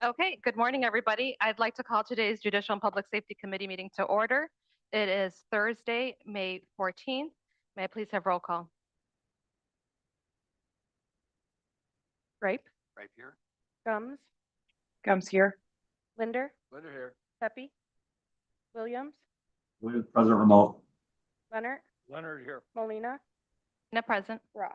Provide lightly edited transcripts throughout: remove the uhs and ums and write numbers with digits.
Okay, good morning, everybody. I'd like to call today's Judicial and Public Safety Committee meeting to order. It is Thursday, May 14th. May I please have roll call? Ripe, Right here. Gums, Comes here. Linder, Linder here. Pepe, Williams, Williams present remote. Leonard, Leonard here. Molina, No present. Roth.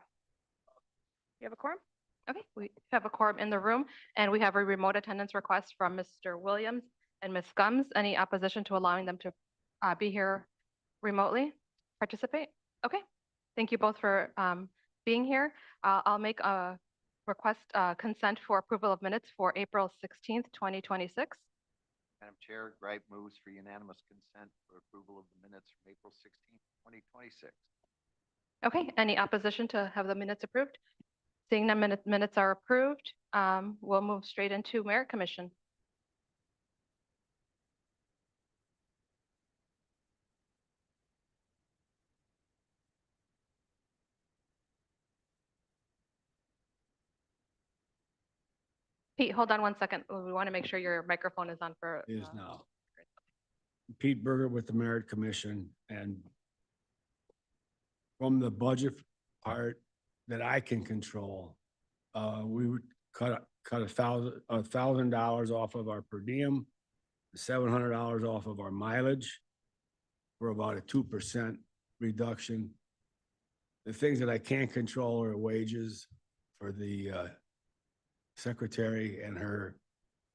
You have a quorum? Okay, we have a quorum in the room, and we have a remote attendance request from Mr. Williams and Ms. Gums. Any opposition to allowing them to be here remotely, participate? Okay, thank you both for being here. I'll make a request consent for approval of minutes for April 16th, 2026. Madam Chair, Gripe moves for unanimous consent for approval of the minutes from April 16th, 2026. Okay, any opposition to have the minutes approved? Seeing that minutes are approved, we'll move straight into Merit Commission. Pete, hold on one second. We want to make sure your microphone is on for. Is now. Pete Berger with the Merit Commission, and from the budget part that I can control, we would cut $1,000 off of our per diem, $700 off of our mileage for about a 2% reduction. The things that I can't control are wages for the secretary and her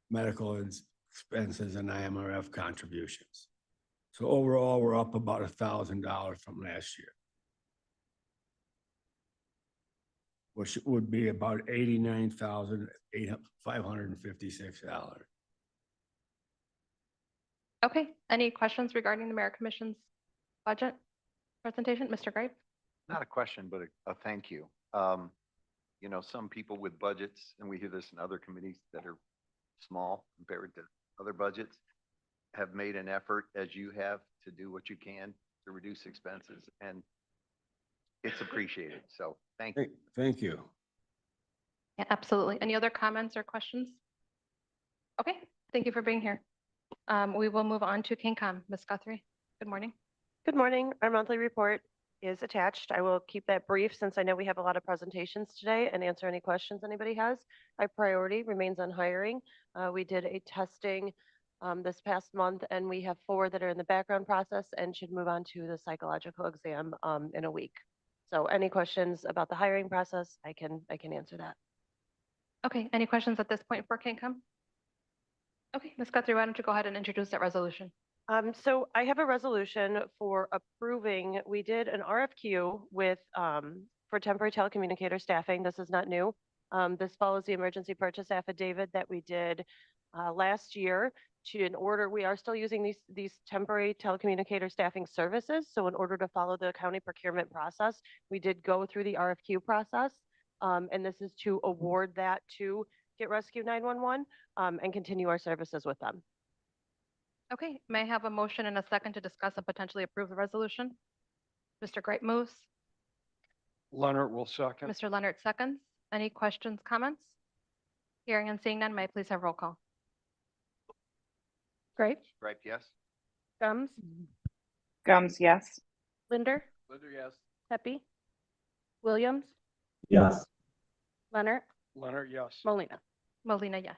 medical expenses and IMRF contributions. So overall, we're up about $1,000 from last year, which would be about $89,556. Okay, any questions regarding the Merit Commission's budget presentation? Mr. Gripe? Not a question, but a thank you. You know, some people with budgets, and we hear this in other committees that are small compared to other budgets, have made an effort, as you have, to do what you can to reduce expenses, and it's appreciated. So thank you. Thank you. Yeah, absolutely. Any other comments or questions? Okay, thank you for being here. We will move on to KingCom. Ms. Guthrie, good morning. Good morning. Our monthly report is attached. I will keep that brief since I know we have a lot of presentations today and answer any questions anybody has. My priority remains on hiring. We did a testing this past month, and we have 4 that are in the background process and should move on to the psychological exam in a week. So any questions about the hiring process, I can answer that. Okay, any questions at this point for KingCom? Okay, Ms. Guthrie, why don't you go ahead and introduce that resolution? So I have a resolution for approving, we did an RFQ with, for temporary telecommunicator staffing. This is not new. This follows the emergency purchase affidavit that we did last year we are still using these temporary telecommunicator staffing services. So in order to follow the county procurement process, we did go through the RFQ process. And this is to award that to Get Rescue 911 and continue our services with them. Okay, may I have a motion and a second to discuss and potentially approve the resolution? Mr. Gripe moves. Leonard will second. Mr. Leonard seconds. Any questions, comments? Hearing and seeing none, may I please have roll call? Gripe, Gripe, yes. Gums, Gums, yes. Linder, Linder, yes. Pepe, Williams, Yes. Leonard, Leonard, yes. Molina. Molina, yes.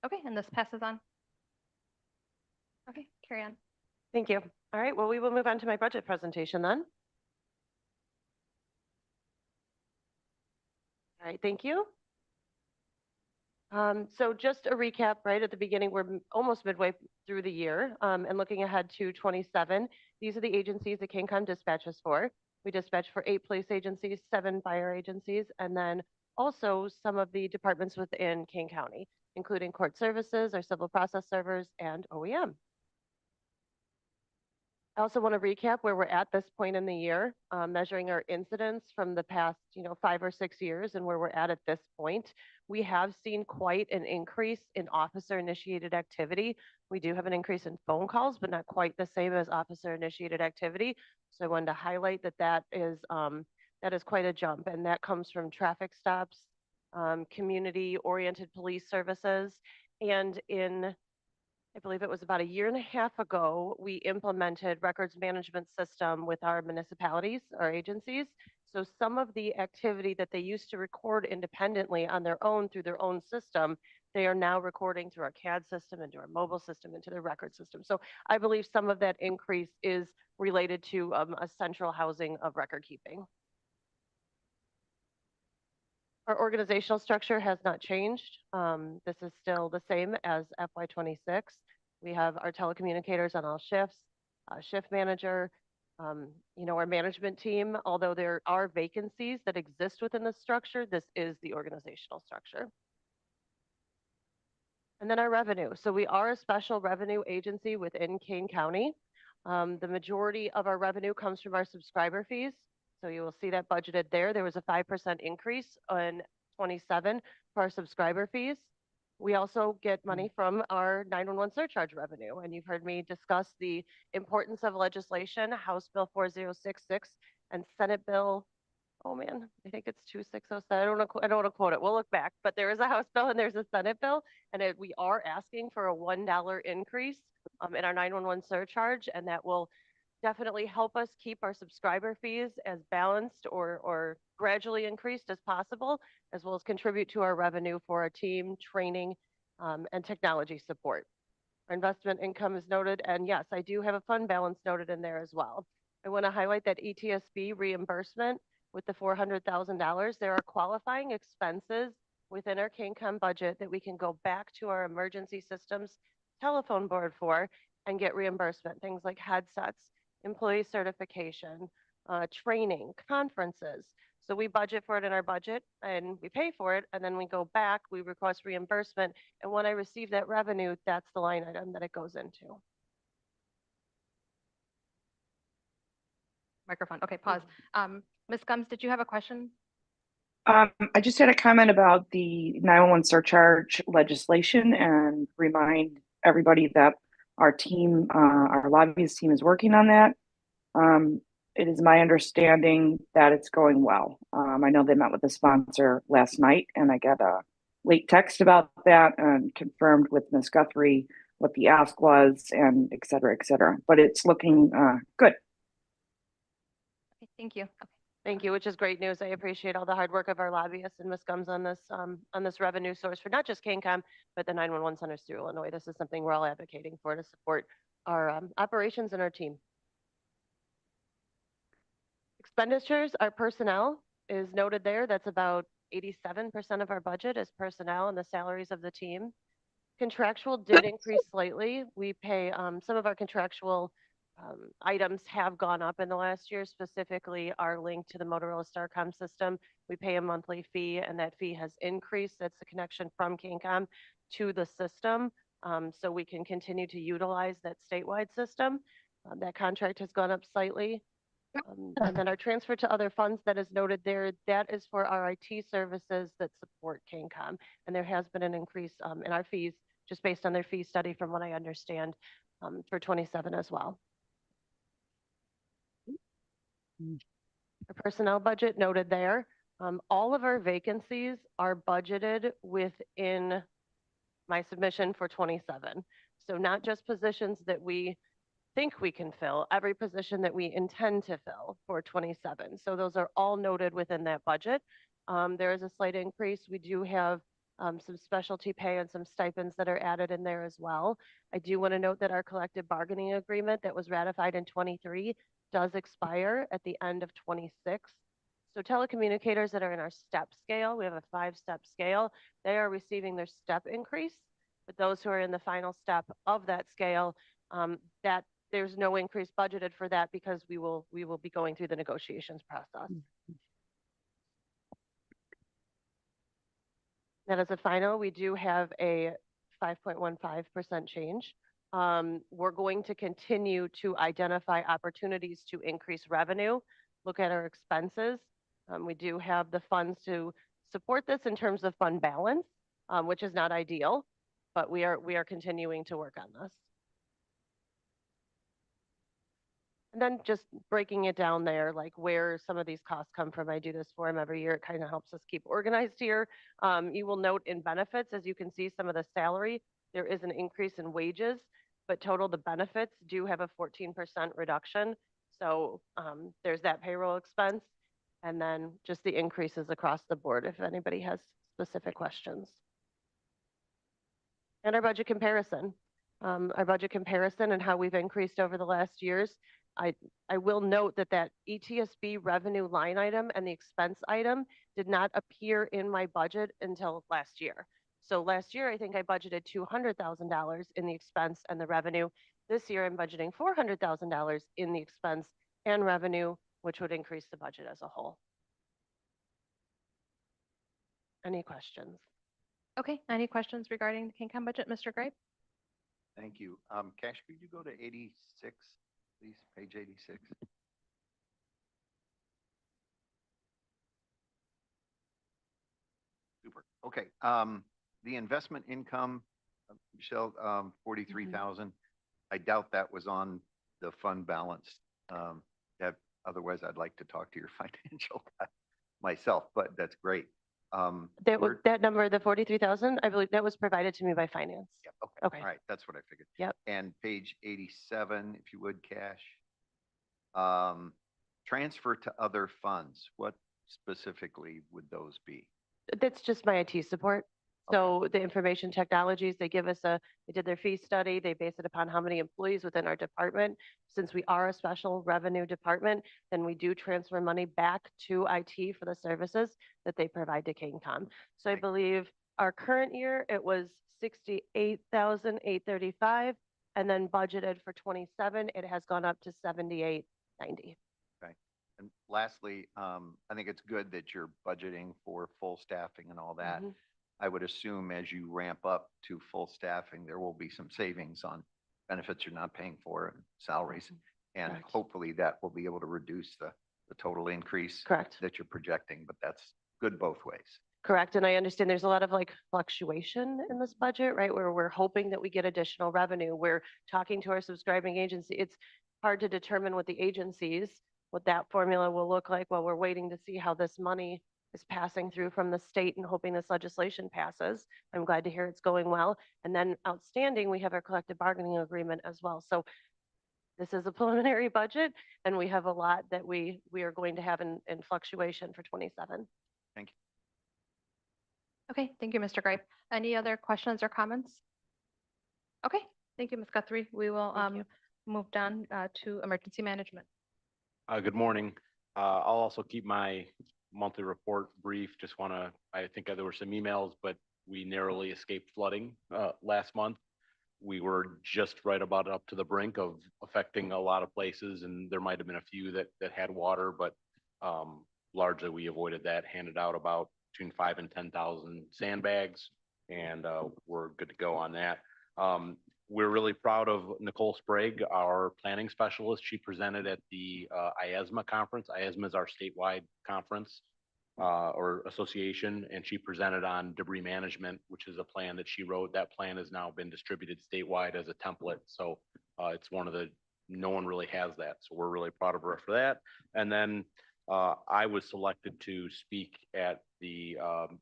Okay, and this passes on. Okay, carry on. Thank you. All right, well, we will move on to my budget presentation then. All right, thank you. So just a recap, right at the beginning, we're almost midway through the year and looking ahead to 27. These are the agencies that KingCom dispatches for. We dispatch for 8 police agencies, 7 fire agencies, and then also some of the departments within King County, including court services, our civil process servers, and OEM. I also want to recap where we're at this point in the year, measuring our incidents from the past, 5 or 6 years and where we're at this point. We have seen quite an increase in officer-initiated activity. We do have an increase in phone calls, but not quite the same as officer-initiated activity. So I wanted to highlight that is quite a jump, and that comes from traffic stops, community-oriented police services, And I believe it was about a year and a half ago, we implemented records management system with our municipalities, our agencies. So some of the activity that they used to record independently on their own through their own system, they are now recording through our CAD system, into our mobile system, into their record system. So I believe some of that increase is related to a central housing of record keeping. Our organizational structure has not changed. This is still the same as FY26. We have our telecommunicators on all shifts, shift manager, our management team. Although there are vacancies that exist within the structure, this is the organizational structure. And then our revenue. So we are a special revenue agency within Kane County. The majority of our revenue comes from our subscriber fees. So you will see that budgeted there. There was a 5% increase on 27 for our subscriber fees. We also get money from our 911 surcharge revenue. And you've heard me discuss the importance of legislation, House Bill 4066 and Senate Bill, oh man, I think it's 2607. I don't want to quote it. We'll look back, but there is a House bill and there's a Senate bill, and we are asking for a $1 increase in our 911 surcharge, and that will definitely help us keep our subscriber fees as balanced or gradually increased as possible, as well as contribute to our revenue for our team, training, and technology support. Our investment income is noted, and yes, I do have a fund balance noted in there as well. I want to highlight that ETSB reimbursement with the $400,000. There are qualifying expenses within our KCOM budget that we can go back to our emergency systems telephone board for and get reimbursement. Things like headsets, employee certification, training, conferences. So we budget for it in our budget and we pay for it, and then we go back, we request reimbursement, and when I receive that revenue, that's the line item that it goes into. Microphone. Okay, pause. Ms. Gums, did you have a question? I just had a comment about the 911 surcharge legislation and remind everybody that our team, our lobbyist team is working on that. It is my understanding that it's going well. I know they met with the sponsor last night and I got a late text about that and confirmed with Ms. Guthrie what the ask was and et cetera, et cetera. But it's looking good. Okay, thank you. Okay. Thank you, which is great news. I appreciate all the hard work of our lobbyists and Ms. Gums on this revenue source for not just KCOM, but the 911 centers through Illinois. This is something we're all advocating for to support our operations and our team. Expenditures, our personnel is noted there. That's about 87% of our budget is personnel and the salaries of the team. Contractual did increase slightly. We pay some of our contractual items have gone up in the last year, specifically our link to the Motorola Starcom system. We pay a monthly fee, and that fee has increased. That's the connection from KCOM to the system, so we can continue to utilize that statewide system. That contract has gone up slightly. And then our transfer to other funds that is noted there, that is for our IT services that support KCOM. And there has been an increase in our fees just based on their fee study from what I understand for 27 as well. Our personnel budget noted there. All of our vacancies are budgeted within my submission for 27. So not just positions that we think we can fill, every position that we intend to fill for 27. So those are all noted within that budget. There is a slight increase. We do have some specialty pay and some stipends that are added in there as well. I do want to note that our collective bargaining agreement that was ratified in 23 does expire at the end of 26. So telecommunicators that are in our step scale, we have a 5-step scale, they are receiving their step increase. But those who are in the final step of that scale, that there's no increase budgeted for that because we will be going through the negotiations process. That as a final, we do have a 5.15% change. We're going to continue to identify opportunities to increase revenue, look at our expenses. We do have the funds to support this in terms of fund balance, which is not ideal, but we are continuing to work on this. And then just breaking it down there, like where some of these costs come from. I do this for them every year. It kind of helps us keep organized here. You will note in benefits, as you can see, some of the salary, there is an increase in wages, but total the benefits do have a 14% reduction. So there's that payroll expense. And then just the increases across the board if anybody has specific questions. And our budget comparison. Our budget comparison and how we've increased over the last years. I will note that that ETSB revenue line item and the expense item did not appear in my budget until last year. So last year, I think I budgeted $200,000 in the expense and the revenue. This year, I'm budgeting $400,000 in the expense and revenue, which would increase the budget as a whole. Any questions? Okay, any questions regarding the King budget, Mr. Grape? Thank you. Cash, could you go to 86, please, page 86? Super. Okay. The investment income, Michelle, 43,000. I doubt that was on the fund balance. Otherwise, I'd like to talk to your financial guy myself, but that's great. That number, the 43,000, I believe that was provided to me by finance. Yeah, Okay. All right, that's what I figured. Yep. And page 87, if you would, Cash. Transfer to other funds. What specifically would those be? That's just my IT support. Okay. So the information technologies, they give us they did their fee study. They base it upon how many employees within our department. Since we are a special revenue department, then we do transfer money back to IT for the services that they provide to KingCom. So I Thank- believe our current year, it was 68,835, and then budgeted for 27, it has gone up to 7890. And lastly, I think it's good that you're budgeting for full staffing and all that. Mhm. I would assume as you ramp up to full staffing, there will be some savings on benefits you're not paying for and salaries. And Correct. hopefully that will be able to reduce the total increase Correct. that you're projecting, but that's good both ways. Correct. And I understand there's a lot of like fluctuation in this budget, right? Where we're hoping that we get additional revenue. We're talking to our subscribing agency. It's hard to determine what the agencies, what that formula will look like while we're waiting to see how this money is passing through from the state and hoping this legislation passes. I'm glad to hear it's going well. And then outstanding, we have our collective bargaining agreement as well. So this is a preliminary budget and we have a lot that we are going to have in fluctuation for 27. Okay, thank you, Mr. Grape. Any other questions or comments? Okay, thank you, Ms. Guthrie. We will Thank you. move down to emergency management. Good morning. I'll also keep my monthly report brief. I think there were some emails, but we narrowly escaped flooding last month. We were just right about up to the brink of affecting a lot of places, and there might have been a few that had water, but largely we avoided that. Handed out about between 5,000 and 10,000 sandbags, and we're good to go on that. We're really proud of Nicole Sprague, our planning specialist. She presented at the IASMA conference. IASMA is our statewide conference or association, and she presented on debris management, which is a plan that she wrote. That plan has now been distributed statewide as a template. So it's no one really has that. So we're really proud of her for that. And then I was selected to speak at the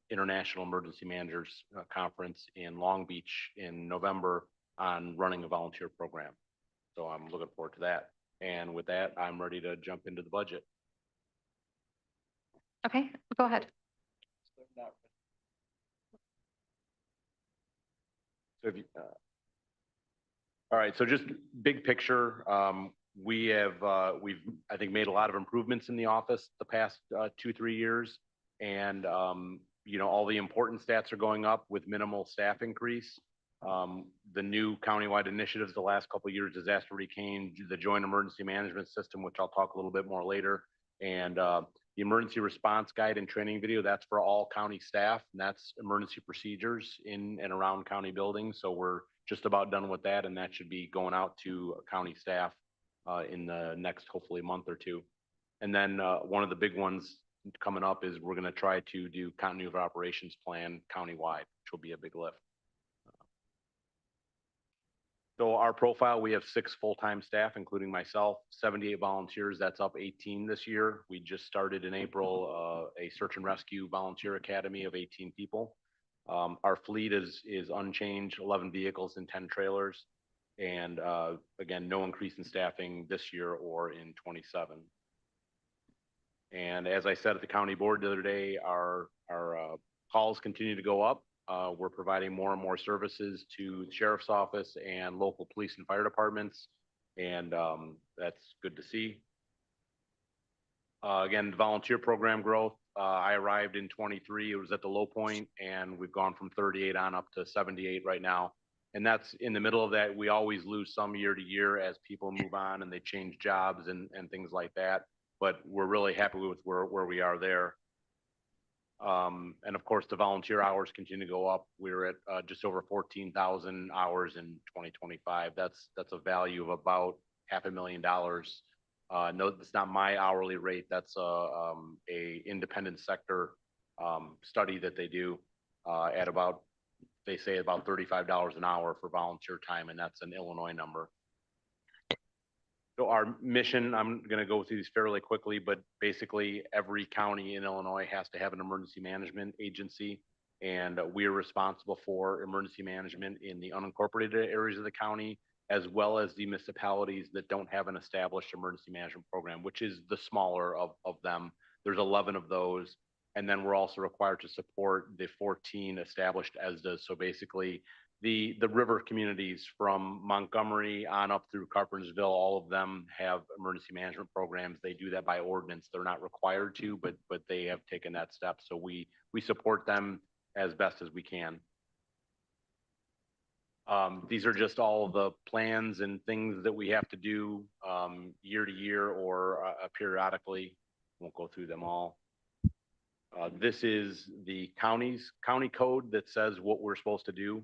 International Emergency Managers Conference in Long Beach in November on running a volunteer program. So I'm looking forward to that. And with that, I'm ready to jump into the budget. Okay, go ahead. So all right, so just big picture, we've, I think, made a lot of improvements in the office the past 2-3 years. And, all the important stats are going up with minimal staff increase. The new countywide initiatives the last couple of years, disaster hurricane, the joint emergency management system, which I'll talk a little bit more later. And the emergency response guide and training video, that's for all county staff, and that's emergency procedures in and around county buildings. So we're just about done with that, and that should be going out to county staff in the next, hopefully, month or two. And then one of the big ones coming up is we're going to try to do continuity of operations plan countywide, which will be a big lift. So our profile, we have 6 full-time staff, including myself, 78 volunteers. That's up 18 this year. We just started in April, a search and rescue volunteer academy of 18 people. Our fleet is unchanged, 11 vehicles and 10 trailers. And again, no increase in staffing this year or in 27. And as I said at the county board the other day, our calls continue to go up. We're providing more and more services to the sheriff's office and local police and fire departments. And that's good to see. Again, volunteer program growth. I arrived in 23. It was at the low point, and we've gone from 38 on up to 78 right now. And that's in the middle of that. We always lose some year to year as people move on and they change jobs and things like that. But we're really happy with where we are there. And of course, the volunteer hours continue to go up. We're at just over 14,000 hours in 2025. That's a value of about $500,000. No, that's not my hourly rate. That's a independent sector study that they do at about, they say about $35 an hour for volunteer time, and that's an Illinois number. So our mission, I'm going to go through these fairly quickly, but basically every county in Illinois has to have an emergency management agency, and we are responsible for emergency management in the unincorporated areas of the county, as well as the municipalities that don't have an established emergency management program, which is the smaller of them. There's 11 of those. And then we're also required to support the 14 established ESDAs. So basically the river communities from Montgomery on up through Carpentersville, all of them have emergency management programs. They do that by ordinance. They're not required to, but they have taken that step. So we support them as best as we can. These are just all the plans and things that we have to do year to year or periodically. Won't go through them all. This is the county code that says what we're supposed to do.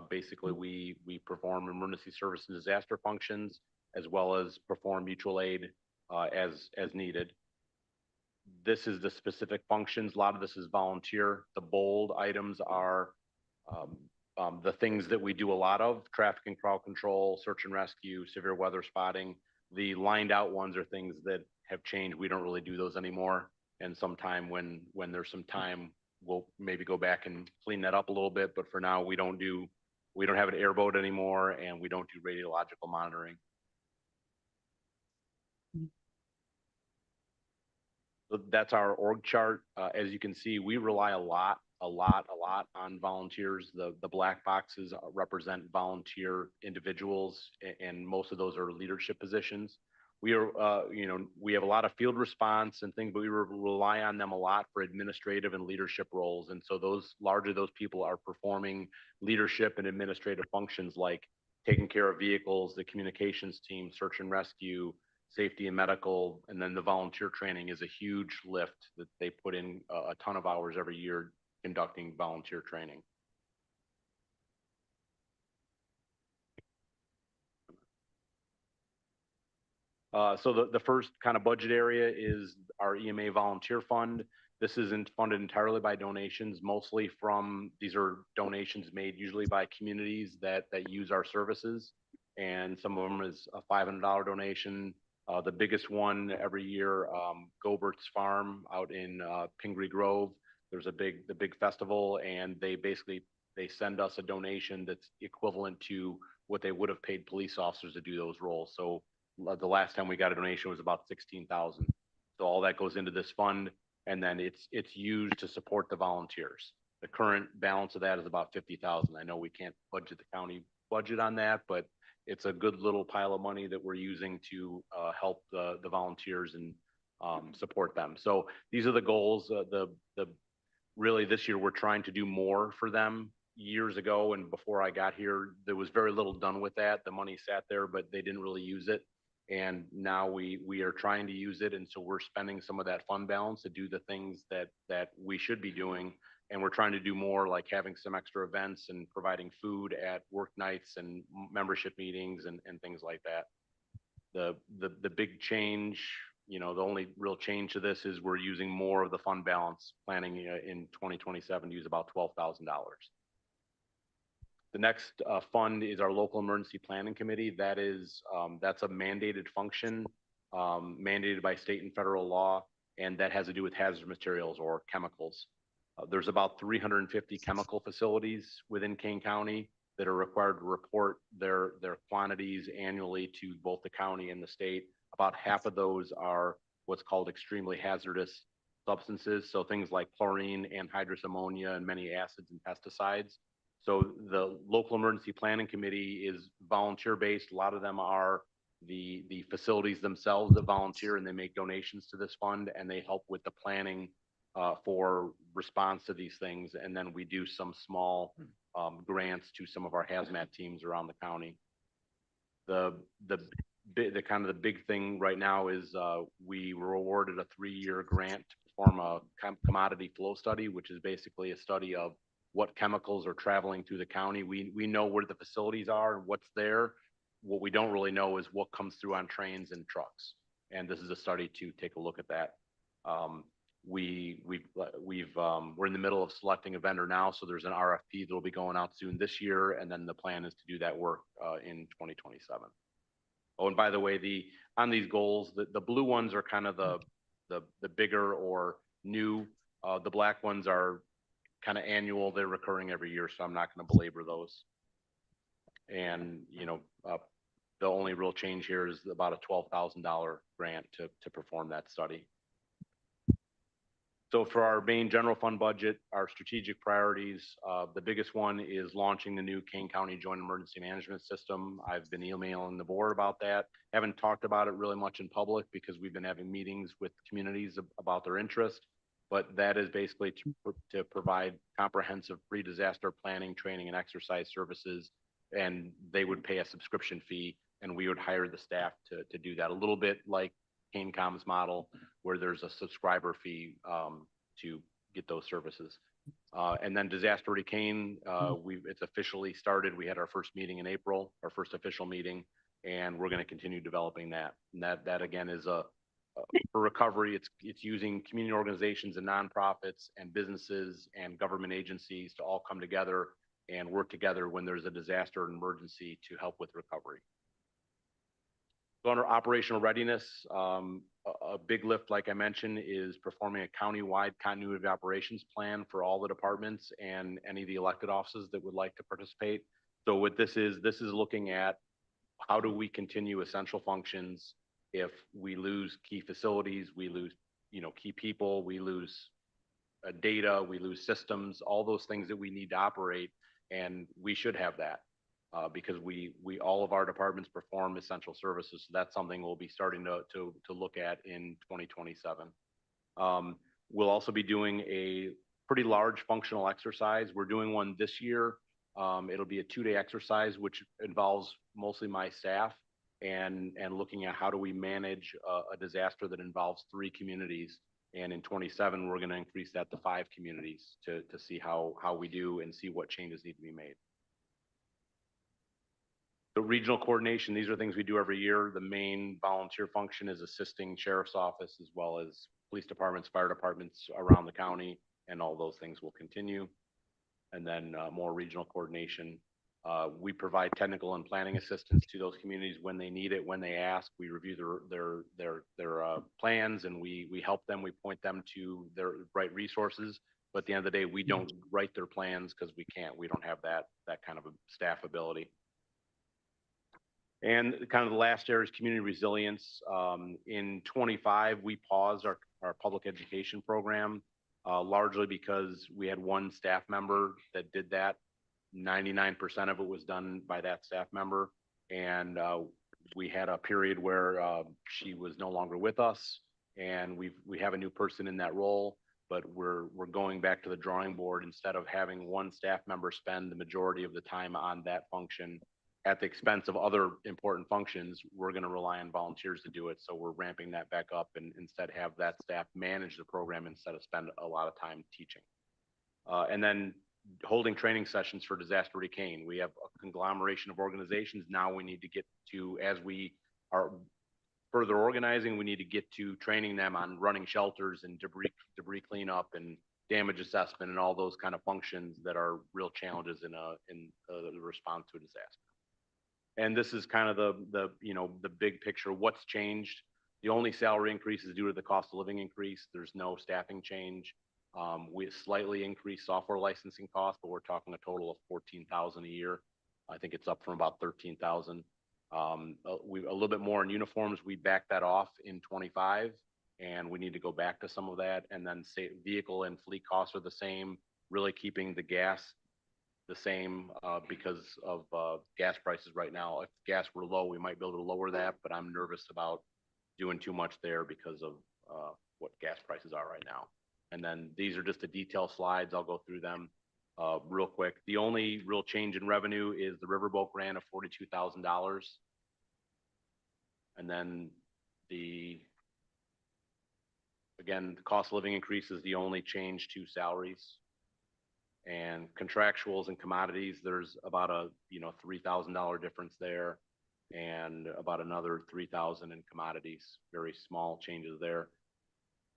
Basically, we perform emergency service and disaster functions, as well as perform mutual aid as needed. This is the specific functions. A lot of this is volunteer. The bold items are the things that we do a lot of: traffic and crowd control, search and rescue, severe weather spotting. The lined out ones are things that have changed. We don't really do those anymore. And sometime when there's some time, we'll maybe go back and clean that up a little bit. But for now, we don't have an airboat anymore, and we don't do radiological monitoring. So that's our org chart. As you can see, we rely a lot on volunteers. The black boxes represent volunteer individuals, and most of those are leadership positions. We are, we have a lot of field response and things, but we rely on them a lot for administrative and leadership roles. And so those people are performing leadership and administrative functions like taking care of vehicles, the communications team, search and rescue, safety and medical, and then the volunteer training is a huge lift that they put in a ton of hours every year conducting volunteer training. So the first kind of budget area is our EMA volunteer fund. This isn't funded entirely by donations, mostly these are donations made usually by communities that use our services. And some of them is a $500 donation. The biggest one every year, Gobert's Farm out in Pingree Grove. There's the big festival, and they send us a donation that's equivalent to what they would have paid police officers to do those roles. So the last time we got a donation was about $16,000. So all that goes into this fund, and then it's used to support the volunteers. The current balance of that is about $50,000. I know we can't budget the county budget on that, but it's a good little pile of money that we're using to help the volunteers and support them. So these are the goals. Really this year we're trying to do more for them. Years ago and before I got here, there was very little done with that. The money sat there, but they didn't really use it. And now we are trying to use it. And so we're spending some of that fund balance to do the things that we should be doing. And we're trying to do more, like having some extra events and providing food at work nights and membership meetings and things like that. The big change, the only real change to this is we're using more of the fund balance, planning in 2027 to use about $12,000. The next fund is our local emergency planning committee. That is, that's a mandated function, mandated by state and federal law, and that has to do with hazardous materials or chemicals. There's about 350 chemical facilities within Kane County that are required to report their quantities annually to both the county and the state. About half of those are what's called extremely hazardous substances. So things like chlorine, anhydrous ammonia, and many acids and pesticides. So the local emergency planning committee is volunteer based. A lot of them are the facilities themselves that volunteer, and they make donations to this fund, and they help with the planning for response to these things. And then we do some small grants to some of our hazmat teams around the county. The kind of the big thing right now is we were awarded a 3-year grant to perform a commodity flow study, which is basically a study of what chemicals are traveling through the county. We know where the facilities are and what's there. What we don't really know is what comes through on trains and trucks. And this is a study to take a look at that. We're in the middle of selecting a vendor now, so there's an RFP that will be going out soon this year, and then the plan is to do that work in 2027. Oh, and by the way, on these goals, the blue ones are kind of the bigger or new. The black ones are kind of annual. They're recurring every year, so I'm not going to belabor those. And the only real change here is about a $12,000 grant to perform that study. So for our main general fund budget, our strategic priorities, the biggest one is launching the new Kane County Joint Emergency Management System. I've been emailing the board about that. Haven't talked about it really much in public because we've been having meetings with communities about their interest. But that is basically to provide comprehensive pre-disaster planning, training, and exercise services. And they would pay a subscription fee, and we would hire the staff to do that. A little bit like KaneCom's model, where there's a subscriber fee to get those services. And then Disaster Ready Kane, it's officially started. We had our first meeting in April, our first official meeting, and we're going to continue developing that. And that again is for recovery. It's using community organizations and nonprofits and businesses and government agencies to all come together and work together when there's a disaster or emergency to help with recovery. So under operational readiness, a big lift, like I mentioned, is performing a county-wide continuity of operations plan for all the departments and any of the elected offices that would like to participate. So what this is looking at how do we continue essential functions if we lose key facilities, we lose key people, we lose data, we lose systems, all those things that we need to operate, and we should have that. Because we all of our departments perform essential services. So that's something we'll be starting to look at in 2027. We'll also be doing a pretty large functional exercise. We're doing one this year. It'll be a 2-day exercise, which involves mostly my staff and looking at how do we manage a disaster that involves 3 communities. And in 27, we're going to increase that to 5 communities to see how we do and see what changes need to be made. The regional coordination, these are things we do every year. The main volunteer function is assisting sheriff's office as well as police departments, fire departments around the county, and all those things will continue. And then more regional coordination. We provide technical and planning assistance to those communities when they need it, when they ask. We review their plans, and we help them. We point them to their right resources. But at the end of the day, we don't write their plans because we can't. We don't have that kind of a staff ability. And kind of the last area is community resilience. In 25, we paused our public education program, largely because we had 1 staff member that did that. 99% of it was done by that staff member. And we had a period where she was no longer with us, and we have a new person in that role, but we're going back to the drawing board. Instead of having 1 staff member spend the majority of the time on that function at the expense of other important functions, we're going to rely on volunteers to do it. So we're ramping that back up and instead have that staff manage the program instead of spend a lot of time teaching. And then holding training sessions for Disaster Ready Kane. We have a conglomeration of organizations. Now we need to get to, as we are further organizing, we need to get to training them on running shelters and debris cleanup and damage assessment and all those kind of functions that are real challenges in the response to a disaster. And this is kind of the big picture, what's changed. The only salary increase is due to the cost of living increase. There's no staffing change. We slightly increased software licensing costs, but we're talking a total of 14,000 a year. I think it's up from about 13,000. We a little bit more in uniforms. We backed that off in 25, and we need to go back to some of that. And then say vehicle and fleet costs are the same, really keeping the gas the same because of gas prices right now. If gas were low, we might be able to lower that, but I'm nervous about doing too much there because of what gas prices are right now. And then these are just the detail slides. I'll go through them real quick. The only real change in revenue is the riverboat grant of $42,000. And then again, the cost of living increase is the only change to salaries. And contractuals and commodities, there's about a $3,000 difference there, and about another 3,000 in commodities. Very small changes there.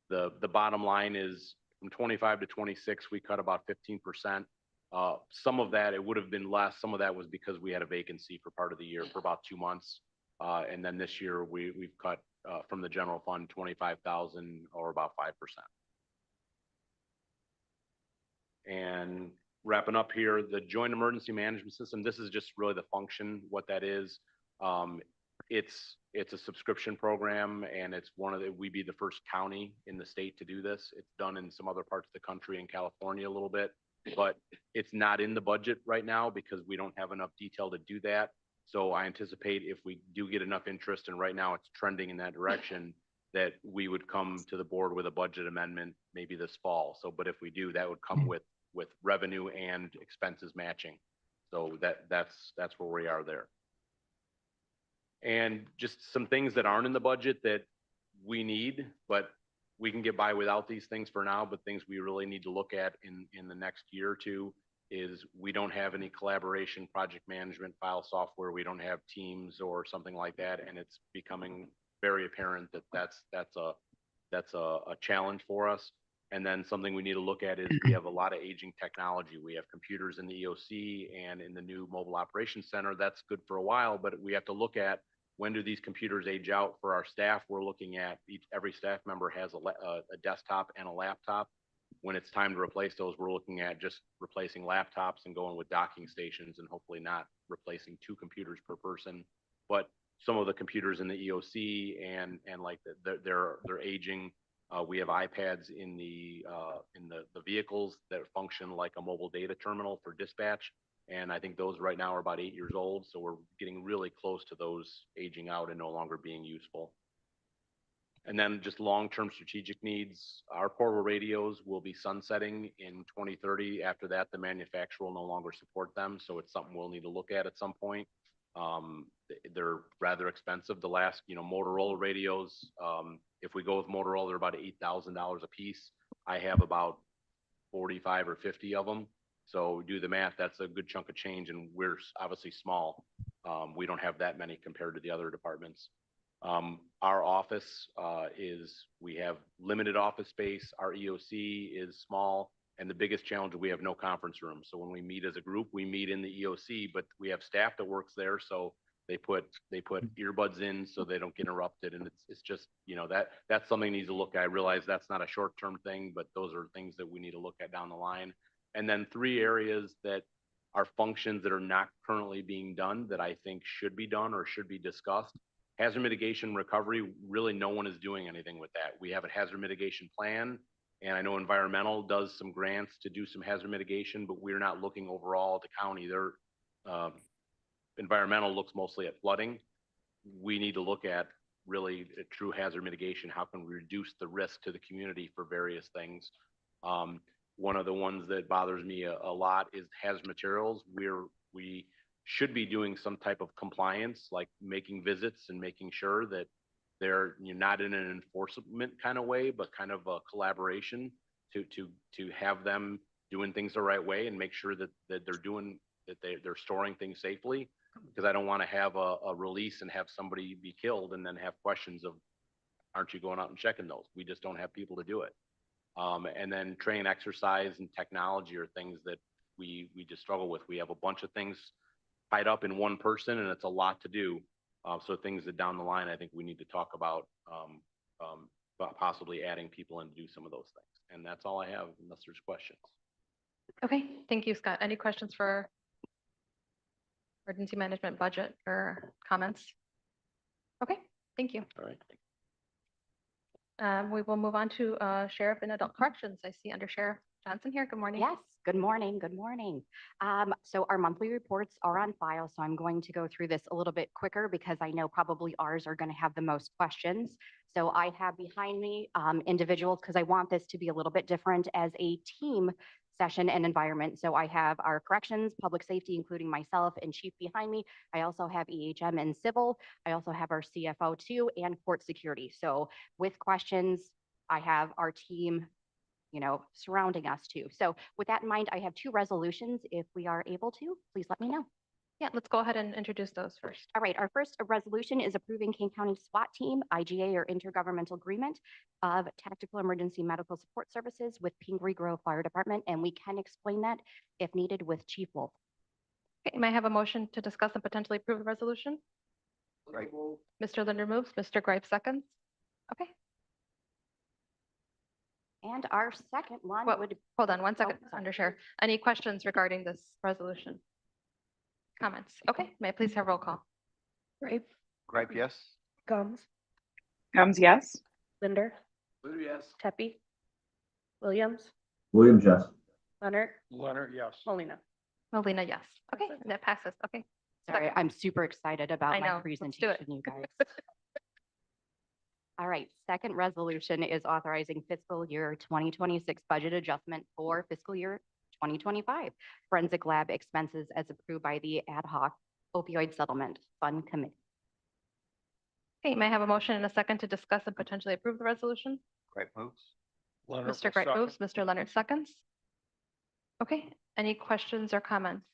The bottom line is from 25 to 26, we cut about 15%. Some of that, it would have been less. Some of that was because we had a vacancy for part of the year for about 2 months. And then this year we've cut from the general fund 25,000, or about 5%. And wrapping up here, the joint emergency management system, this is just really the function, what that is. It's a subscription program, and it's we'd be the first county in the state to do this. It's done in some other parts of the country, in California a little bit, but it's not in the budget right now because we don't have enough detail to do that. So I anticipate if we do get enough interest, and right now it's trending in that direction, that we would come to the board with a budget amendment maybe this fall. So, but if we do, that would come with revenue and expenses matching. So that's where we are there. And just some things that aren't in the budget that we need, but we can get by without these things for now, but things we really need to look at in the next year or two is we don't have any collaboration, project management, file software. We don't have Teams or something like that. And it's becoming very apparent that that's a challenge for us. And then something we need to look at is we have a lot of aging technology. We have computers in the EOC and in the new mobile operations center. That's good for a while, but we have to look at when do these computers age out for our staff. We're looking at every staff member has a desktop and a laptop. When it's time to replace those, we're looking at just replacing laptops and going with docking stations, and hopefully not replacing 2 computers per person. But some of the computers in the EOC and like they're aging. We have iPads in the vehicles that function like a mobile data terminal for dispatch. And I think those right now are about 8 years old. So we're getting really close to those aging out and no longer being useful. And then just long-term strategic needs. Our portable radios will be sunsetting in 2030. After that, the manufacturer will no longer support them. So it's something we'll need to look at some point. They're rather expensive. The last, Motorola radios, if we go with Motorola, they're about $8,000 a piece. I have about 45 or 50 of them. So do the math, that's a good chunk of change, and we're obviously small. We don't have that many compared to the other departments. Our office we have limited office space. Our EOC is small, and the biggest challenge, we have no conference room. So when we meet as a group, we meet in the EOC, but we have staff that works there. So they put earbuds in so they don't get interrupted. And it's just, that's something needs to look at. I realize that's not a short-term thing, but those are things that we need to look at down the line. And then 3 areas that are functions that are not currently being done that I think should be done or should be discussed. Hazard mitigation recovery, really no one is doing anything with that. We have a hazard mitigation plan, and I know environmental does some grants to do some hazard mitigation, but we're not looking overall at the county. Their environmental looks mostly at flooding. We need to look at really a true hazard mitigation. How can we reduce the risk to the community for various things? One of the ones that bothers me a lot is hazard materials. We should be doing some type of compliance, like making visits and making sure that they're not in an enforcement kind of way, but kind of a collaboration to have them doing things the right way and make sure that they're storing things safely. Because I don't want to have a release and have somebody be killed and then have questions of, aren't you going out and checking those? We just don't have people to do it. And then training, exercise and technology are things that we just struggle with. We have a bunch of things tied up in one person and it's a lot to do. So things that down the line, I think we need to talk about, but possibly adding people in to do some of those things. And that's all I have unless there's questions. Okay, thank you, Scott. Any questions for emergency management budget or comments? Okay, thank you. All right. We will move on to Sheriff and Adult Corrections. I see Under Sheriff Johnson here. Good morning. Yes, good morning, good morning. So our monthly reports are on file, so I'm going to go through this a little bit quicker because I know probably ours are going to have the most questions. So I have behind me individuals because I want this to be a little bit different as a team session and environment. So I have our corrections, public safety, including myself and chief behind me. I also have EHM and civil. I also have our CFO too and court security. So with questions, I have our team surrounding us too. So with that in mind, I have two resolutions. If we are able to, please let me know. Yeah, let's go ahead and introduce those first. All right, our first resolution is approving King County SWAT Team, IGA or Intergovernmental Agreement of Tactical Emergency Medical Support Services with Pingree Grove Fire Department, and we can explain that if needed with Chief Wolf. Okay, may I have a motion to discuss and potentially approve the resolution? Right. Mr. Linder moves, Mr. Greif seconds. Okay, And our second one well, would, hold on one second, sorry. Under Sheriff. Any questions regarding this resolution? Comments? Okay, may I please have roll call? Grape, Gripe, yes? Gums, Gums, yes. Linder, Yes. Tepe, Williams, Williams, yes. Leonard, Leonard, yes. Molina. Molina, yes. Okay, and that passes. Okay. sorry, Second. I'm super excited I about know, my let's do it. presentation, you guys. All right, second resolution is authorizing fiscal year 2026 budget adjustment for fiscal year 2025 forensic lab expenses as approved by the ad hoc opioid settlement fund committee. Okay, may I have a motion and a second to discuss and potentially approve the resolution? Gripe moves? Mr. Greif moves, Mr. Leonard seconds. Okay, any questions or comments?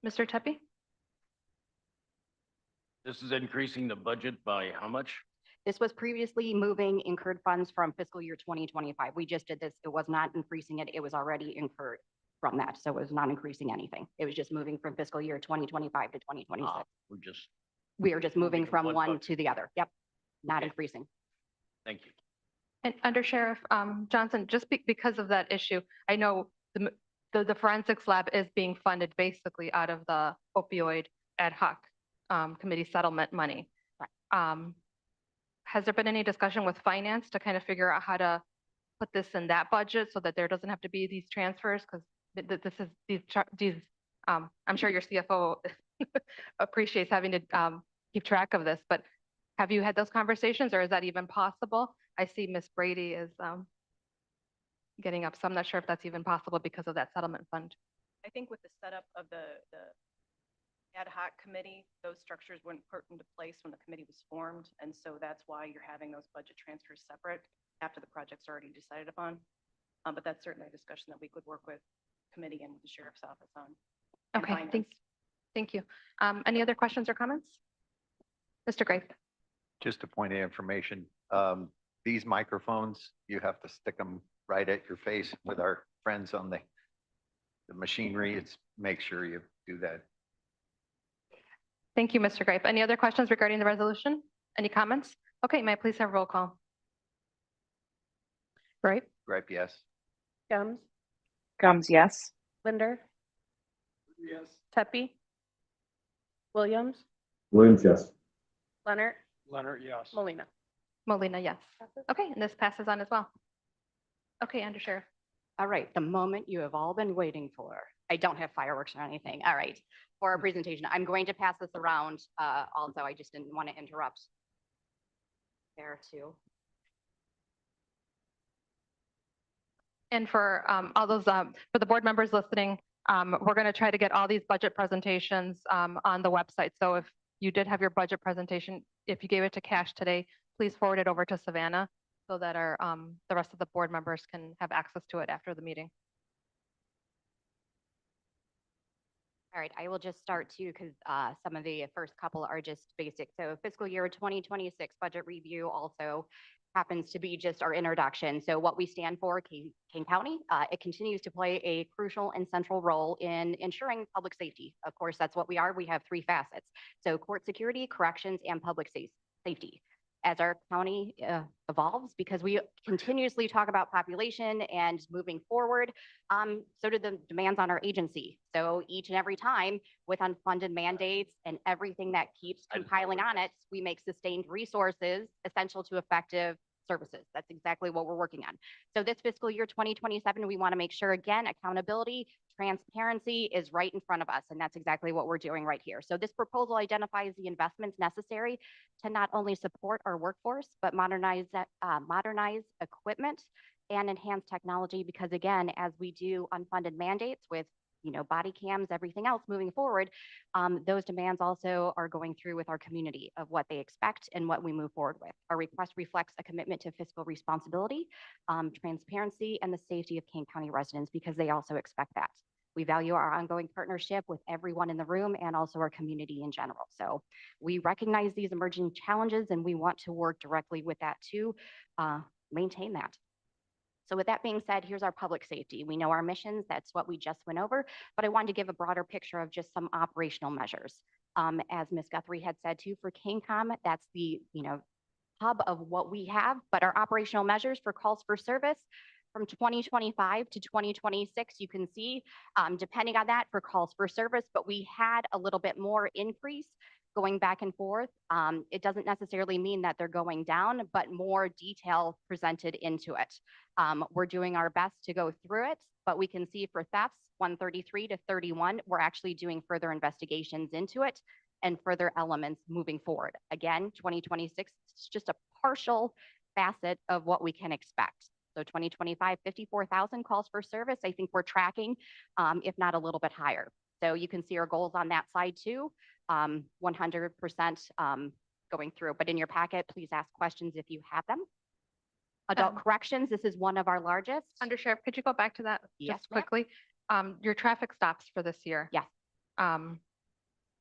Mr. Tepe? This is increasing the budget by how much? This was previously moving incurred funds from fiscal year 2025. We just did this. It was not increasing it. It was already incurred from that. So it was not increasing anything. It was just moving from fiscal year 2025 to 2026. We're just, We are just moving moving from one one bucket. to the other. Yep, not Okay. increasing. thank you. And Under Sheriff Johnson, just because of that issue, I know the forensics lab is being funded basically out of the opioid ad hoc committee settlement money. Has there been any discussion with finance to kind of figure out how to put this in that budget so that there doesn't have to be these transfers? Because this is these I'm sure your CFO appreciates having to keep track of this, but have you had those conversations or is that even possible? I see Miss Brady is getting up, so I'm not sure if that's even possible because of that settlement fund. I think with the setup of the ad hoc committee, those structures weren't put into place when the committee was formed. And so that's why you're having those budget transfers separate after the project's already decided upon. But that's certainly a discussion that we could work with committee and the sheriff's office on. and Okay, finance. thank you. Any other questions or comments? Mr. Greif? Just a point of information, these microphones, you have to stick them right at your face with our friends on the machinery. It's, make sure you do that. Thank you, Mr. Greif. Any other questions regarding the resolution? Any comments? Okay, may I please have roll call? Right? Gripe, yes? Gums, Gums, yes. Linder, Yes. Tepe, Williams, Williams, yes. Leonard, Leonard, yes. Molina. Molina, yes. Okay, and this passes on as well. Okay, Under Sheriff. All right, the moment you have all been waiting for. I don't have fireworks or anything. All right, for our presentation, I'm going to pass this around. Also, I just didn't want to interrupt there too. And for all those, for the board members listening, we're going to try to get all these budget presentations on the website. So if you did have your budget presentation, if you gave it to Cash today, please forward it over to Savannah so that our the rest of the board members can have access to it after the meeting. All right, I will just start too, because some of the first couple are just basic. So fiscal year 2026 budget review, also happens to be just our introduction. So what we stand for, Kane County, it continues to play a crucial and central role in ensuring public safety. Of course, that's what we are. We have three facets. So court security, corrections, and public safety. As our county evolves, because we continuously talk about population and moving forward, so do the demands on our agency. So each and every time with unfunded mandates and everything that keeps compiling on it, we make sustained resources essential to effective services. That's exactly what we're working on. So this fiscal year 2027, we want to make sure, again, accountability, transparency is right in front of us. And that's exactly what we're doing right here. So this proposal identifies the investments necessary to not only support our workforce, but modernize equipment and enhance technology. Because again, as we do unfunded mandates with body cams, everything else moving forward, those demands also are going through with our community of what they expect and what we move forward with. Our request reflects a commitment to fiscal responsibility, transparency, and the safety of Kane County residents, because they also expect that. We value our ongoing partnership with everyone in the room and also our community in general. So we recognize these emerging challenges and we want to work directly with that to maintain that. So with that being said, here's our public safety. We know our missions, that's what we just went over, but I wanted to give a broader picture of just some operational measures. As Ms. Guthrie had said too, for KingCom, that's the hub of what we have, but our operational measures for calls for service from 2025 to 2026, you can see, depending on that for calls for service, but we had a little bit more increase going back and forth. It doesn't necessarily mean that they're going down, but more detail presented into it. We're doing our best to go through it, but we can see for thefts, 133 to 31, we're actually doing further investigations into it and further elements moving forward. Again, 2026 is just a partial facet of what we can expect. So 2025, 54,000 calls for service. I think we're tracking, if not a little bit higher. So you can see our goals on that side too, 100% going through. But in your packet, please ask questions if you have them. Adult corrections, this is one of our largest. Under Sheriff, could you go back to that Yes, just ma'am. quickly? Your traffic stops for this year. Yes.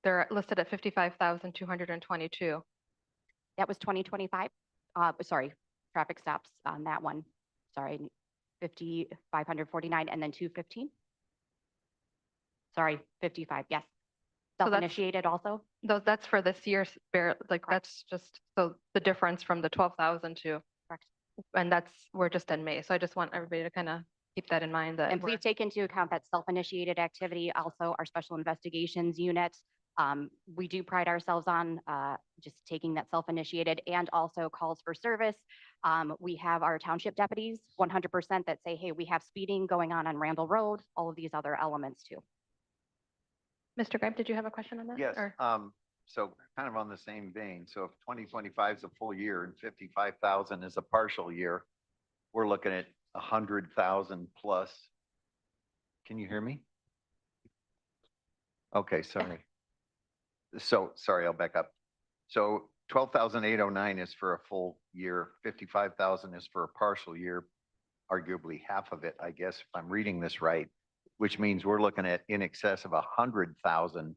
They're listed at 55,222. That was 2025. Sorry, traffic stops on that one. Sorry, 5,549 and then 215. Sorry, 55, yes. So that's- Self-initiated also? That's for this year's, like, Correct. that's just, so the difference from the 12,000 to, Correct. and we're just in May. So I just want everybody to kind of keep that in mind that And please take into account that self-initiated activity, also our special investigations unit. We do pride ourselves on just taking that self-initiated and also calls for service. We have our township deputies, 100% that say, hey, we have speeding going on Randall Road, all of these other elements too. Mr. Gripe, did you have a question on that? Yes, Or- so kind of on the same vein, so if 2025 is a full year and 55,000 is a partial year, we're looking at 100,000 plus. Can you hear me? Okay, sorry. So, sorry, I'll back up. So 12,809 is for a full year, 55,000 is for a partial year, arguably half of it, I guess, if I'm reading this right, which means we're looking at in excess of 100,000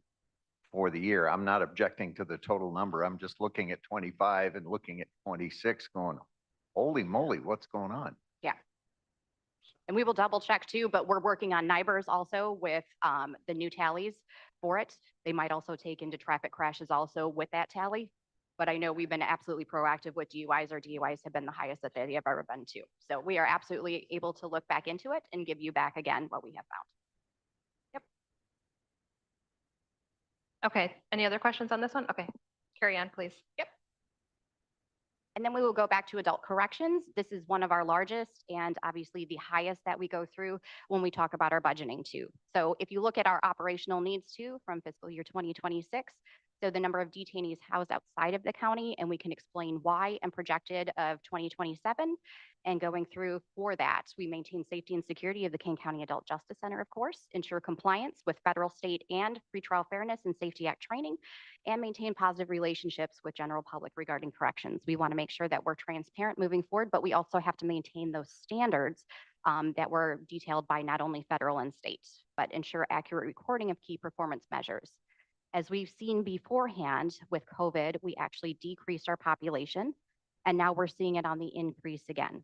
for the year. I'm not objecting to the total number. I'm just looking at 25 and looking at 26 going, holy moly, what's going on? Yeah. And we will double check too, but we're working on NIBRs also with the new tallies for it. They might also take into traffic crashes also with that tally. But I know we've been absolutely proactive with DUIs. Our DUIs have been the highest that they have ever been to. So we are absolutely able to look back into it and give you back again what we have found. Okay, any other questions on this one? Okay, carry on, please. Yep. And then we will go back to adult corrections. This is one of our largest and obviously the highest that we go through when we talk about our budgeting too. So if you look at our operational needs too from fiscal year 2026, so the number of detainees housed outside of the county, and we can explain why, and projected of 2027. And going through for that, we maintain safety and security of the Kane County Adult Justice Center, of course, ensure compliance with federal, state, and pretrial fairness and safety act training, and maintain positive relationships with general public regarding corrections. We want to make sure that we're transparent moving forward, but we also have to maintain those standards that were detailed by not only federal and state, but ensure accurate recording of key performance measures. As we've seen beforehand with COVID, we actually decreased our population. And now we're seeing it on the increase again,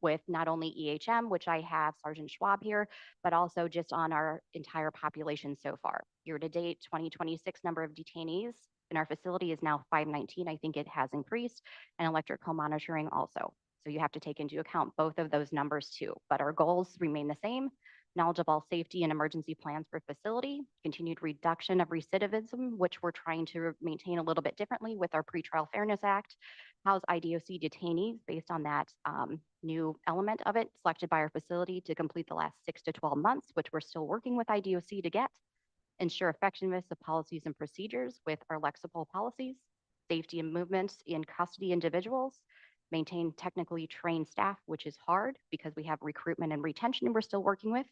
with not only EHM, which I have Sergeant Schwab here, but also just on our entire population so far. Year to date, 2026 number of detainees in our facility is now 519. I think it has increased, and electrical monitoring also. So you have to take into account both of those numbers too. But our goals remain the same: knowledgeable safety and emergency plans per facility, continued reduction of recidivism, which we're trying to maintain a little bit differently with our Pretrial Fairness Act, house IDOC detainees based on that new element of it selected by our facility to complete the last 6 to 12 months, which we're still working with IDOC to get, ensure effectiveness of policies and procedures with our Lexipol policies, safety and movements in custody individuals, maintain technically trained staff, which is hard because we have recruitment and retention we're still working with.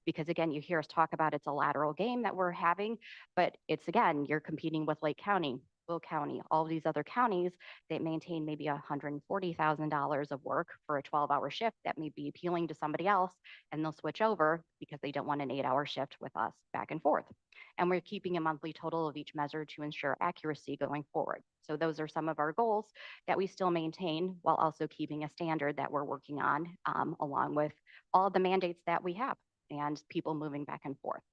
Because again, you hear us talk about it's a lateral game that we're having, but it's again, you're competing with Lake County, Will County, all these other counties that maintain maybe $140,000 of work for a 12-hour shift that may be appealing to somebody else, and they'll switch over because they don't want an 8-hour shift with us back and forth. And we're keeping a monthly total of each measure to ensure accuracy going forward. So those are some of our goals that we still maintain while also keeping a standard that we're working on, along with all the mandates that we have and people moving back and forth.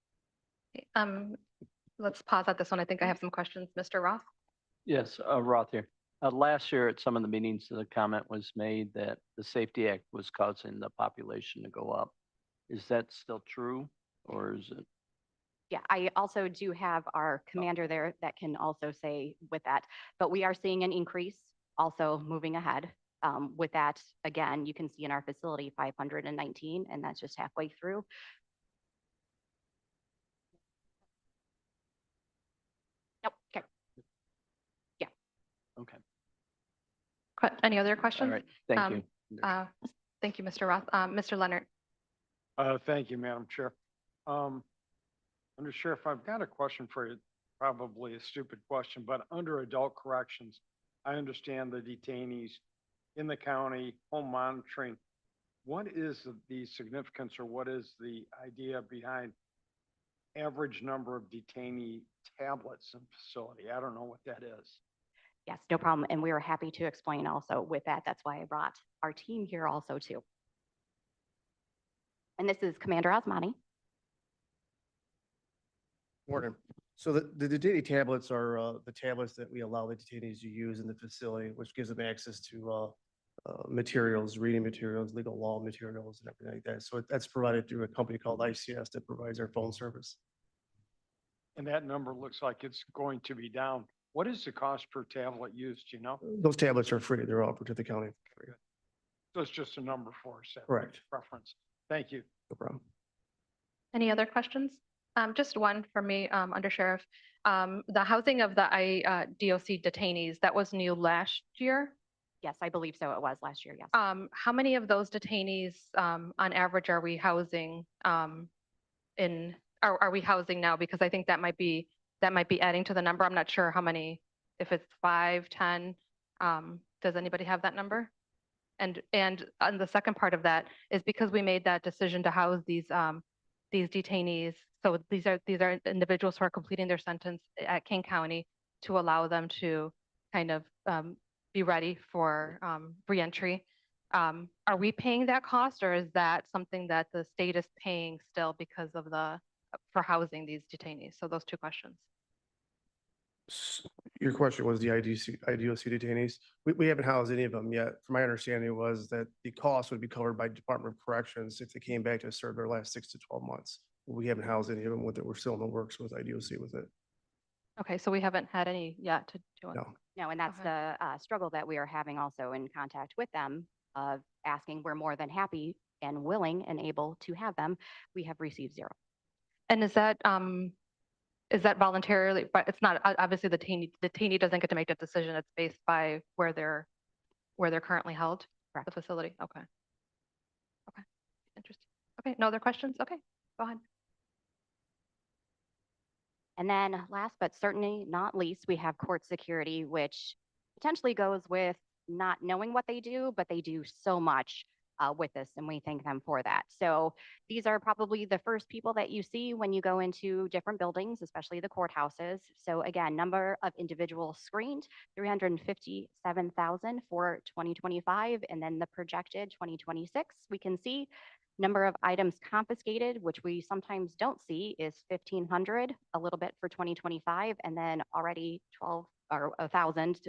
Let's pause at this one. I think I have some questions. Mr. Roth? Yes, Roth here. Last year at some of the meetings, the comment was made that the Safety Act was causing the population to go up. Is that still true, or is it? Yeah, I also do have our commander there that can also say with that, but we are seeing an increase also moving ahead. With that, again, you can see in our facility 519, and that's just halfway through. Nope, okay. Okay, Any other all questions? right, thank you. Thank you, Mr. Roth. Mr. Leonard? Thank you, Madam Chair. Under Sheriff, I've got a question for you, probably a stupid question, but under adult corrections, I understand the detainees in the county, home monitoring. What is the significance, or what is the idea behind average number of detainee tablets in facility? I don't know what that is. Yes, no problem. And we are happy to explain also with that. That's why I brought our team here also too. And this is Commander Osmani. Morning. So the detainee tablets are the tablets that we allow the detainees to use in the facility, which gives them access to materials, reading materials, legal law materials, and everything like that. So that's provided through a company called ICS that provides our phone service. And that number looks like it's going to be down. What is the cost per tablet used, do you know? Those tablets are free. They're offered to the county. So it's just a number for us. that Correct. Reference. Thank you. No problem. Any other questions? Just one for me, Under Sheriff. The housing of the DOC detainees, that was new last year. Yes, I believe so. It was last year. Yes. How many of those detainees, on average, are we housing are we housing now? Because I think that might be adding to the number. I'm not sure how many, if it's 5, 10. Does anybody have that number? And on the second part of that is because we made that decision to house these detainees. So these are individuals who are completing their sentence at King County to allow them to kind of be ready for reentry. Are we paying that cost, or is that something that the state is paying still because of for housing these detainees? So those two questions. Your question was the IDOC detainees. We haven't housed any of them yet. From my understanding was that the cost would be covered by Department of Corrections if they came back to serve their last 6 to 12 months. We haven't housed any of them with it. We're still in the works with IDOC with it. Okay, so we haven't had any yet to do it. No, and that's Okay. the struggle that we are having also in contact with them of asking. We're more than happy and willing and able to have them. We have received 0. And is that voluntarily? But it's not, obviously the detainee doesn't get to make that decision. It's based by where they're currently held. Correct. The facility. Okay. Interesting. Okay. No other questions? Okay. Go ahead. And then last but certainly not least, we have court security, which potentially goes with not knowing what they do, but they do so much with us, and we thank them for that. So these are probably the first people that you see when you go into different buildings, especially the courthouses. So again, number of individuals screened, 357,000 for 2025, and then the projected 2026, we can see number of items confiscated, which we sometimes don't see, is 1,500, a little bit for 2025, and then already 12 or 1,000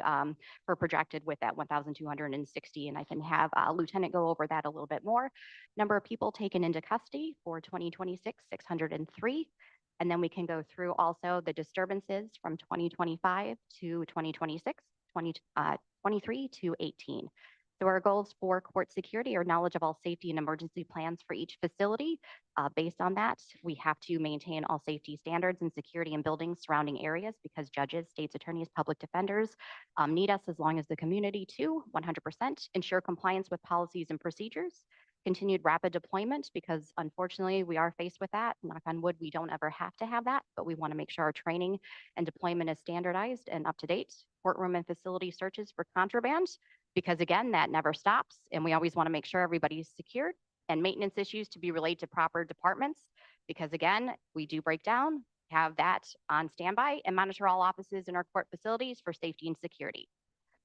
for projected with that 1,260. And I can have Lieutenant go over that a little bit more. Number of people taken into custody for 2026, 603. And then we can go through also the disturbances from 2025 to 2026, 23 to 18. So our goals for court security are knowledge of all safety and emergency plans for each facility. Based on that, we have to maintain all safety standards and security in buildings surrounding areas because judges, state's attorneys, public defenders need us as long as the community too, 100%. Ensure compliance with policies and procedures. Continued rapid deployment because unfortunately we are faced with that. Knock on wood, we don't ever have to have that, but we want to make sure our training and deployment is standardized and up to date. Courtroom and facility searches for contraband because again, that never stops. And we always want to make sure everybody's secured, and maintenance issues to be relayed to proper departments because again, we do break down, have that on standby, and monitor all offices in our court facilities for safety and security.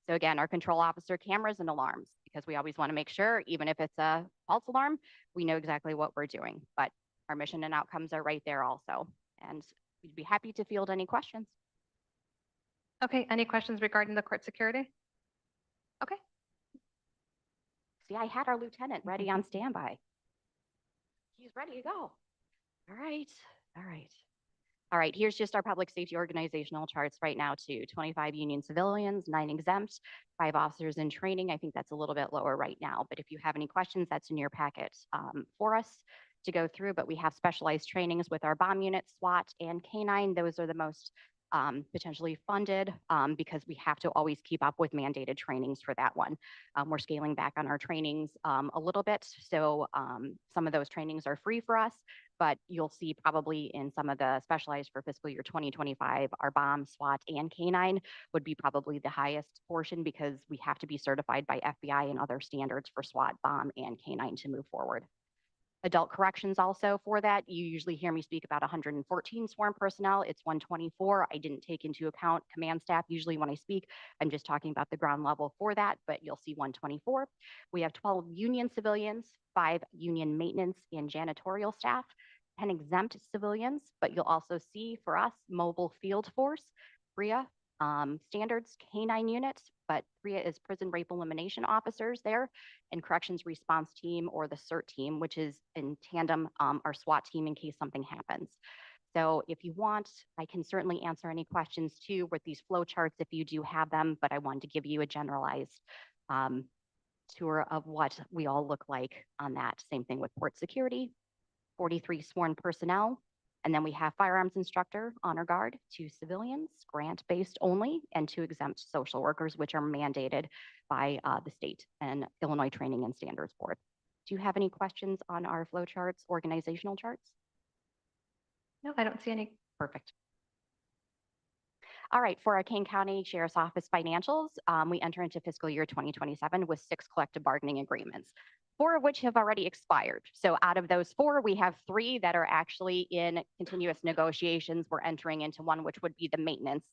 So again, our control officer cameras and alarms, because we always want to make sure, even if it's a false alarm, we know exactly what we're doing. But our mission and outcomes are right there also. And we'd be happy to field any questions. Okay, any questions regarding the court security? Okay, See, I had our lieutenant ready on standby. He's ready to go. All right, all right. All right, here's just our public safety organizational charts right now too. 25 union civilians, 9 exempt, 5 officers in training. I think that's a little bit lower right now, but if you have any questions, that's in your packet for us to go through. But we have specialized trainings with our bomb unit, SWAT, and K9. Those are the most potentially funded because we have to always keep up with mandated trainings for that one. We're scaling back on our trainings a little bit. So some of those trainings are free for us, but you'll see probably in some of the specialized for fiscal year 2025, our bomb, SWAT, and K9 would be probably the highest portion because we have to be certified by FBI and other standards for SWAT, bomb, and K9 to move forward. Adult corrections also for that. You usually hear me speak about 114 sworn personnel. It's 124. I didn't take into account command staff. Usually when I speak, I'm just talking about the ground level for that, but you'll see 124. We have 12 union civilians, 5 union maintenance and janitorial staff, 10 exempt civilians, but you'll also see for us, mobile field force, PREA, standards, K9 units, but PREA is prison rape elimination officers there, and corrections response team or the CERT team, which is in tandem our SWAT team in case something happens. So if you want, I can certainly answer any questions too with these flow charts if you do have them, but I wanted to give you a generalized tour of what we all look like on that. Same thing with port security, 43 sworn personnel. And then we have firearms instructor, honor guard, 2 civilians, grant-based only, and 2 exempt social workers, which are mandated by the state and Illinois Training and Standards Board. Do you have any questions on our flow charts, organizational charts? no, I don't see any. Perfect. All right, for our Kane County Sheriff's Office financials, we enter into fiscal year 2027 with 6 collective bargaining agreements, 4 of which have already expired. So out of those 4, we have 3 that are actually in continuous negotiations. We're entering into one, which would be the maintenance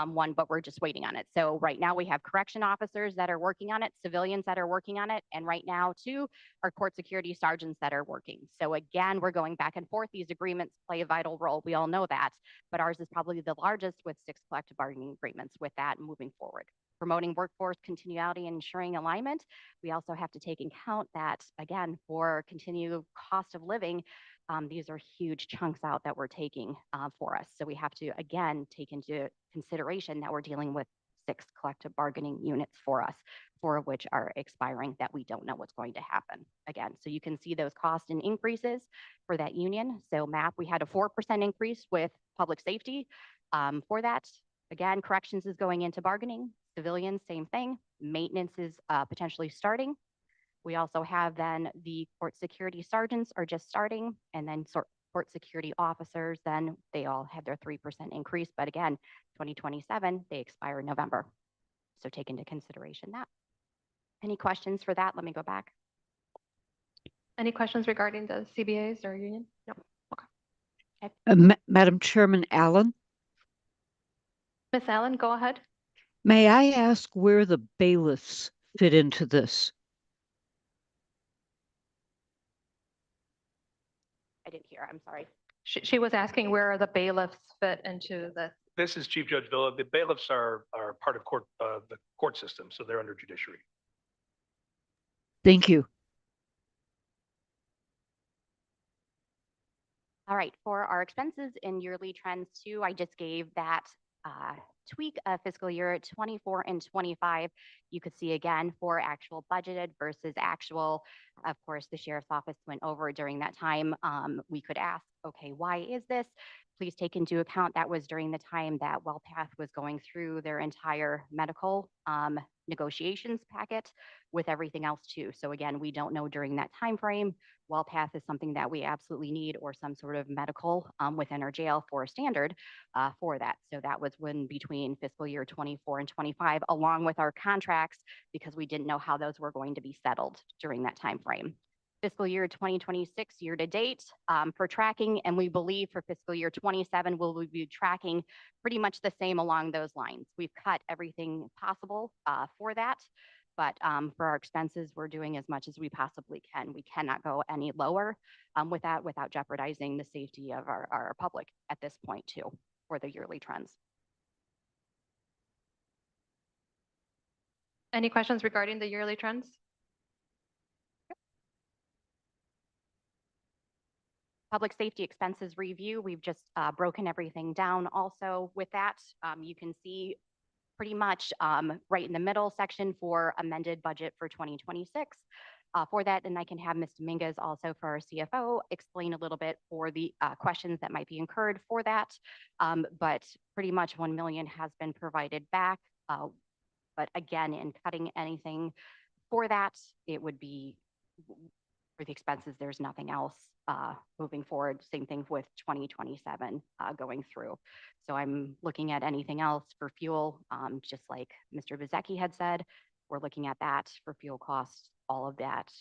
one, but we're just waiting on it. So right now we have correction officers that are working on it, civilians that are working on it, and right now too, our court security sergeants that are working. So again, we're going back and forth. These agreements play a vital role. We all know that, but ours is probably the largest with 6 collective bargaining agreements with that moving forward. Promoting workforce continuity and ensuring alignment. We also have to take in account that, again, for continued cost of living, these are huge chunks out that we're taking for us. So we have to, again, take into consideration that we're dealing with 6 collective bargaining units for us, 4 of which are expiring that we don't know what's going to happen. Again, so you can see those cost and increases for that union. So MAP, we had a 4% increase with public safety for that. Again, corrections is going into bargaining. Civilians, same thing. Maintenance is potentially starting. We also have then the court security sergeants are just starting, and then court security officers, then they all have their 3% increase. But again, 2027, they expire in November. So take into consideration that. Any questions for that? Let me go back. Any questions regarding the CBAs or union? No. Madam Chairman Allen, Ms. Allen, go ahead. may I ask where the bailiffs fit into this? I didn't hear, I'm sorry. She was asking where the bailiffs fit into this. This is Chief Judge Villa. The bailiffs are part of the court system, so they're under judiciary. Thank you. All right, for our expenses in yearly trends too, I just gave that tweak of fiscal year 24 and 25. You could see again for actual budgeted versus actual. Of course, the sheriff's office went over during that time. We could ask, okay, why is this? Please take into account that was during the time that WellPath was going through their entire medical negotiations packet with everything else too. So again, we don't know during that time frame. WellPath is something that we absolutely need, or some sort of medical within our jail for a standard for that. So that was when between fiscal year 24 and 25, along with our contracts, because we didn't know how those were going to be settled during that time frame. Fiscal year 2026 year to date for tracking, and we believe for fiscal year 27 we'll be tracking pretty much the same along those lines. We've cut everything possible for that, but for our expenses, we're doing as much as we possibly can. We cannot go any lower with that without jeopardizing the safety of our public at this point too, for the yearly trends. Any questions regarding the yearly trends? Public safety expenses review, we've just broken everything down also with that. You can see pretty much right in the middle section for amended budget for 2026 for that. And I can have Ms. Dominguez also for our CFO explain a little bit for the questions that might be incurred for that. But pretty much 1 million has been provided back. But again, in cutting anything for that, it would be for the expenses, there's nothing else moving forward. Same thing with 2027 going through. So I'm looking at anything else for fuel, just like Mr. Bezecki had said, we're looking at that for fuel costs, all of that.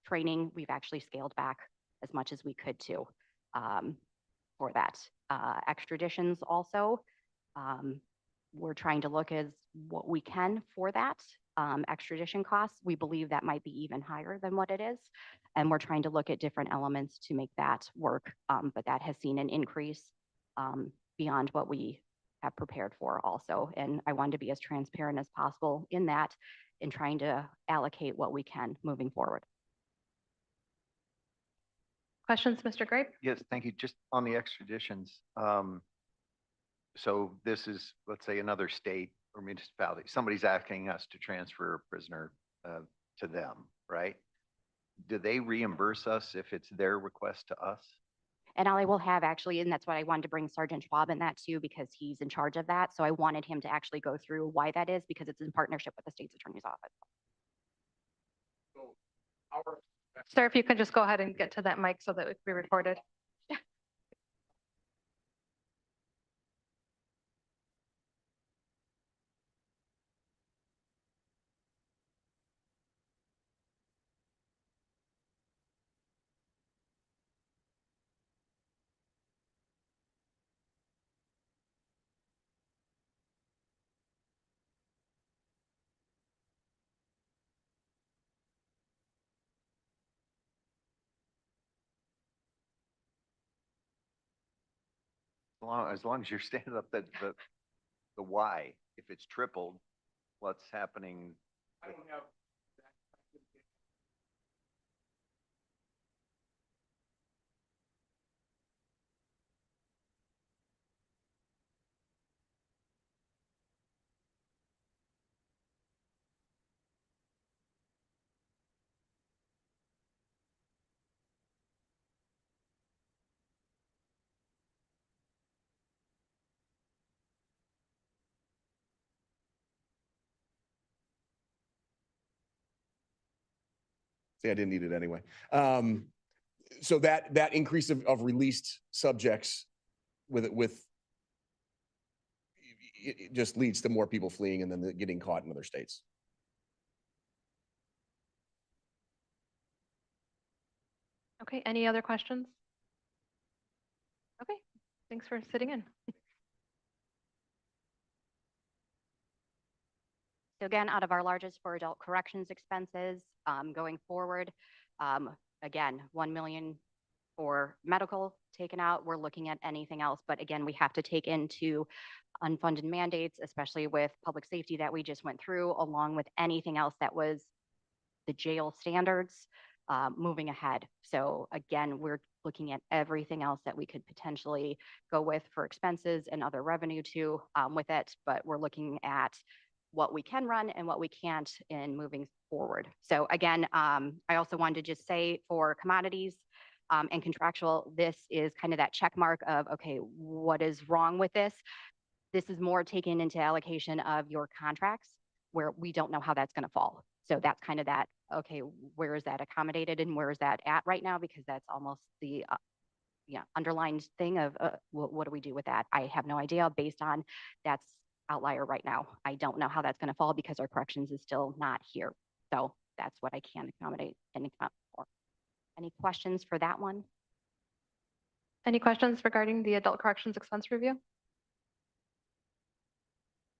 Training, we've actually scaled back as much as we could to for that. Extraditions also, we're trying to look as what we can for that. Extradition costs, we believe that might be even higher than what it is. And we're trying to look at different elements to make that work. But that has seen an increase beyond what we have prepared for also. And I wanted to be as transparent as possible in that, in trying to allocate what we can moving forward. Questions, Mr. Grape? Yes, thank you. Just on the extraditions. So this is, let's say, another state or municipality. Somebody's asking us to transfer a prisoner to them, right? Do they reimburse us if it's their request to us? And I will have actually, and that's why I wanted to bring Sergeant Schwab in that too, because he's in charge of that. So I wanted him to actually go through why that is, because it's in partnership with the state's attorney's office. Sir, if you can just go ahead and get to that mic so that it can be recorded. As long as you're standing up, the why, if it's tripled, what's happening? I don't have. See, I didn't need it anyway. So that increase of released subjects it just leads to more people fleeing and then getting caught in other states. Okay, any other questions? Okay, thanks for sitting in. So again, out of our largest for adult corrections expenses, going forward, again, 1 million for medical taken out. We're looking at anything else, but again, we have to take into unfunded mandates, especially with public safety that we just went through, along with anything else that was the jail standards, moving ahead. So again, we're looking at everything else that we could potentially go with for expenses and other revenue too, with it, but we're looking at what we can run and what we can't in moving forward. So again, I also wanted to just say for commodities, and contractual, this is kind of that check mark of, okay, what is wrong with this? This is more taken into allocation of your contracts where we don't know how that's going to fall. So that's kind of that, okay, where is that accommodated and where is that at right now? Because that's almost the underlined thing of what do we do with that? I have no idea based on that's outlier right now. I don't know how that's going to fall because our corrections is still not here. So that's what I can accommodate and account for. Any questions for that one? Any questions regarding the adult corrections expense review?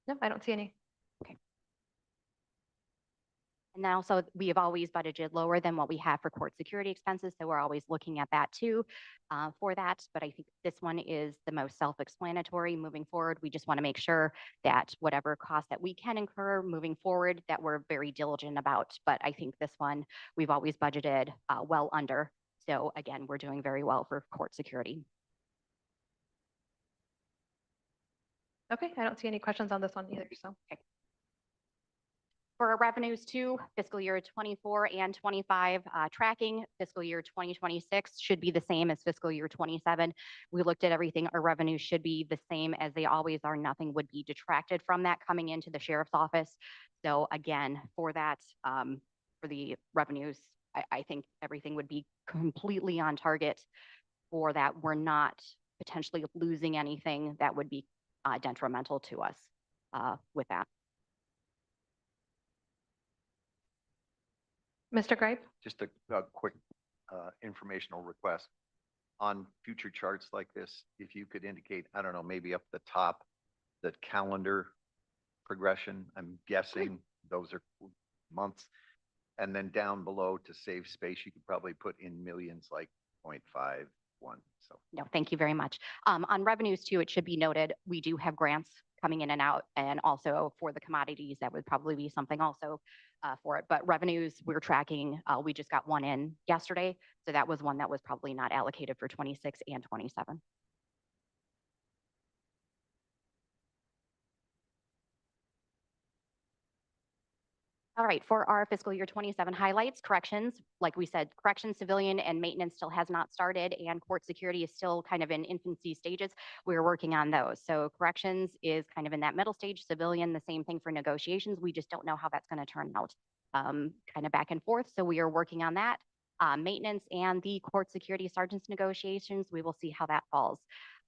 No, I don't see any. And then also, we have always budgeted lower than what we have for court security expenses, so we're always looking at that too, for that. But I think this one is the most self-explanatory moving forward. We just want to make sure that whatever cost that we can incur moving forward, that we're very diligent about. But I think this one, we've always budgeted well under. So again, we're doing very well for court security. Okay, I don't see any questions on this one either, so. Okay. For our revenues too, fiscal year 24 and 25 tracking, fiscal year 2026 should be the same as fiscal year 27. We looked at everything. Our revenues should be the same as they always are. Nothing would be detracted from that coming into the sheriff's office. So again, for that, for the revenues, I think everything would be completely on target for that. We're not potentially losing anything that would be detrimental to us with that. Mr. Gripe? Just a quick informational request. On future charts like this, if you could indicate, I don't know, maybe up the top, the calendar progression, I'm guessing those are months. And then down below to save space, you could probably put in millions like 0.51. So No, thank you very much. On revenues too, it should be noted, we do have grants coming in and out, and also for the commodities, that would probably be something also for it. But revenues, we're tracking, we just got one in yesterday. So that was one that was probably not allocated for 26 and 27. All right, for our fiscal year 27 highlights, corrections, like we said, corrections, civilian, and maintenance still has not started, and court security is still kind of in infancy stages. We're working on those. So corrections is kind of in that middle stage, civilian, the same thing for negotiations. We just don't know how that's going to turn out, kind of back and forth. So we are working on that. Maintenance and the court security sergeants negotiations, we will see how that falls.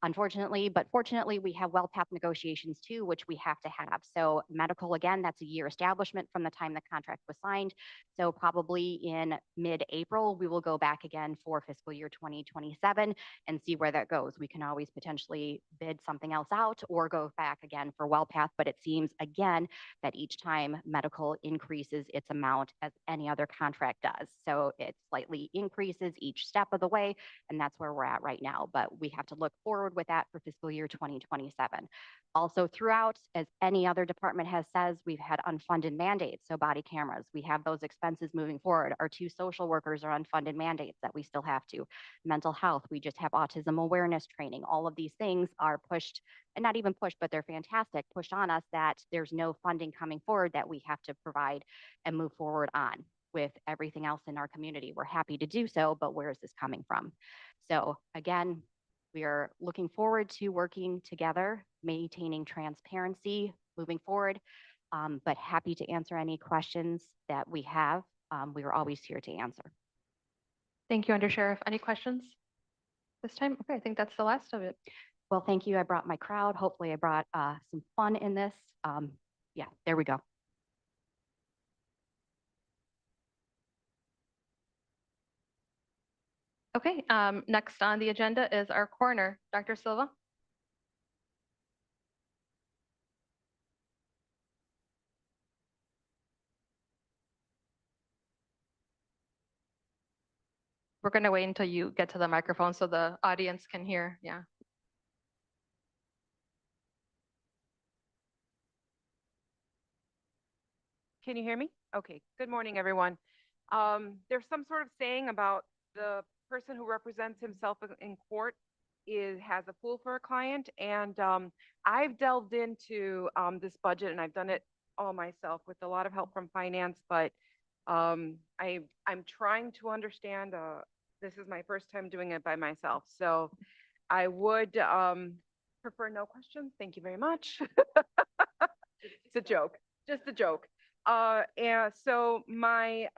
Unfortunately, but fortunately, we have well-path negotiations too, which we have to have. So medical, again, that's a year establishment from the time the contract was signed. So probably in mid-April, we will go back again for fiscal year 2027 and see where that goes. We can always potentially bid something else out or go back again for well-path, but it seems again that each time medical increases its amount as any other contract does. So it slightly increases each step of the way, and that's where we're at right now. But we have to look forward with that for fiscal year 2027. Also throughout, as any other department has says, we've had unfunded mandates. So body cameras, we have those expenses moving forward. Our 2 social workers are unfunded mandates that we still have to. Mental health, we just have autism awareness training. All of these things are pushed, and not even pushed, but they're fantastic, pushed on us that there's no funding coming forward that we have to provide and move forward on. With everything else in our community, we're happy to do so, but where is this coming from? So again, we are looking forward to working together, maintaining transparency moving forward, but happy to answer any questions that we have. We are always here to answer. Thank you, Undersheriff. Any questions this time? Okay, I think that's the last of it. Well, thank you. I brought my crowd. Hopefully I brought some fun in this. Yeah, there we go. Okay, next on the agenda is our coroner, Dr. Silva. We're going to wait until you get to the microphone so the audience can hear. Yeah. Can you hear me? Okay, good morning, everyone. There's some sort of saying about the person who represents himself in court has a fool for a client. And I've delved into this budget and I've done it all myself with a lot of help from finance, but I'm trying to understand, this is my first time doing it by myself. So I would prefer no questions. Thank you very much. It's a joke, just a joke. And so my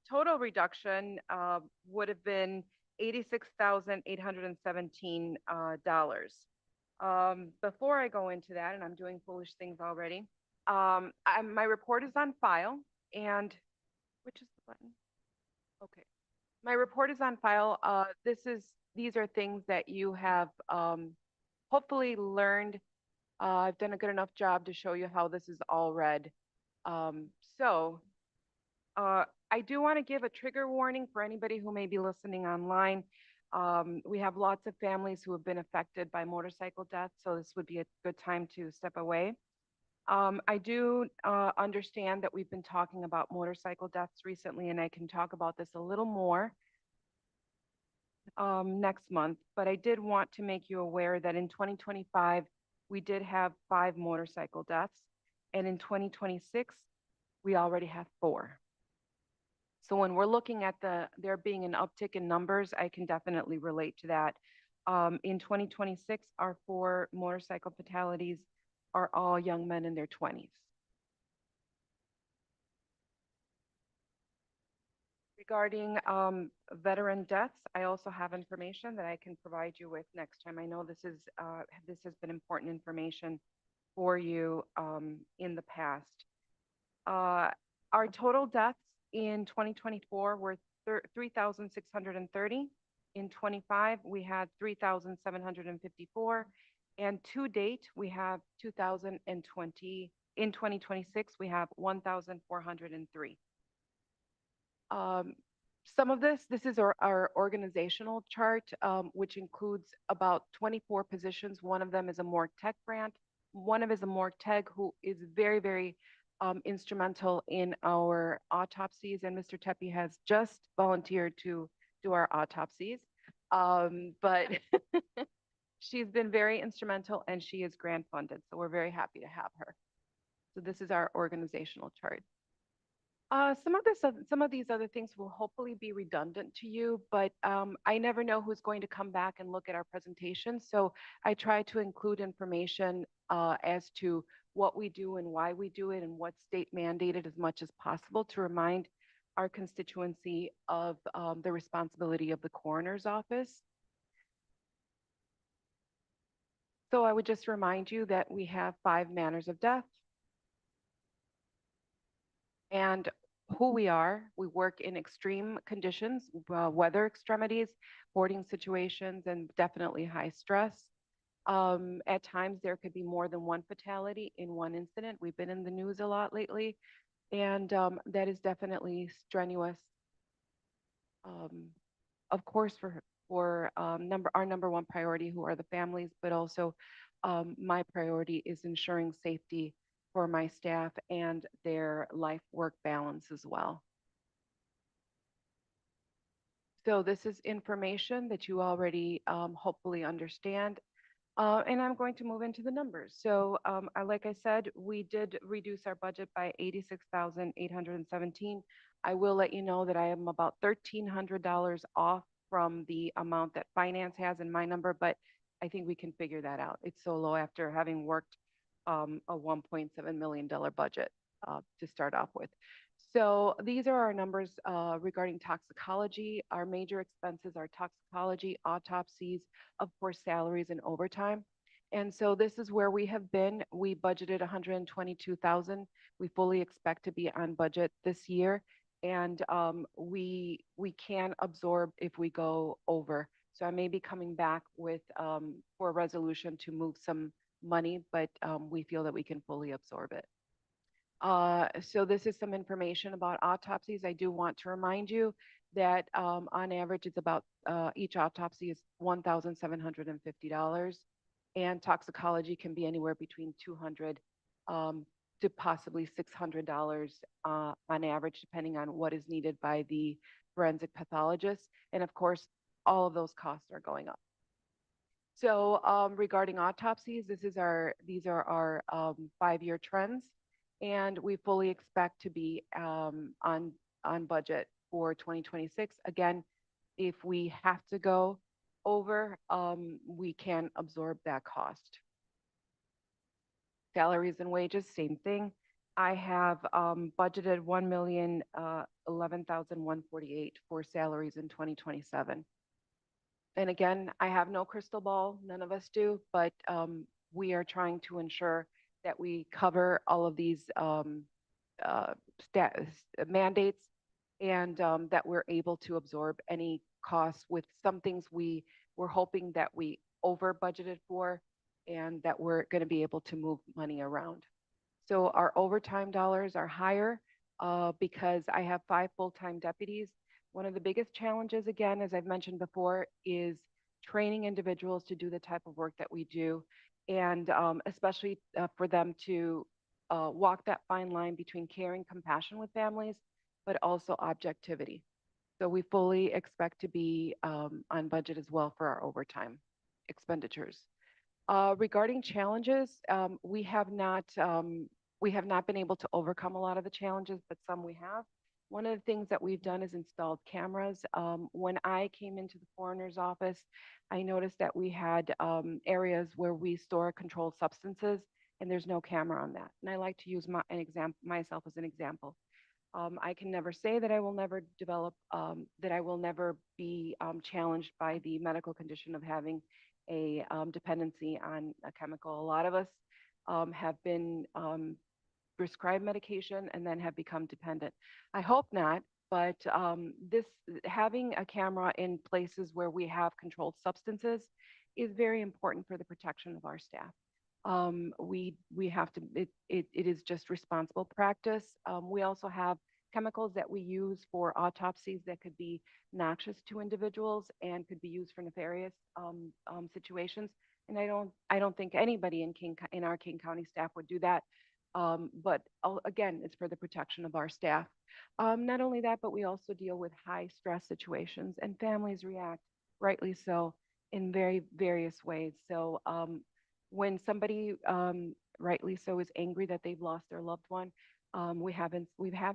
total reduction would have been $86,817. Before I go into that, and I'm doing foolish things already, my report is on file, and which is the button? Okay, my report is on file. These are things that you have hopefully learned. I've done a good enough job to show you how this is all read. So I do want to give a trigger warning for anybody who may be listening online. We have lots of families who have been affected by motorcycle deaths, so this would be a good time to step away. I do understand that we've been talking about motorcycle deaths recently, and I can talk about this a little more next month, but I did want to make you aware that in 2025, we did have 5 motorcycle deaths, and in 2026, we already have 4. So when we're looking at there being an uptick in numbers, I can definitely relate to that. In 2026, our 4 motorcycle fatalities are all young men in their 20s. Regarding veteran deaths, I also have information that I can provide you with next time. I know this has been important information for you in the past. Our total deaths in 2024 were 3,630. In 25, we had 3,754. And to date, we have 2,020. In 2026, we have 1,403. Some of this is our organizational chart, which includes about 24 positions. One of them is a morgue tech grant. One of is a morgue tech who is very, very instrumental in our autopsies. And Mr. Tepe has just volunteered to do our autopsies. But she's been very instrumental and she is grant funded. So we're very happy to have her. So this is our organizational chart. Some of these other things will hopefully be redundant to you, but I never know who's going to come back and look at our presentation. So I try to include information as to what we do and why we do it and what's state mandated as much as possible to remind our constituency of the responsibility of the coroner's office. So I would just remind you that we have 5 manners of death. And who we are, we work in extreme conditions, weather extremities, boarding situations, and definitely high stress. At times, there could be more than one fatality in one incident. We've been in the news a lot lately, and that is definitely strenuous. Of course, for our number one priority, who are the families, but also my priority is ensuring safety for my staff and their life-work balance as well. So this is information that you already hopefully understand. And I'm going to move into the numbers. So like I said, we did reduce our budget by $86,817. I will let you know that I am about $1,300 off from the amount that finance has in my number, but I think we can figure that out. It's so low after having worked a $1.7 million budget to start off with. So these are our numbers regarding toxicology. Our major expenses are toxicology, autopsies, of course, salaries and overtime. And so this is where we have been. We budgeted $122,000. We fully expect to be on budget this year. and we can absorb if we go over. So I may be coming back with for a resolution to move some money, but we feel that we can fully absorb it. So this is some information about autopsies. I do want to remind you that on average, it's about each autopsy is $1,750, and toxicology can be anywhere between 200 to possibly $600 on average, depending on what is needed by the forensic pathologist. And of course, all of those costs are going up. So regarding autopsies, these are our 5-year trends, and we fully expect to be on budget for 2026. Again, if we have to go over, we can absorb that cost. Salaries and wages, same thing. I have budgeted 1,011,148 for salaries in 2027. And again, I have no crystal ball, none of us do, but we are trying to ensure that we cover all of these mandates, and that we're able to absorb any costs. With some things we're hoping that we over budgeted for, and that we're going to be able to move money around. So our overtime dollars are higher because I have 5 full-time deputies. One of the biggest challenges, again, as I've mentioned before, is training individuals to do the type of work that we do, and especially for them to walk that fine line between caring compassion with families, but also objectivity. So we fully expect to be on budget as well for our overtime expenditures. Regarding challenges, we have not been able to overcome a lot of the challenges, but some we have. One of the things that we've done is installed cameras. When I came into the coroner's office, I noticed that we had areas where we store controlled substances, and there's no camera on that. And I like to use myself as an example. I can never say that I will never develop, that I will never be challenged by the medical condition of having a dependency on a chemical. A lot of us have been prescribed medication and then have become dependent. I hope not, but having a camera in places where we have controlled substances is very important for the protection of our staff. We have to, it is just responsible practice. We also have chemicals that we use for autopsies that could be noxious to individuals and could be used for nefarious situations. And I don't think anybody in our King County staff would do that. But again, it's for the protection of our staff. Not only that, but we also deal with high stress situations, and families react, rightly so, in very various ways. So when somebody rightly so is angry that they've lost their loved one, we have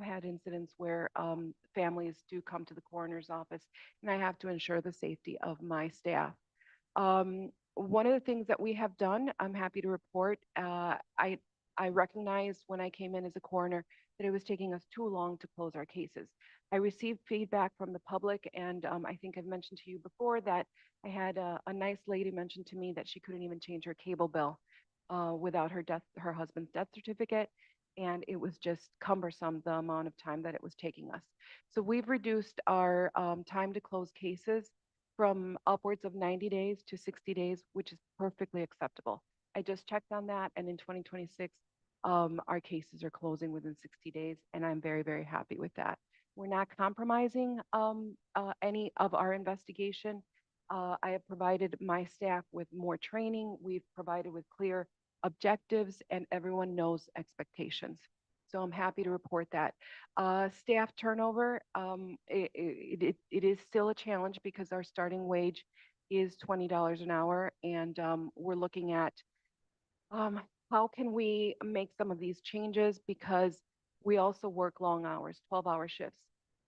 had incidents where families do come to the coroner's office, and I have to ensure the safety of my staff. One of the things that we have done, I'm happy to report, I recognized when I came in as a coroner that it was taking us too long to close our cases. I received feedback from the public, and I think I've mentioned to you before that I had a nice lady mention to me that she couldn't even change her cable bill without her husband's death certificate, and it was just cumbersome the amount of time that it was taking us. So we've reduced our time to close cases from upwards of 90 days to 60 days, which is perfectly acceptable. I just checked on that, and in 2026, our cases are closing within 60 days, and I'm very, very happy with that. We're not compromising any of our investigation. I have provided my staff with more training. We've provided with clear objectives, and everyone knows expectations. So I'm happy to report that. Staff turnover, it is still a challenge because our starting wage is $20 an hour, and we're looking at how can we make some of these changes, because we also work long hours, 12-hour shifts.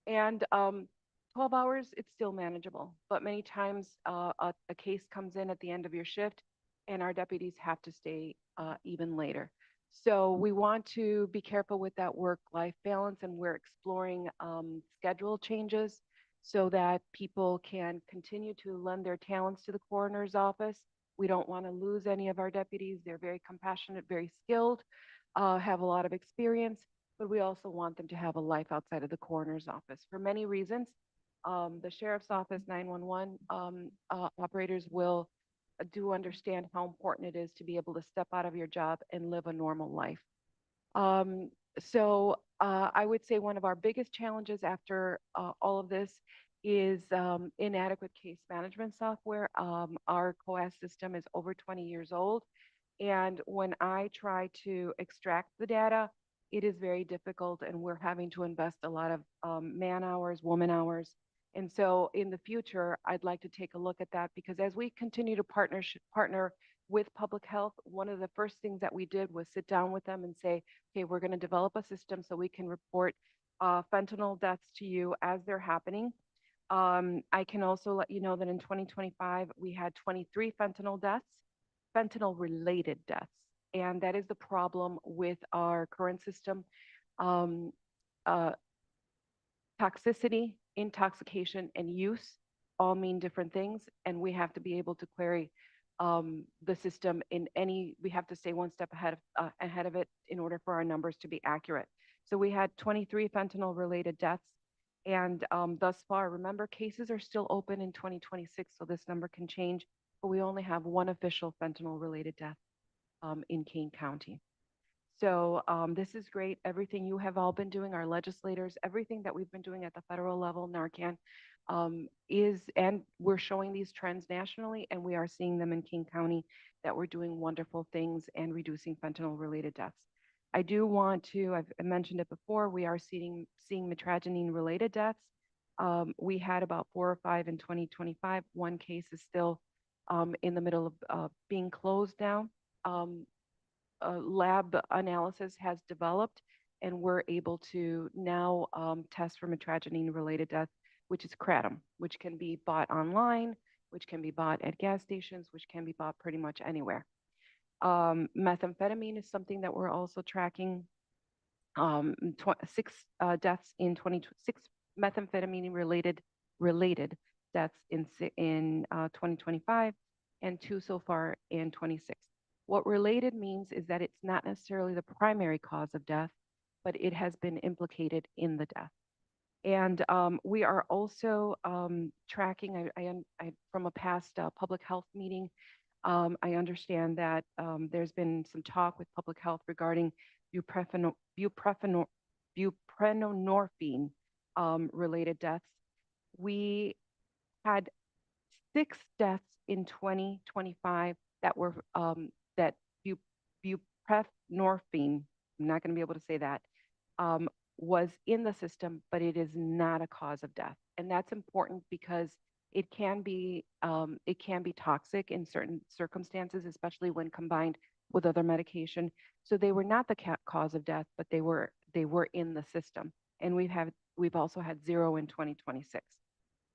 And 12 hours, it's still manageable, but many times a case comes in at the end of your shift, and our deputies have to stay even later. So we want to be careful with that work-life balance, and we're exploring schedule changes so that people can continue to lend their talents to the coroner's office. We don't want to lose any of our deputies. They're very compassionate, very skilled, have a lot of experience, but we also want them to have a life outside of the coroner's office for many reasons. The sheriff's office, 911 operators will do understand how important it is to be able to step out of your job and live a normal life. I would say one of our biggest challenges after all of this is inadequate case management software. Our COAS system is over 20 years old. And when I try to extract the data, it is very difficult and we're having to invest a lot of man hours, woman hours. And so in the future, I'd like to take a look at that because as we continue to partner with public health, one of the first things that we did was sit down with them and say, okay, we're going to develop a system so we can report fentanyl deaths to you as they're happening. I can also let you know that in 2025, we had 23 fentanyl deaths, fentanyl related deaths. And that is the problem with our current system. Um, uh, Toxicity, intoxication, and use all mean different things. And we have to be able to query the system we have to stay one step ahead of it in order for our numbers to be accurate. So we had 23 fentanyl related deaths. And thus far, remember, cases are still open in 2026, so this number can change, but we only have one official fentanyl related death in Kane County. So this is great. Everything you have all been doing, our legislators, everything that we've been doing at the federal level, Narcan, and we're showing these trends nationally, and we are seeing them in King County that we're doing wonderful things and reducing fentanyl-related deaths. I do want to, I've mentioned it before, we are seeing mitragynine-related deaths. We had about 4 or 5 in 2025. One case is still in the middle of being closed now. Lab analysis has developed, and we're able to now test for mitragynine-related death, which is kratom, which can be bought online, which can be bought at gas stations, which can be bought pretty much anywhere. Methamphetamine is something that we're also tracking. 6 deaths in 26 methamphetamine-related deaths in 2025, and 2 so far in 26. What related means is that it's not necessarily the primary cause of death, but it has been implicated in the death. And we are also tracking, from a past public health meeting, I understand that there's been some talk with public health regarding buprenorphine related deaths. We had 6 deaths in 2025 that were that buprenorphine, I'm not going to be able to say that, was in the system, but it is not a cause of death. And that's important because it can be toxic in certain circumstances, especially when combined with other medication. So they were not the cause of death, but they were in the system. And we've also had 0 in 2026.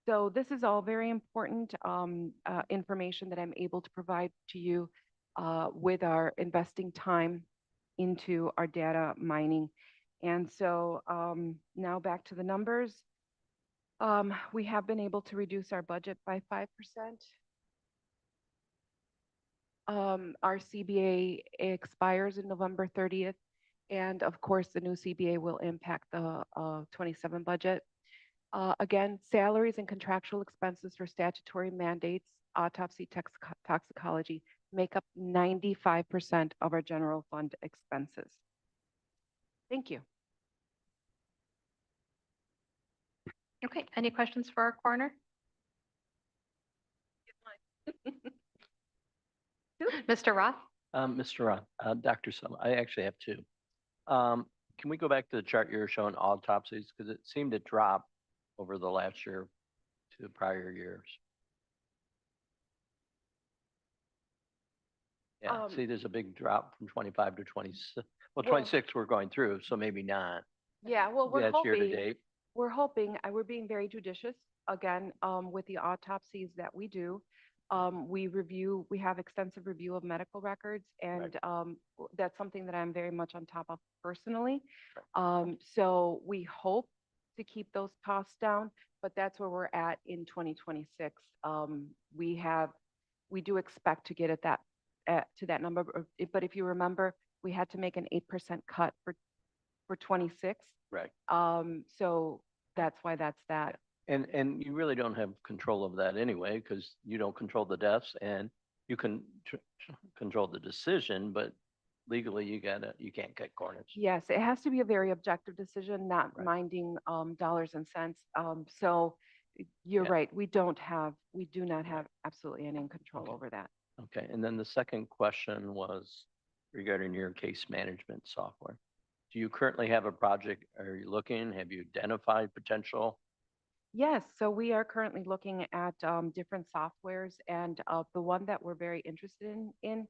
So this is all very important information that I'm able to provide to you with our investing time into our data mining. And so now back to the numbers. We have been able to reduce our budget by 5%. Our CBA expires in November 30th. And of course, the new CBA will impact the 27 budget. Again, salaries and contractual expenses for statutory mandates, autopsy, toxicology, make up 95% of our general fund expenses. Thank you. Okay, any questions for our coroner? Mr. Roth? Mr. Ron, Dr. Sum, I actually have 2. Can we go back to the chart you were showing autopsies? Because it seemed to drop over the last year to the prior years. Yeah, see, there's a big drop from 25 to 26. Well, 26 we're going through, so maybe not. Yeah, well, we're That's year to hoping, date. we're being very judicious, again, with the autopsies that we do. We have extensive review of medical records, and that's something that I'm very much on top of personally. So we hope to keep those costs down, but that's where we're at in 2026. We do expect to get to that number, but if you remember, we had to make an 8% cut for for 26. Right. So that's why that's that. And you really don't have control of that anyway, because you don't control the deaths and you can control the decision, but legally you can't cut corners. Yes, it has to be a very objective decision, not Right. minding dollars and cents. So you're Yeah. right. We do not have absolutely any control over that. Okay, and then the second question was regarding your case management software. Do you currently have a project? Are you looking? Have you identified potential? Yes, so we are currently looking at different softwares, and the one that we're very interested in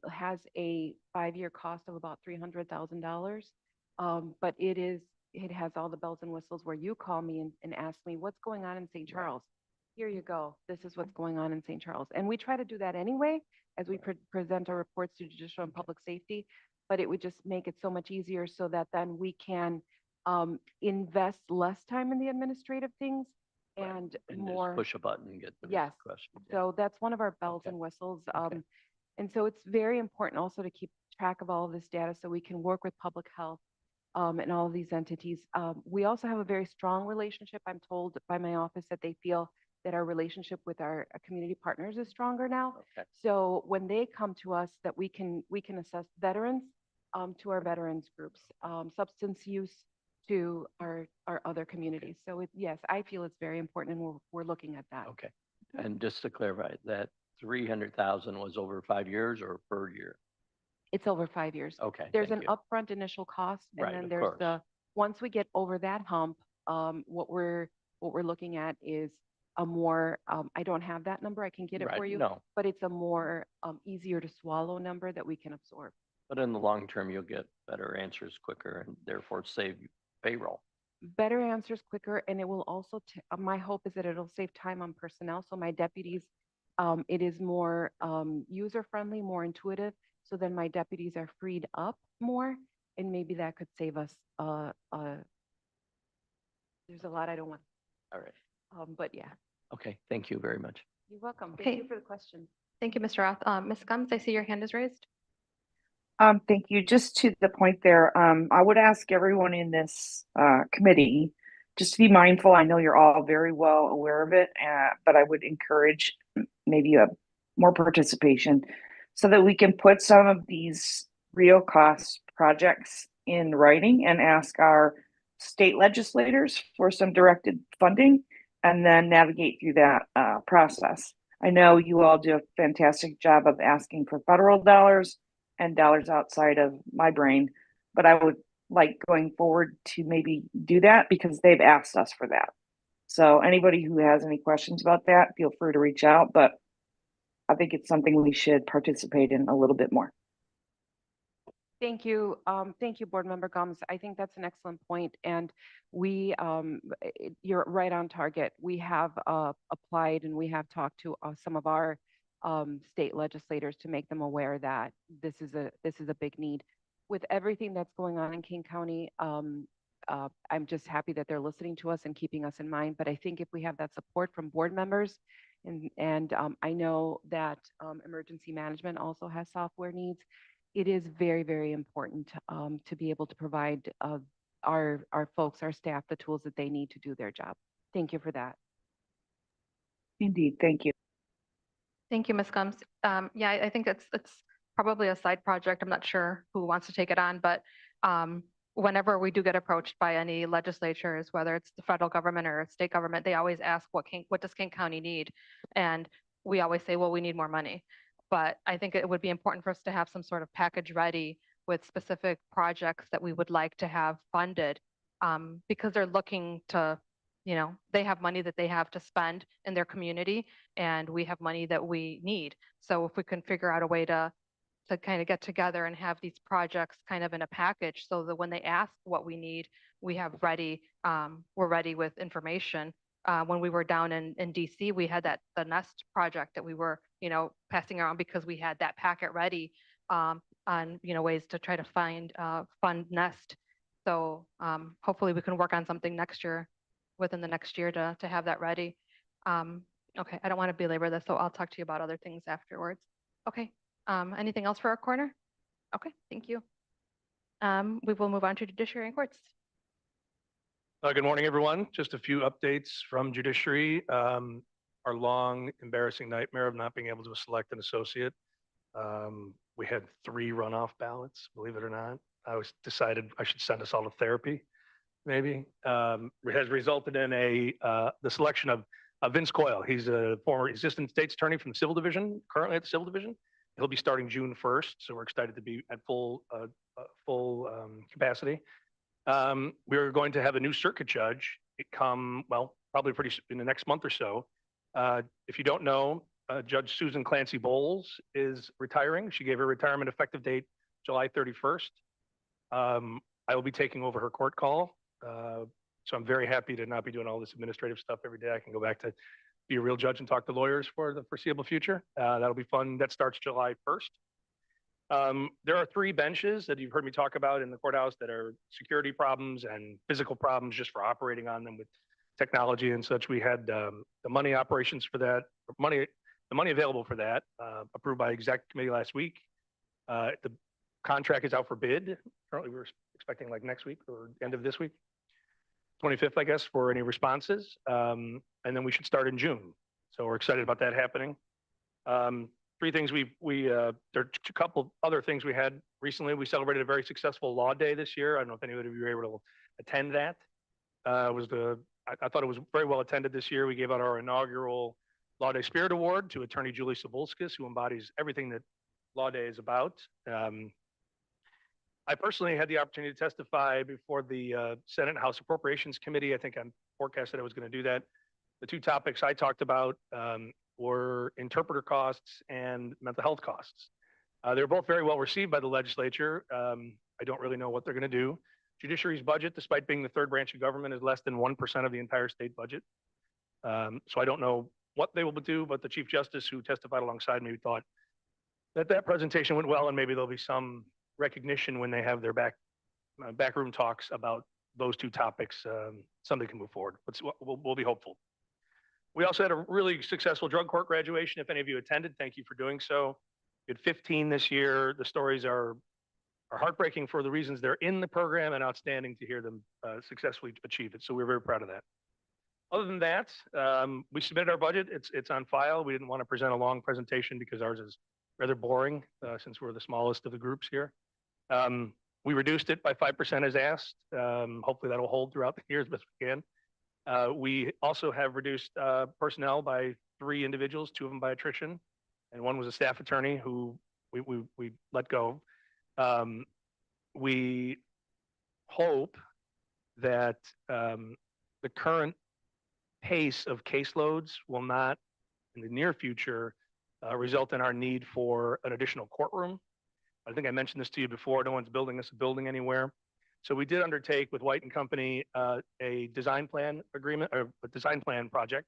has a 5-year cost of about $300,000. But it has all the bells and whistles where you call me and ask me what's going on in St. Charles. Here you go. This is what's going on in St. Charles. And we try to do that anyway as we present our reports to Judicial and Public Safety, but it would just make it so much easier so that then we can invest less time in the administrative things and And more. just push a button and get the Yes. questions. Yeah. So that's one of our bells Okay. and whistles. Okay. And so it's very important also to keep track of all of this data so we can work with public health and all of these entities. We also have a very strong relationship. I'm told by my office that they feel that our relationship with our community partners is stronger now. Okay. So when they come to us, that we can assess veterans to our veterans groups, substance use to our other communities. So yes, I feel it's very important, and we're looking at that. Okay. And just to clarify, that 300,000 was over 5 years or per year? It's over 5 years. Okay. There's thank an you. upfront initial cost, and Right, then of there's course. once we get over that hump, what we're looking at is a more, I don't have that number, I can get it Right, for you, no. but it's a more easier to swallow number that we can absorb. But in the long term, you'll get better answers quicker and therefore save payroll. Better answers quicker, and it will also, my hope is that it'll save time on personnel. So my deputies, it is more user-friendly, more intuitive. So then my deputies are freed up more, and maybe that could save us. There's a lot I don't want, All right. but yeah, Okay. Thank you very much. you're welcome. Okay. Thank you for the question. Thank you, Mr. Roth. Ms. Gums, I see your hand is raised. Thank you. Just to the point there, I would ask everyone in this committee just to be mindful. I know you're all very well aware of it, but I would encourage maybe more participation so that we can put some of these real cost projects in writing and ask our state legislators for some directed funding and then navigate through that process. I know you all do a fantastic job of asking for federal dollars and dollars outside of my brain, but I would like going forward to maybe do that because they've asked us for that. So anybody who has any questions about that, feel free to reach out, but I think it's something we should participate in a little bit more. Thank you. Thank you, Board Member Gums. I think that's an excellent point, and you're right on target. We have applied and we have talked to some of our state legislators to make them aware that this is a big need. With everything that's going on in King County, I'm just happy that they're listening to us and keeping us in mind. But I think if we have that support from board members, and I know that emergency management also has software needs, it is very, very important to be able to provide our folks, our staff, the tools that they need to do their job. Thank you for that. Indeed, thank you. Thank you, Ms. Gums. Yeah, I think it's probably a side project. I'm not sure who wants to take it on, but whenever we do get approached by any legislatures, whether it's the federal government or state government, they always ask what does King County need? And we always say, well, we need more money. But I think it would be important for us to have some sort of package ready with specific projects that we would like to have funded because they're looking to, they have money that they have to spend in their community and we have money that we need. So if we can figure out a way to kind of get together and have these projects kind of in a package so that when they ask what we need, we have ready, we're ready with information. When we were down in DC, we had the Nest project that we were, passing around because we had that packet ready on, ways to try to fund Nest. So hopefully we can work on something next year, within the next year to have that ready. Okay, I don't want to belabor this, so I'll talk to you about other things afterwards. Okay, anything else for our corner? Okay, thank you. We will move on to judiciary and courts. Good morning, everyone. Just a few updates from judiciary. Our long embarrassing nightmare of not being able to select an associate. We had 3 runoff ballots, believe it or not. I was decided I should send us all to therapy, maybe. It has resulted in the selection of Vince Coyle. He's a former assistant state's attorney from the civil division, currently at the civil division. He'll be starting June 1st, so we're excited to be at full capacity. We're going to have a new circuit judge probably in the next month or so. If you don't know, Judge Susan Clancy Bowles is retiring. She gave her retirement effective date July 31st. I will be taking over her court call. So I'm very happy to not be doing all this administrative stuff every day. I can go back to be a real judge and talk to lawyers for the foreseeable future. That'll be fun. That starts July 1st. There are 3 benches that you've heard me talk about in the courthouse that are security problems and physical problems just for operating on them with technology and such. We had the money operations for that, the money available for that, approved by exec committee last week. The contract is out for bid. Currently, we're expecting like next week or end of this week, 25th, I guess, for any responses. And then we should start in June. So we're excited about that happening. 3 things there are a couple other things we had recently. We celebrated a very successful law day this year. I don't know if anybody of you were able to attend that. I thought it was very well attended this year. We gave out our inaugural Law Day Spirit Award to attorney Julie Sabulskis, who embodies everything that Law Day is about. I personally had the opportunity to testify before the Senate and House Appropriations Committee. I think I forecasted I was going to do that. The 2 topics I talked about were interpreter costs and mental health costs. They were both very well received by the legislature. I don't really know what they're going to do. Judiciary's budget, despite being the 3rd branch of government, is less than 1% of the entire state budget. So I don't know what they will do, but the Chief Justice, who testified alongside me, thought that presentation went well, and maybe there'll be some recognition when they have their backroom talks about those 2 topics. Something can move forward. We'll be hopeful. We also had a really successful drug court graduation. If any of you attended, thank you for doing so. We had 15 this year. The stories are heartbreaking for the reasons they're in the program, and outstanding to hear them successfully achieve it. So we're very proud of that. Other than that, we submitted our budget. It's on file. We didn't want to present a long presentation because ours is rather boring since we're the smallest of the groups here. We reduced it by 5% as asked. Hopefully that'll hold throughout the year as best we can. We also have reduced personnel by 3 individuals, 2 of them by attrition, and 1 was a staff attorney who we let go. We hope that the current pace of caseloads will not, in the near future, result in our need for an additional courtroom. I think I mentioned this to you before. No one's building us a building anywhere. So we did undertake with White and Company a design plan agreement, or a design plan project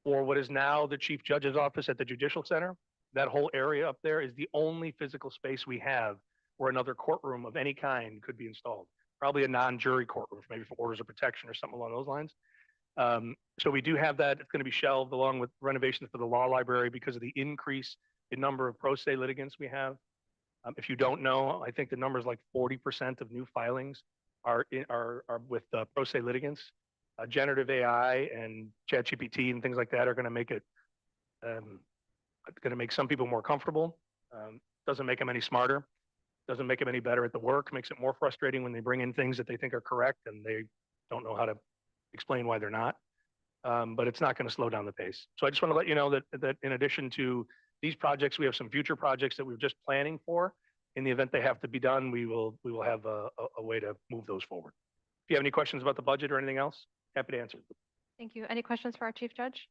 for what is now the Chief Judge's office at the Judicial Center. That whole area up there is the only physical space we have where another courtroom of any kind could be installed. Probably a non-jury courtroom, maybe for orders of protection or something along those lines. So we do have that. It's going to be shelved along with renovations for the law library because of the increase in number of pro se litigants we have. If you don't know, I think the number is like 40% of new filings are with pro se litigants. Generative AI and ChatGPT and things like that are going to make it, going to make some people more comfortable. Doesn't make them any smarter. Doesn't make them any better at the work. Makes it more frustrating when they bring in things that they think are correct and they don't know how to explain why they're not. But it's not going to slow down the pace. So I just want to let you know that in addition to these projects, we have some future projects that we're just planning for. In the event they have to be done, we will have a way to move those forward. If you have any questions about the budget or anything else, happy to answer. Thank you. Any questions for our Chief Judge?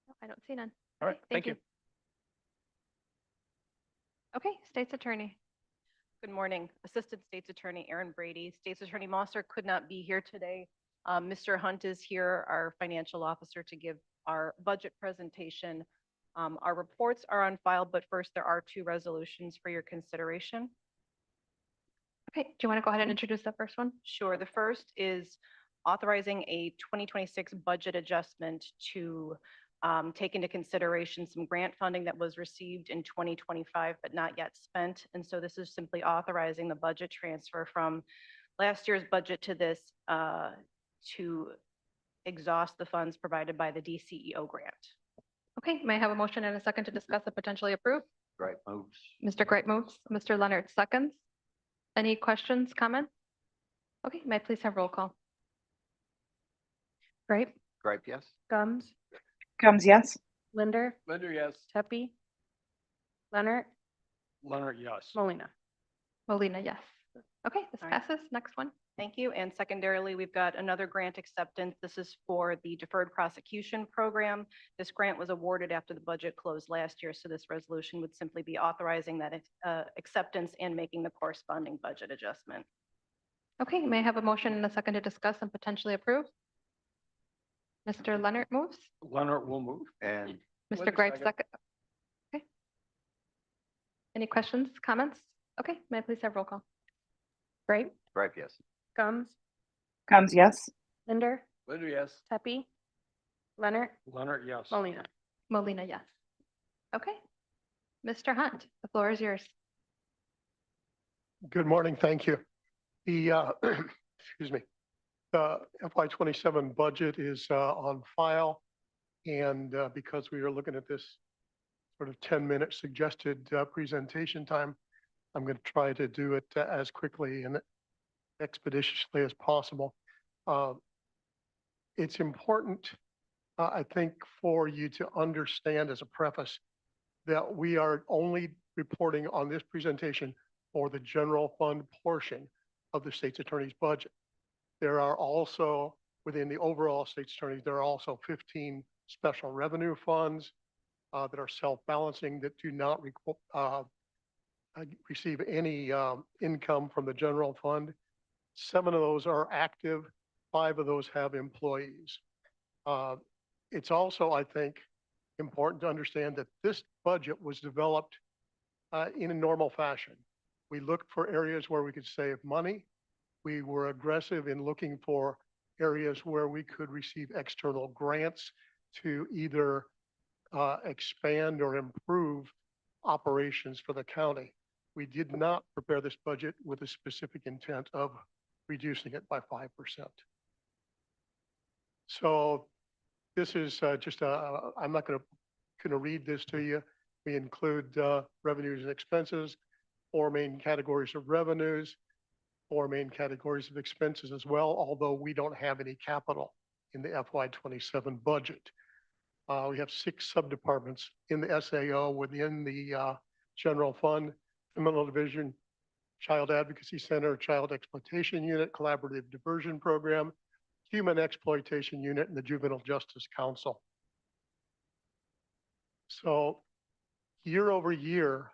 No, I don't see none. All right, Okay, thank you. Okay, State's Attorney. Good morning. Assistant State's Attorney Aaron Brady. State's Attorney Mosser could not be here today. Mr. Hunt is here, our financial officer, to give our budget presentation. Our reports are on file, but first there are 2 resolutions for your consideration. Okay, do you want to go ahead and introduce the first one? Sure. The first is authorizing a 2026 budget adjustment to take into consideration some grant funding that was received in 2025 but not yet spent. And so this is simply authorizing the budget transfer from last year's budget to this to exhaust the funds provided by the DCEO grant. Okay, may I have a motion and a second to discuss and potentially approve? Gripe moves. Mr. Gripe moves, Mr. Leonard seconds. Any questions, comments? Okay, may I please have roll call? Gripe, Gripe, yes. Gums, Comes yes. Linder, Linder, yes. Pepe, Leonard, Leonard, yes. Molina. Molina, yes. Okay, this All right. passes. Next one. Thank you. And secondarily, we've got another grant acceptance. This is for the Deferred Prosecution Program. This grant was awarded after the budget closed last year, so this resolution would simply be authorizing that acceptance and making the corresponding budget adjustment. Okay, may I have a motion and a second to discuss and potentially approve? Mr. Leonard moves, Leonard will move. And Mr. Linder, Gripe second. second. Okay. Any questions, comments? Okay, may I please have roll call? Gripe, Gripe, yes. Gums, Comes yes. Linder, Linder, yes. Pepe, Leonard, Leonard, yes. Molina. Molina, yes. Okay. Mr. Hunt, the floor is yours. Good morning, thank you. The, excuse me, the FY '27 budget is on file. And because we are looking at this sort of 10-minute suggested presentation time, I'm going to try to do it as quickly and expeditiously as possible. It's important, I think, for you to understand as a preface that we are only reporting on this presentation for the general fund portion of the state's attorney's budget. There are also, within the overall state's attorney, there are also 15 special revenue funds that are self-balancing that do not receive any income from the general fund. 7 of those are active, 5 of those have employees. It's also, I think, important to understand that this budget was developed in a normal fashion. We looked for areas where we could save money. We were aggressive in looking for areas where we could receive external grants to either expand or improve operations for the county. We did not prepare this budget with a specific intent of reducing it by 5%. So this is just I'm not going to read this to you. We include revenues and expenses, 4 main categories of revenues, 4 main categories of expenses as well, although we don't have any capital in the FY '27 budget. We have 6 subdepartments in the SAO within the general fund, criminal division, child advocacy center, child exploitation unit, collaborative diversion program, human exploitation unit, and the juvenile justice council. So year over year,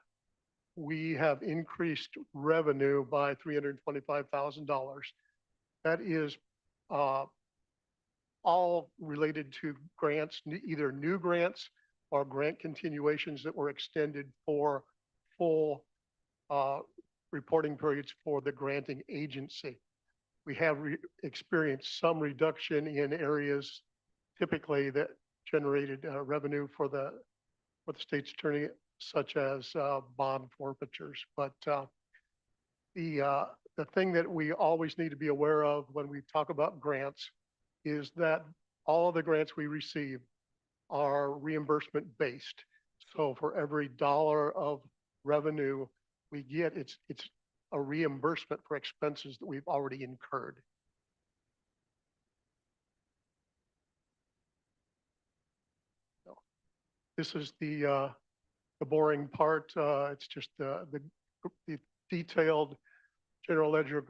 we have increased revenue by $325,000. That is all related to grants, either new grants or grant continuations that were extended for full reporting periods for the granting agency. We have experienced some reduction in areas typically that generated revenue for the state's attorney, such as bond forfeitures. But the thing that we always need to be aware of when we talk about grants is that all of the grants we receive are reimbursement based. So for every dollar of revenue we get, it's a reimbursement for expenses that we've already incurred. So this is the boring part. It's just the detailed general ledger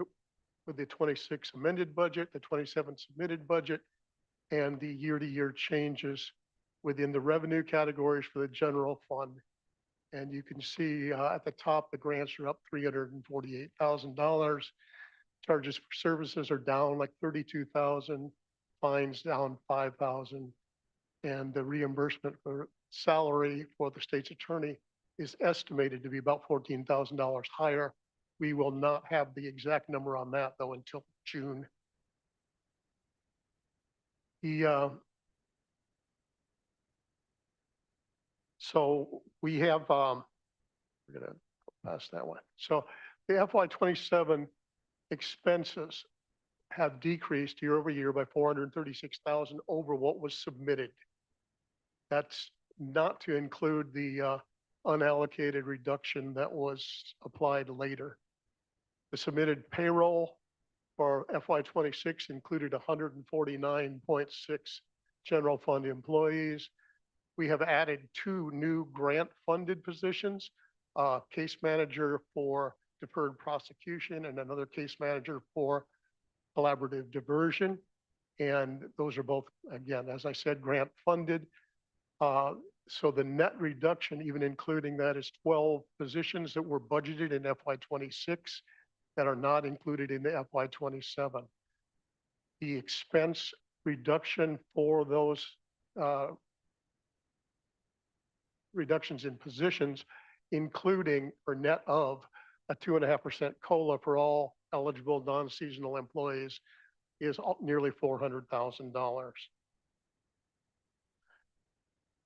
with the 26 amended budget, the 27 submitted budget, and the year-to-year changes within the revenue categories for the general fund. And you can see at the top, the grants are up $348,000. Charges for services are down like 32,000, fines down 5,000. And the reimbursement for salary for the state's attorney is estimated to be about $14,000 higher. We will not have the exact number on that though until June. So we have, we're gonna go past that one. So the FY 27 expenses have decreased year over year by 436,000 over what was submitted. That's not to include the unallocated reduction that was applied later. The submitted payroll for FY 26 included 149.6 general fund employees. We have added 2 new grant-funded positions, case manager for deferred prosecution and another case manager for collaborative diversion. And those are both, again, as I said, grant-funded. So the net reduction, even including that, is 12 positions that were budgeted in FY 26 that are not included in the FY 27. The expense reduction for those reductions in positions, including or net of a 2.5% COLA for all eligible non-seasonal employees, is nearly $400,000.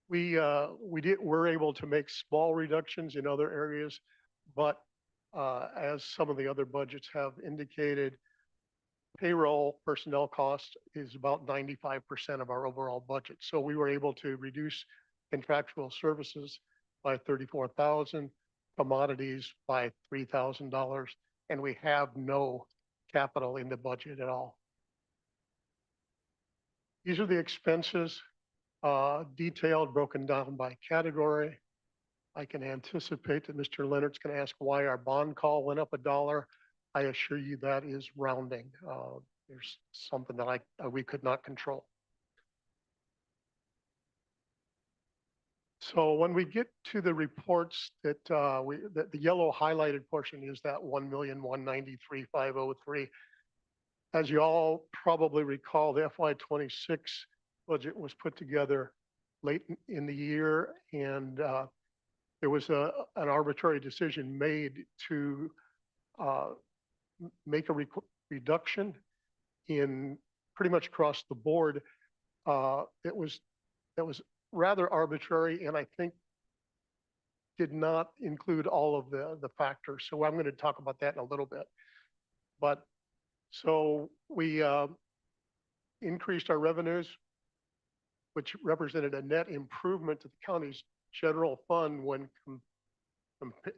We're able to make small reductions in other areas, but as some of the other budgets have indicated, payroll personnel cost is about 95% of our overall budget. So we were able to reduce contractual services by 34,000, commodities by $3,000, and we have no capital in the budget at all. These are the expenses, detailed, broken down by category. I can anticipate that Mr. Leonard's going to ask why our bond call went up $1. I assure you that is rounding. There's something that we could not control. So when we get to the reports that the yellow highlighted portion is that 1,193,503. As you all probably recall, the FY 26 budget was put together late in the year, and there was an arbitrary decision made to make a reduction in pretty much across the board. It was rather arbitrary, and I think did not include all of the factors. So I'm going to talk about that in a little bit. But so we increased our revenues, which represented a net improvement to the county's general fund when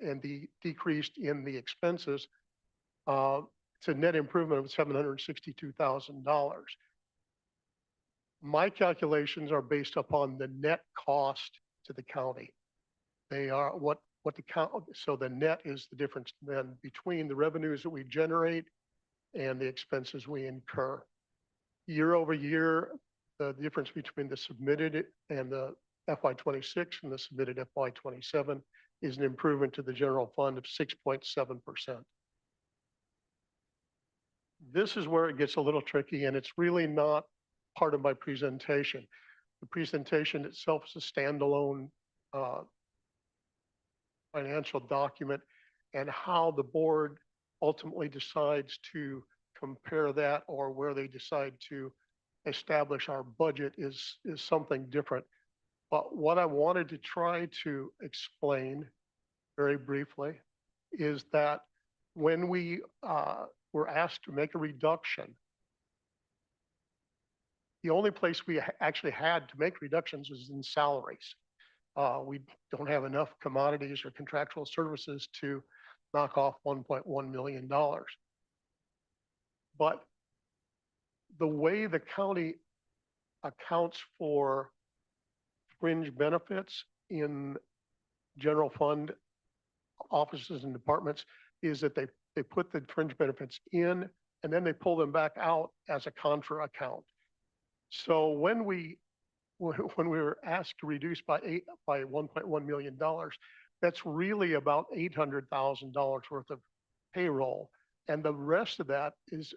and the decreased in the expenses. It's a net improvement of $762,000. My calculations are based upon the net cost to the county. They are what the count. So the net is the difference then between the revenues that we generate and the expenses we incur. Year over year, the difference between the submitted and the FY 26 and the submitted FY 27 is an improvement to the general fund of 6.7%. This is where it gets a little tricky, and it's really not part of my presentation. The presentation itself is a standalone financial document, and how the board ultimately decides to compare that or where they decide to establish our budget is something different. But what I wanted to try to explain very briefly is that when we were asked to make a reduction, the only place we actually had to make reductions was in salaries. We don't have enough commodities or contractual services to knock off $1.1 million. But the way the county accounts for fringe benefits in general fund offices and departments is that they put the fringe benefits in and then they pull them back out as a contra account. So when we were asked to reduce by $1.1 million, that's really about $800,000 worth of payroll, and the rest of that is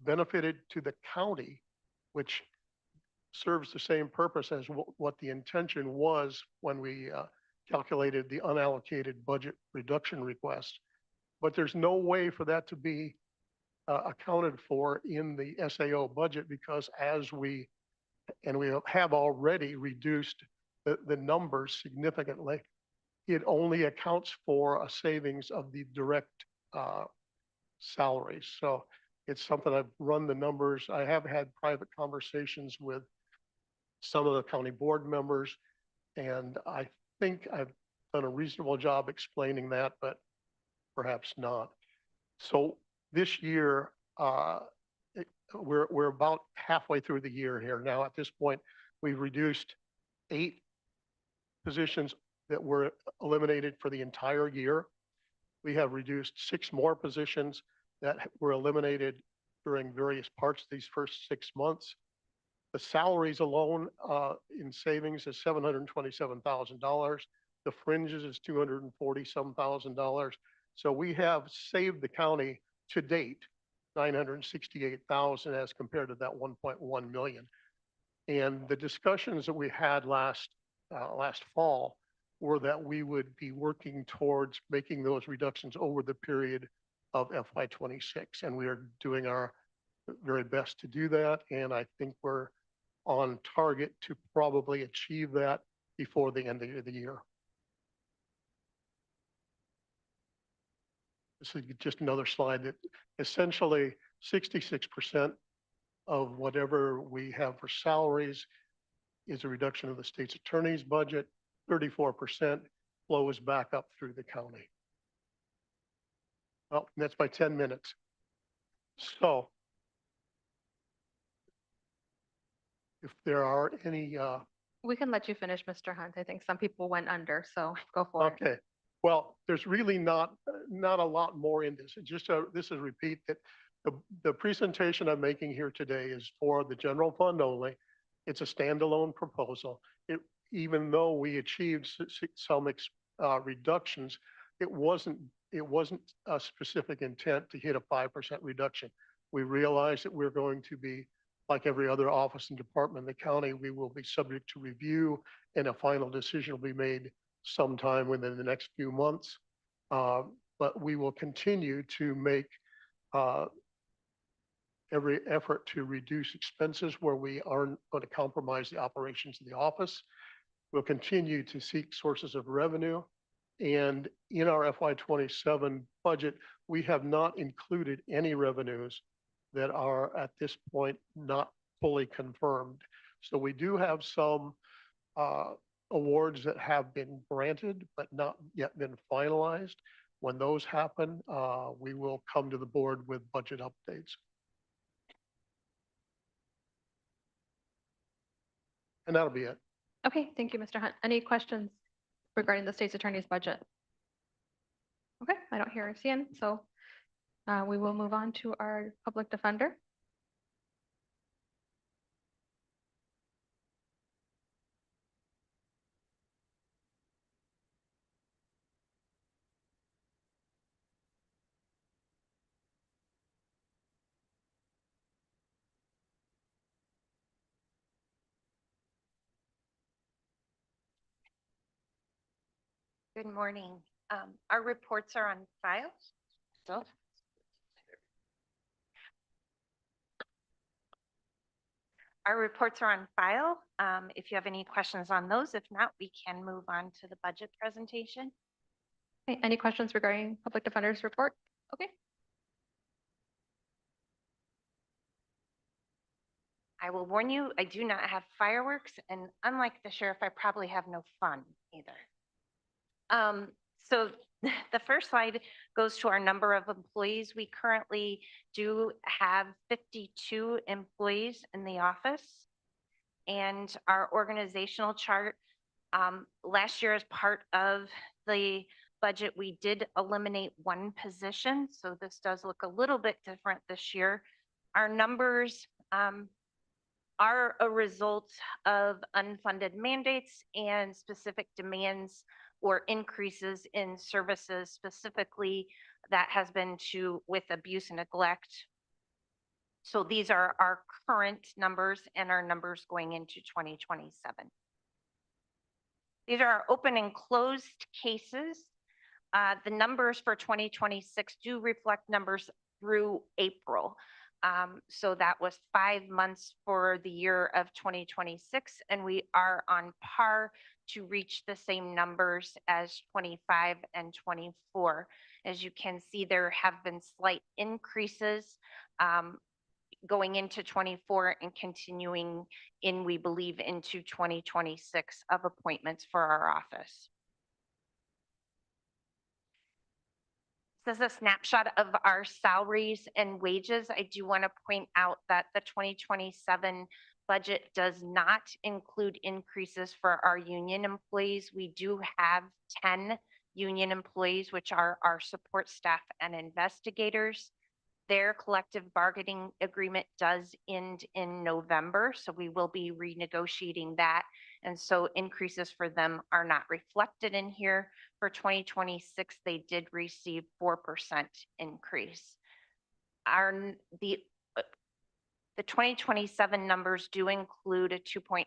benefited to the county, which serves the same purpose as what the intention was when we calculated the unallocated budget reduction request. But there's no way for that to be accounted for in the SAO budget, because as we have already reduced the numbers significantly, it only accounts for a savings of the direct salaries. So it's something I've run the numbers. I have had private conversations with some of the county board members, and I think I've done a reasonable job explaining that, but perhaps not. So this year, we're about halfway through the year here. Now, at this point, we've reduced 8 positions that were eliminated for the entire year. We have reduced 6 more positions that were eliminated during various parts of these first 6 months. The salaries alone in savings is $727,000. The fringes is $240-some thousand. So we have saved the county to date $968,000 as compared to that 1.1 million. And the discussions that we had last fall were that we would be working towards making those reductions over the period of FY26. And we are doing our very best to do that. And I think we're on target to probably achieve that before the end of the year. This is just another slide that essentially 66% of whatever we have for salaries is a reduction of the state's attorney's budget. 34% flows back up through the county. Well, that's my 10 minutes. So if there are any, We can let you finish, Mr. Hunt. I think some people went under, so go for it. okay. Well, there's really not a lot more in this. It's just this is a repeat that the presentation I'm making here today is for the general fund only. It's a standalone proposal. Even though we achieved some reductions, it wasn't a specific intent to hit a 5% reduction. We realized that we're going to be, like every other office and department in the county, we will be subject to review, and a final decision will be made sometime within the next few months. But we will continue to make every effort to reduce expenses where we aren't going to compromise the operations of the office. We'll continue to seek sources of revenue. And in our FY27 budget, we have not included any revenues that are at this point not fully confirmed. So we do have some awards that have been granted but not yet been finalized. When those happen, we will come to the board with budget updates. And that'll be it. Okay, thank you, Mr. Hunt. Any questions regarding the state's attorney's budget? Okay, I don't hear or see any, so we will move on to our public defender. Good morning. Our reports are on file. So our reports are on file. If you have any questions on those, if not, we can move on to the budget presentation. Okay, any questions regarding public defender's report? Okay. I will warn you, I do not have fireworks, and unlike the sheriff, I probably have no fun either. So the first slide goes to our number of employees. We currently do have 52 employees in the office. And our organizational chart, last year as part of the budget, we did eliminate 1 position. So this does look a little bit different this year. Our numbers are a result of unfunded mandates and specific demands or increases in services, specifically that has been with abuse and neglect. So these are our current numbers and our numbers going into 2027. These are our open and closed cases. The numbers for 2026 do reflect numbers through April. So that was 5 months for the year of 2026, and we are on par to reach the same numbers as 25 and 24. As you can see, there have been slight increases going into 24 and continuing in, we believe, into 2026 of appointments for our office. This is a snapshot of our salaries and wages. I do want to point out that the 2027 budget does not include increases for our union employees. We do have 10 union employees, which are our support staff and investigators. Their collective bargaining agreement does end in November, so we will be renegotiating that. And so increases for them are not reflected in here. For 2026, they did receive 4% increase. The 2027 numbers do include a 2.5%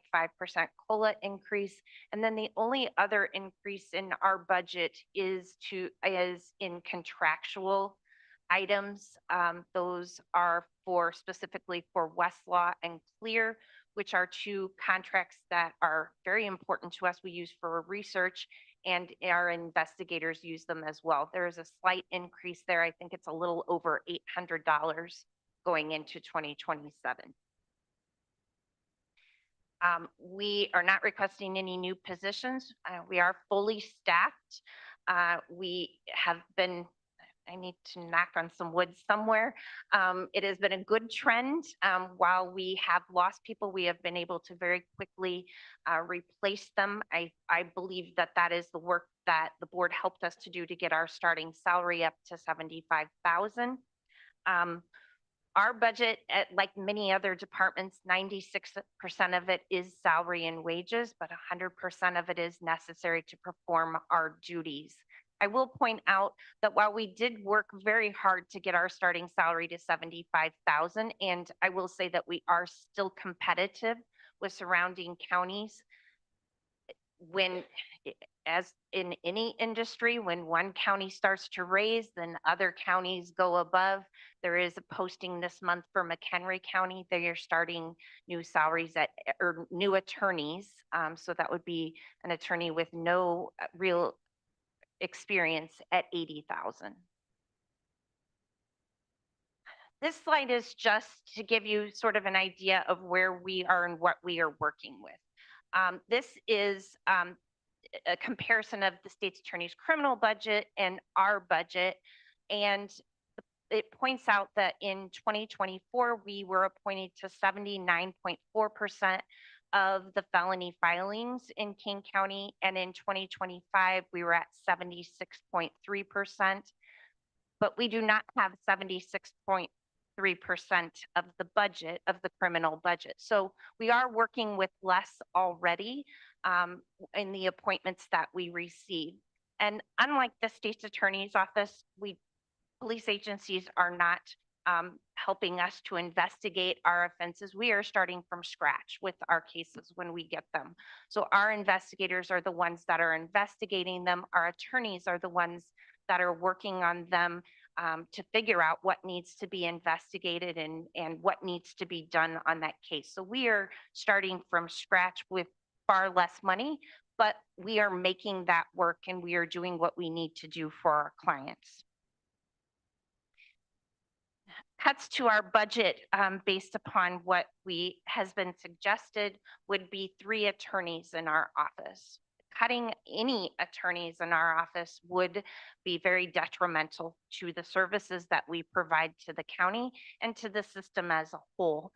COLA increase. And then the only other increase in our budget is in contractual items. Those are specifically for Westlaw and Clear, which are two contracts that are very important to us. We use for research, and our investigators use them as well. There is a slight increase there. I think it's a little over $800 going into 2027. We are not requesting any new positions. We are fully staffed. We have been, I need to knock on some wood somewhere. It has been a good trend. While we have lost people, we have been able to very quickly replace them. I believe that that is the work that the board helped us to do to get our starting salary up to $75,000. Our budget, like many other departments, 96% of it is salary and wages, but 100% of it is necessary to perform our duties. I will point out that while we did work very hard to get our starting salary to $75,000, and I will say that we are still competitive with surrounding counties, as in any industry, when one county starts to raise, then other counties go above. There is a posting this month for McHenry County. They are starting new salaries or new attorneys. So that would be an attorney with no real experience at $80,000. This slide is just to give you sort of an idea of where we are and what we are working with. This is a comparison of the state's attorney's criminal budget and our budget. And it points out that in 2024, we were appointed to 79.4% of the felony filings in King County. And in 2025, we were at 76.3%, but we do not have 76.3% of the budget, of the criminal budget. So we are working with less already in the appointments that we receive. And unlike the state's attorney's office, police agencies are not helping us to investigate our offenses. We are starting from scratch with our cases when we get them. So our investigators are the ones that are investigating them. Our attorneys are the ones that are working on them to figure out what needs to be investigated and what needs to be done on that case. So we are starting from scratch with far less money, but we are making that work and we are doing what we need to do for our clients. Cuts to our budget based upon what has been suggested would be 3 attorneys in our office. Cutting any attorneys in our office would be very detrimental to the services that we provide to the county and to the system as a whole.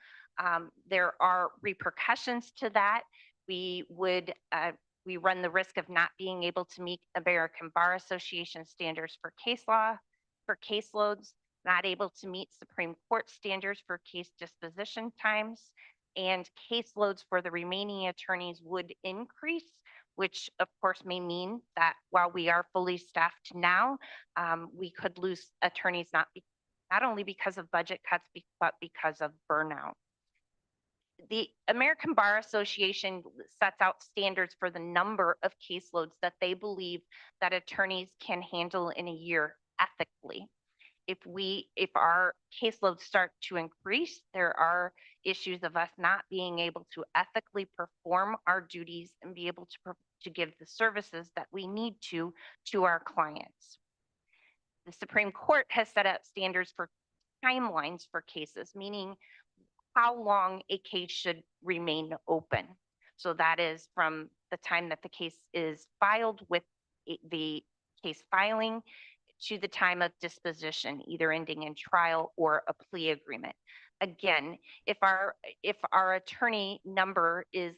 There are repercussions to that. We run the risk of not being able to meet American Bar Association standards for case law, for caseloads, not able to meet Supreme Court standards for case disposition times, and caseloads for the remaining attorneys would increase, which of course may mean that while we are fully staffed now, we could lose attorneys not only because of budget cuts, but because of burnout. The American Bar Association sets out standards for the number of caseloads that they believe that attorneys can handle in a year ethically. if our caseloads start to increase, there are issues of us not being able to ethically perform our duties and be able to give the services that we need to our clients. The Supreme Court has set up standards for timelines for cases, meaning how long a case should remain open. So that is from the time that the case is filed with the case filing to the time of disposition, either ending in trial or a plea agreement. Again, if our attorney number is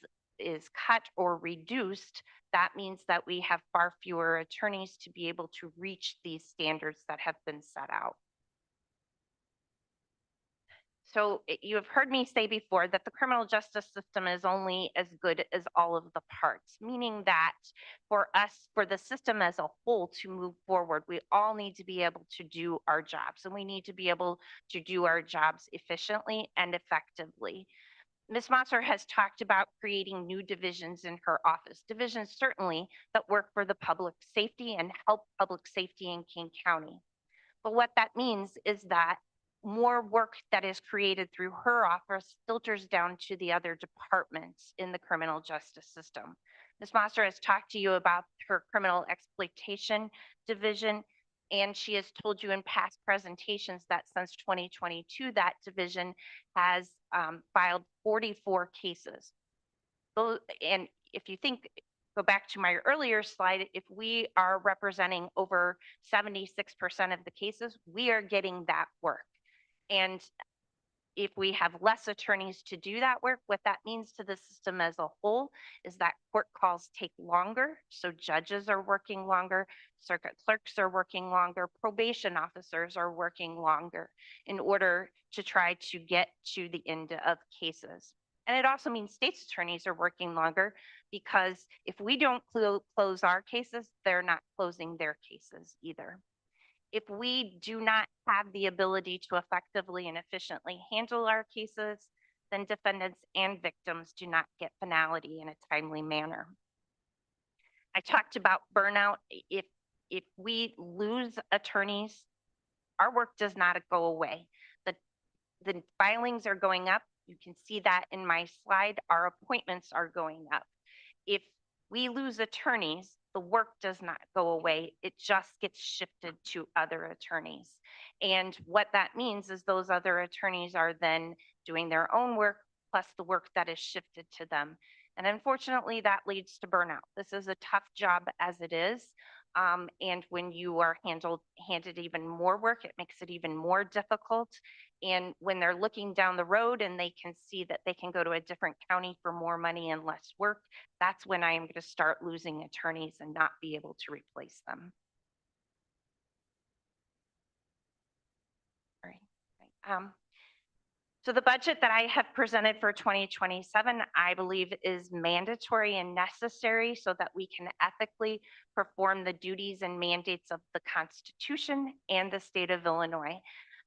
cut or reduced, that means that we have far fewer attorneys to be able to reach these standards that have been set out. So you have heard me say before that the criminal justice system is only as good as all of the parts, meaning that for us, for the system as a whole to move forward, we all need to be able to do our jobs, and we need to be able to do our jobs efficiently and effectively. Ms. Mosser has talked about creating new divisions in her office, divisions certainly that work for the public safety and help public safety in King County. But what that means is that more work that is created through her office filters down to the other departments in the criminal justice system. Ms. Mosser has talked to you about her criminal exploitation division, and she has told you in past presentations that since 2022, that division has filed 44 cases. And if you think, go back to my earlier slide, if we are representing over 76% of the cases, we are getting that work. And if we have less attorneys to do that work, what that means to the system as a whole is that court calls take longer. So judges are working longer, circuit clerks are working longer, probation officers are working longer in order to try to get to the end of cases. And it also means state's attorneys are working longer because if we don't close our cases, they're not closing their cases either. If we do not have the ability to effectively and efficiently handle our cases, then defendants and victims do not get finality in a timely manner. I talked about burnout. If we lose attorneys, our work does not go away. The filings are going up. You can see that in my slide. Our appointments are going up. If we lose attorneys, the work does not go away. It just gets shifted to other attorneys. And what that means is those other attorneys are then doing their own work plus the work that is shifted to them. And unfortunately, that leads to burnout. This is a tough job as it is. And when you are handed even more work, it makes it even more difficult. And when they're looking down the road and they can see that they can go to a different county for more money and less work, that's when I am going to start losing attorneys and not be able to replace them. All right. So the budget that I have presented for 2027, I believe is mandatory and necessary so that we can ethically perform the duties and mandates of the Constitution and the state of Illinois.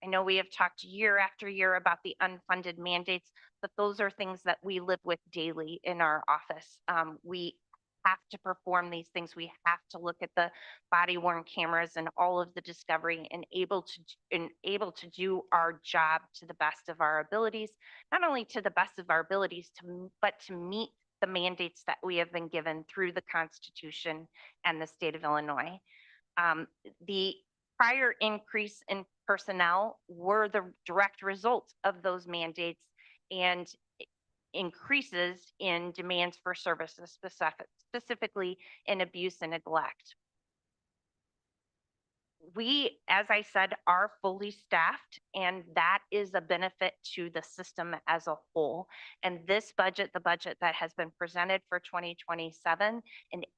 I know we have talked year after year about the unfunded mandates, but those are things that we live with daily in our office. We have to perform these things. We have to look at the body worn cameras and all of the discovery and able to do our job to the best of our abilities, not only to the best of our abilities, but to meet the mandates that we have been given through the Constitution and the state of Illinois. The prior increase in personnel were the direct result of those mandates and increases in demands for services, specifically in abuse and neglect. We, as I said, are fully staffed, and that is a benefit to the system as a whole. And this budget, the budget that has been presented for 2027,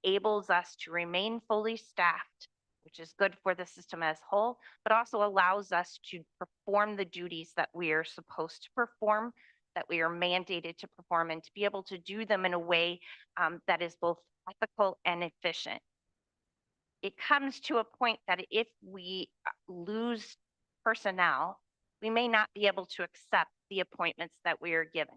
enables us to remain fully staffed, which is good for the system as a whole, but also allows us to perform the duties that we are supposed to perform, that we are mandated to perform, and to be able to do them in a way that is both ethical and efficient. It comes to a point that if we lose personnel, we may not be able to accept the appointments that we are given.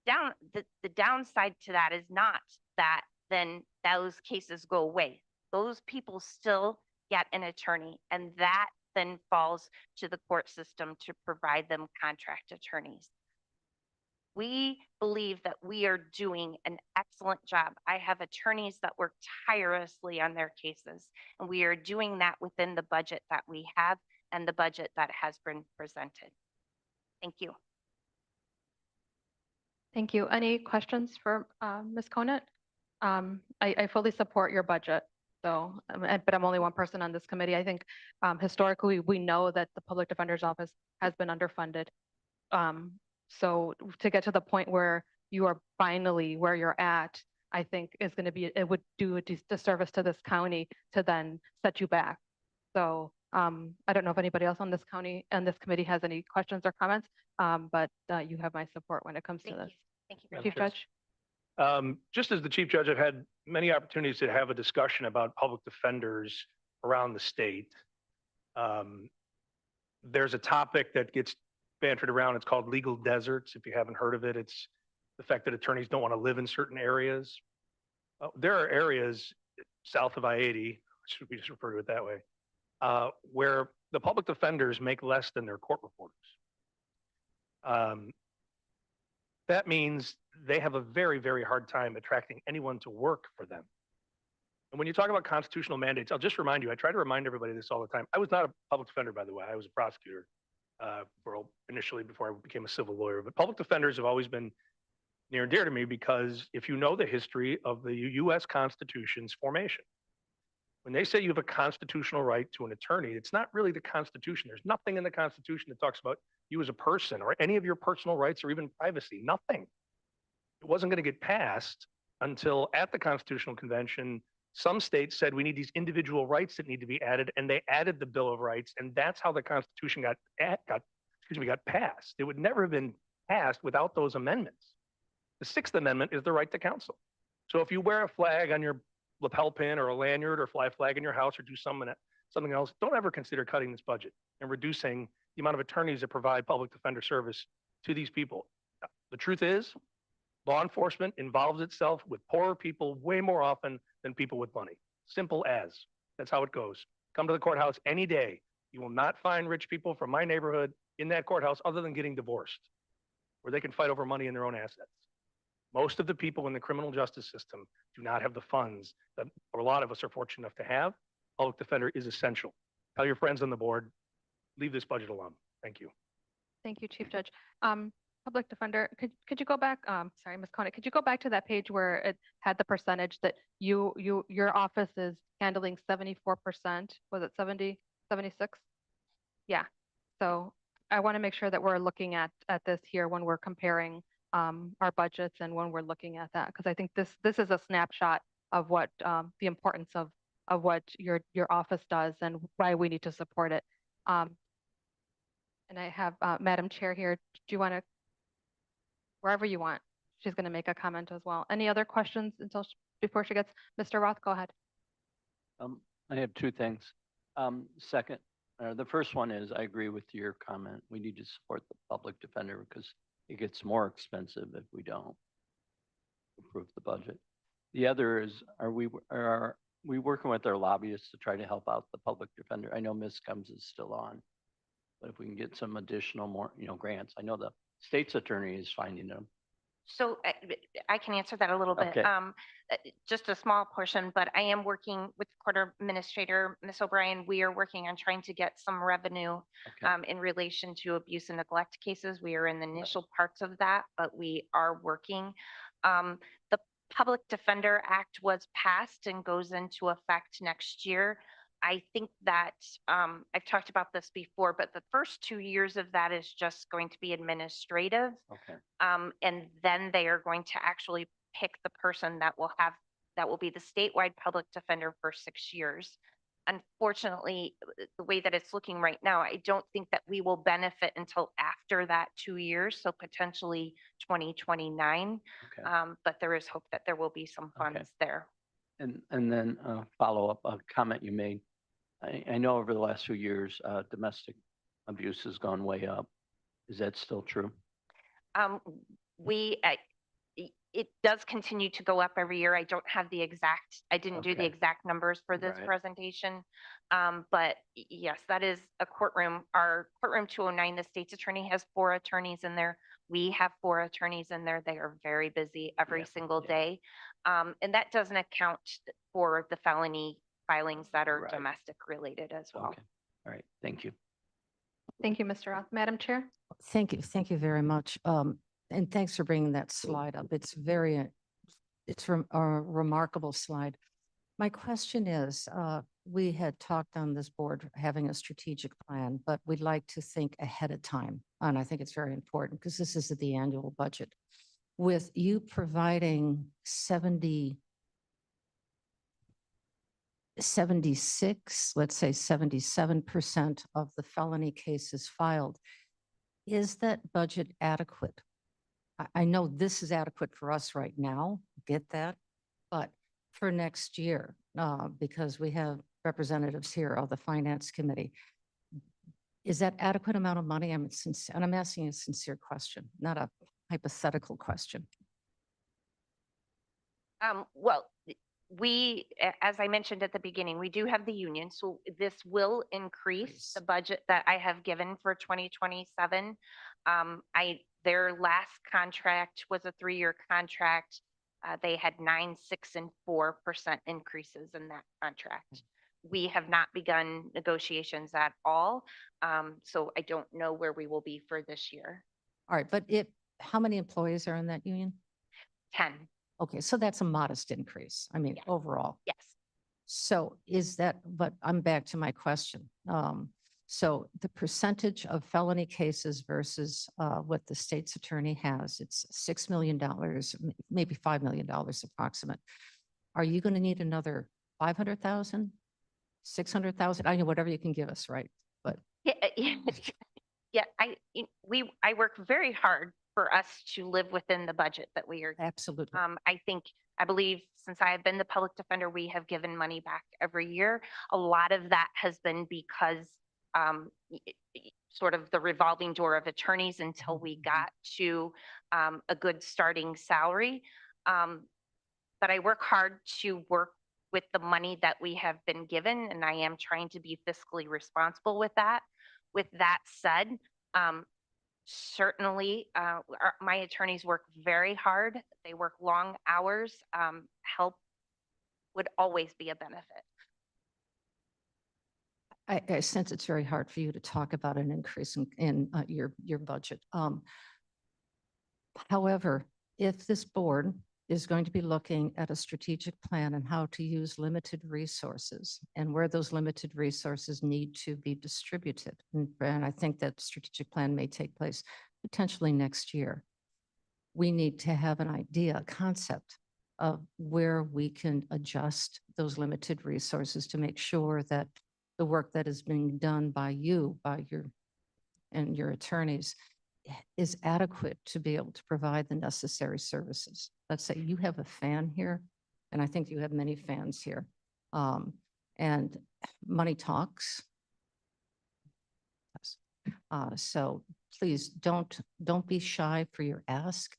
The downside to that is not that then those cases go away. Those people still get an attorney, and that then falls to the court system to provide them contract attorneys. We believe that we are doing an excellent job. I have attorneys that work tirelessly on their cases, and we are doing that within the budget that we have and the budget that has been presented. Thank you. Thank you. Any questions for Ms. Conant? I fully support your budget. So, but I'm only one person on this committee. I think historically, we know that the Public Defender's Office has been underfunded. So to get to the point where you are finally where you're at, I think is going to be, it would do a disservice to this county to then set you back. So I don't know if anybody else on this county and this committee has any questions or comments, but you have my support when it comes to this. Thank you. Chief Judge? Just as the Chief Judge, I've had many opportunities to have a discussion about public defenders around the state. There's a topic that gets bantered around. It's called legal deserts. If you haven't heard of it, it's the fact that attorneys don't want to live in certain areas. There are areas south of I-80, should we just refer to it that way, where the public defenders make less than their court reporters. That means they have a very, very hard time attracting anyone to work for them. And when you talk about constitutional mandates, I'll just remind you, I try to remind everybody this all the time. I was not a public defender, by the way. I was a prosecutor initially before I became a civil lawyer. But public defenders have always been near and dear to me because if you know the history of the U.S. Constitution's formation, when they say you have a constitutional right to an attorney, it's not really the Constitution. There's nothing in the Constitution that talks about you as a person or any of your personal rights or even privacy. Nothing. It wasn't going to get passed until at the Constitutional Convention, some states said we need these individual rights that need to be added, and they added the Bill of Rights, and that's how the Constitution got passed. It would never have been passed without those amendments. The Sixth Amendment is the right to counsel. So if you wear a flag on your lapel pin or a lanyard or fly a flag in your house or do something else, don't ever consider cutting this budget and reducing the amount of attorneys that provide public defender service to these people. The truth is, law enforcement involves itself with poorer people way more often than people with money. Simple as. That's how it goes. Come to the courthouse any day. You will not find rich people from my neighborhood in that courthouse other than getting divorced, where they can fight over money and their own assets. Most of the people in the criminal justice system do not have the funds that a lot of us are fortunate enough to have. Public defender is essential. Tell your friends on the board, leave this budget alone. Thank you. Thank you, Chief Judge. Public Defender, could you go back? Sorry, Ms. Conant, could you go back to that page where it had the percentage that your office is handling 74%? Was it 70, 76? Yeah. So I want to make sure that we're looking at this here when we're comparing our budgets and when we're looking at that, because I think this is a snapshot of what the importance of what your office does and why we need to support it. And I have Madam Chair here. Do you want to, wherever you want, she's going to make a comment as well. Any other questions before she gets, Mr. Roth, go ahead. I have two things. The first one is I agree with your comment. We need to support the public defender because it gets more expensive if we don't approve the budget. The other is, are we working with our lobbyists to try to help out the public defender? I know Ms. Combs is still on, but if we can get some additional more, grants. I know the state's attorney is finding them. So I can answer that a little bit. Okay. Just a small portion, but I am working with the court administrator, Ms. O'Brien. We are working on trying to get some revenue in relation to abuse and neglect cases. We are in the initial parts of that, but we are working. The Public Defender Act was passed and goes into effect next year. I think that I've talked about this before, but the first 2 years of that is just going to be administrative. Okay. And then they are going to actually pick the person that will be the statewide public defender for 6 years. Unfortunately, the way that it's looking right now, I don't think that we will benefit until after that 2 years, so potentially 2029. Okay. But there is hope that there will be some funds there. And then follow up a comment you made. I know over the last few years, domestic abuse has gone way up. Is that still true? it does continue to go up every year. I don't have the exact, I didn't do the Okay. exact numbers for this Right. presentation. But yes, that is a courtroom. Our courtroom 209, the state's attorney has 4 attorneys in there. We have 4 attorneys in there. They are very busy every Yeah, single yeah. day. And that doesn't account for the felony filings that are Right. domestic related as well. Okay. All right. Thank you. Thank you, Mr. Roth. Madam Chair? Thank you very much. And thanks for bringing that slide up. It's a remarkable slide. My question is, we had talked on this board having a strategic plan, but we'd like to think ahead of time. And I think it's very important because this is the annual budget. With you providing 76, let's say 77% of the felony cases filed, is that budget adequate? I know this is adequate for us right now, get that, but for next year, because we have representatives here of the Finance Committee, is that adequate amount of money? I'm sincere, and I'm asking a sincere question, not a hypothetical question. Well, as I mentioned at the beginning, we do have the union, so this will increase the budget that I have given for 2027. Their last contract was a 3-year contract. They had 9%, 6%, and 4% increases in that contract. We have not begun negotiations at all, so I don't know where we will be for this year. All right, but how many employees are in that union? 10. Okay, so that's a modest increase. I mean, Yeah. overall. Yes. So but I'm back to my question. So the percentage of felony cases versus what the state's attorney has, it's $6 million, maybe $5 million approximate. Are you going to need another 500,000, 600,000? I know whatever you can give us, right? But Yeah, I work very hard for us to live within the budget that we are. absolutely. I believe since I have been the public defender, we have given money back every year. A lot of that has been because sort of the revolving door of attorneys until we got to a good starting salary. But I work hard to work with the money that we have been given, and I am trying to be fiscally responsible with that. With that said, certainly, my attorneys work very hard. They work long hours. Help would always be a benefit. I sense it's very hard for you to talk about an increase in your budget. However, if this board is going to be looking at a strategic plan and how to use limited resources and where those limited resources need to be distributed, and I think that strategic plan may take place potentially next year, we need to have an idea, a concept of where we can adjust those limited resources to make sure that the work that is being done by you, and your attorneys is adequate to be able to provide the necessary services. Let's say you have a fan here, and I think you have many fans here. And money talks. So please don't be shy for your ask,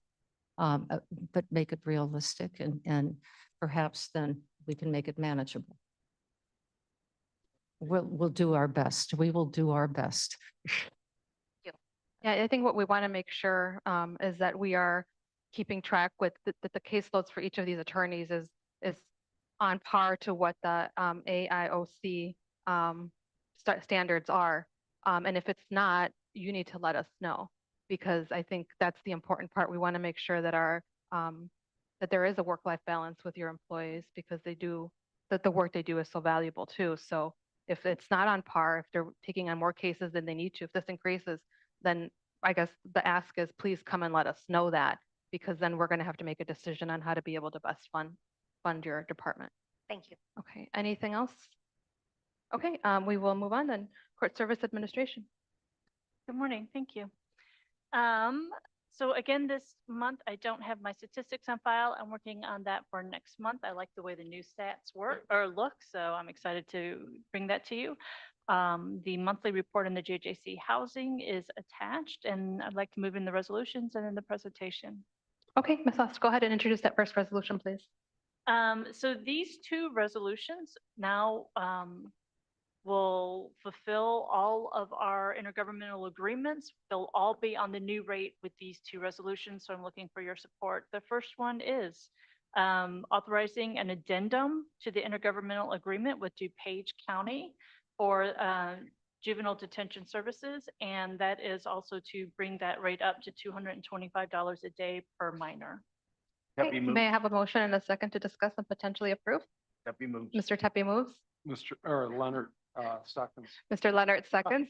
but make it realistic, and perhaps then we can make it manageable. We'll do our best. We will do our best. Yeah, I think what we want to make sure is that we are keeping track with that the caseloads for each of these attorneys is on par to what the AIOC standards are. And if it's not, you need to let us know, because I think that's the important part. We want to make sure that that there is a work-life balance with your employees, because that the work they do is so valuable too. So if it's not on par, if they're taking on more cases than they need to, if this increases, then I guess the ask is please come and let us know that, because then we're going to have to make a decision on how to be able to best fund your department. Thank you. Okay, anything else? Okay, we will move on then. Court Service Administration. Good morning, thank you. So again, this month, I don't have my statistics on file. I'm working on that for next month. I like the way the new stats work or look, so I'm excited to bring that to you. The monthly report on the JJC housing is attached, and I'd like to move in the resolutions and in the presentation. Okay, Ms. Ost, go ahead and introduce that first resolution, please. So these two resolutions now will fulfill all of our intergovernmental agreements. They'll all be on the new rate with these two resolutions, so I'm looking for your support. The first one is authorizing an addendum to the intergovernmental agreement with DuPage County for juvenile detention services, and that is also to bring that rate up to $225 a day per minor. Okay, may I have a motion and a second to discuss and potentially approve? Happy moves. Mr. Tepe moves. Leonard, seconds. Mr. Leonard seconds.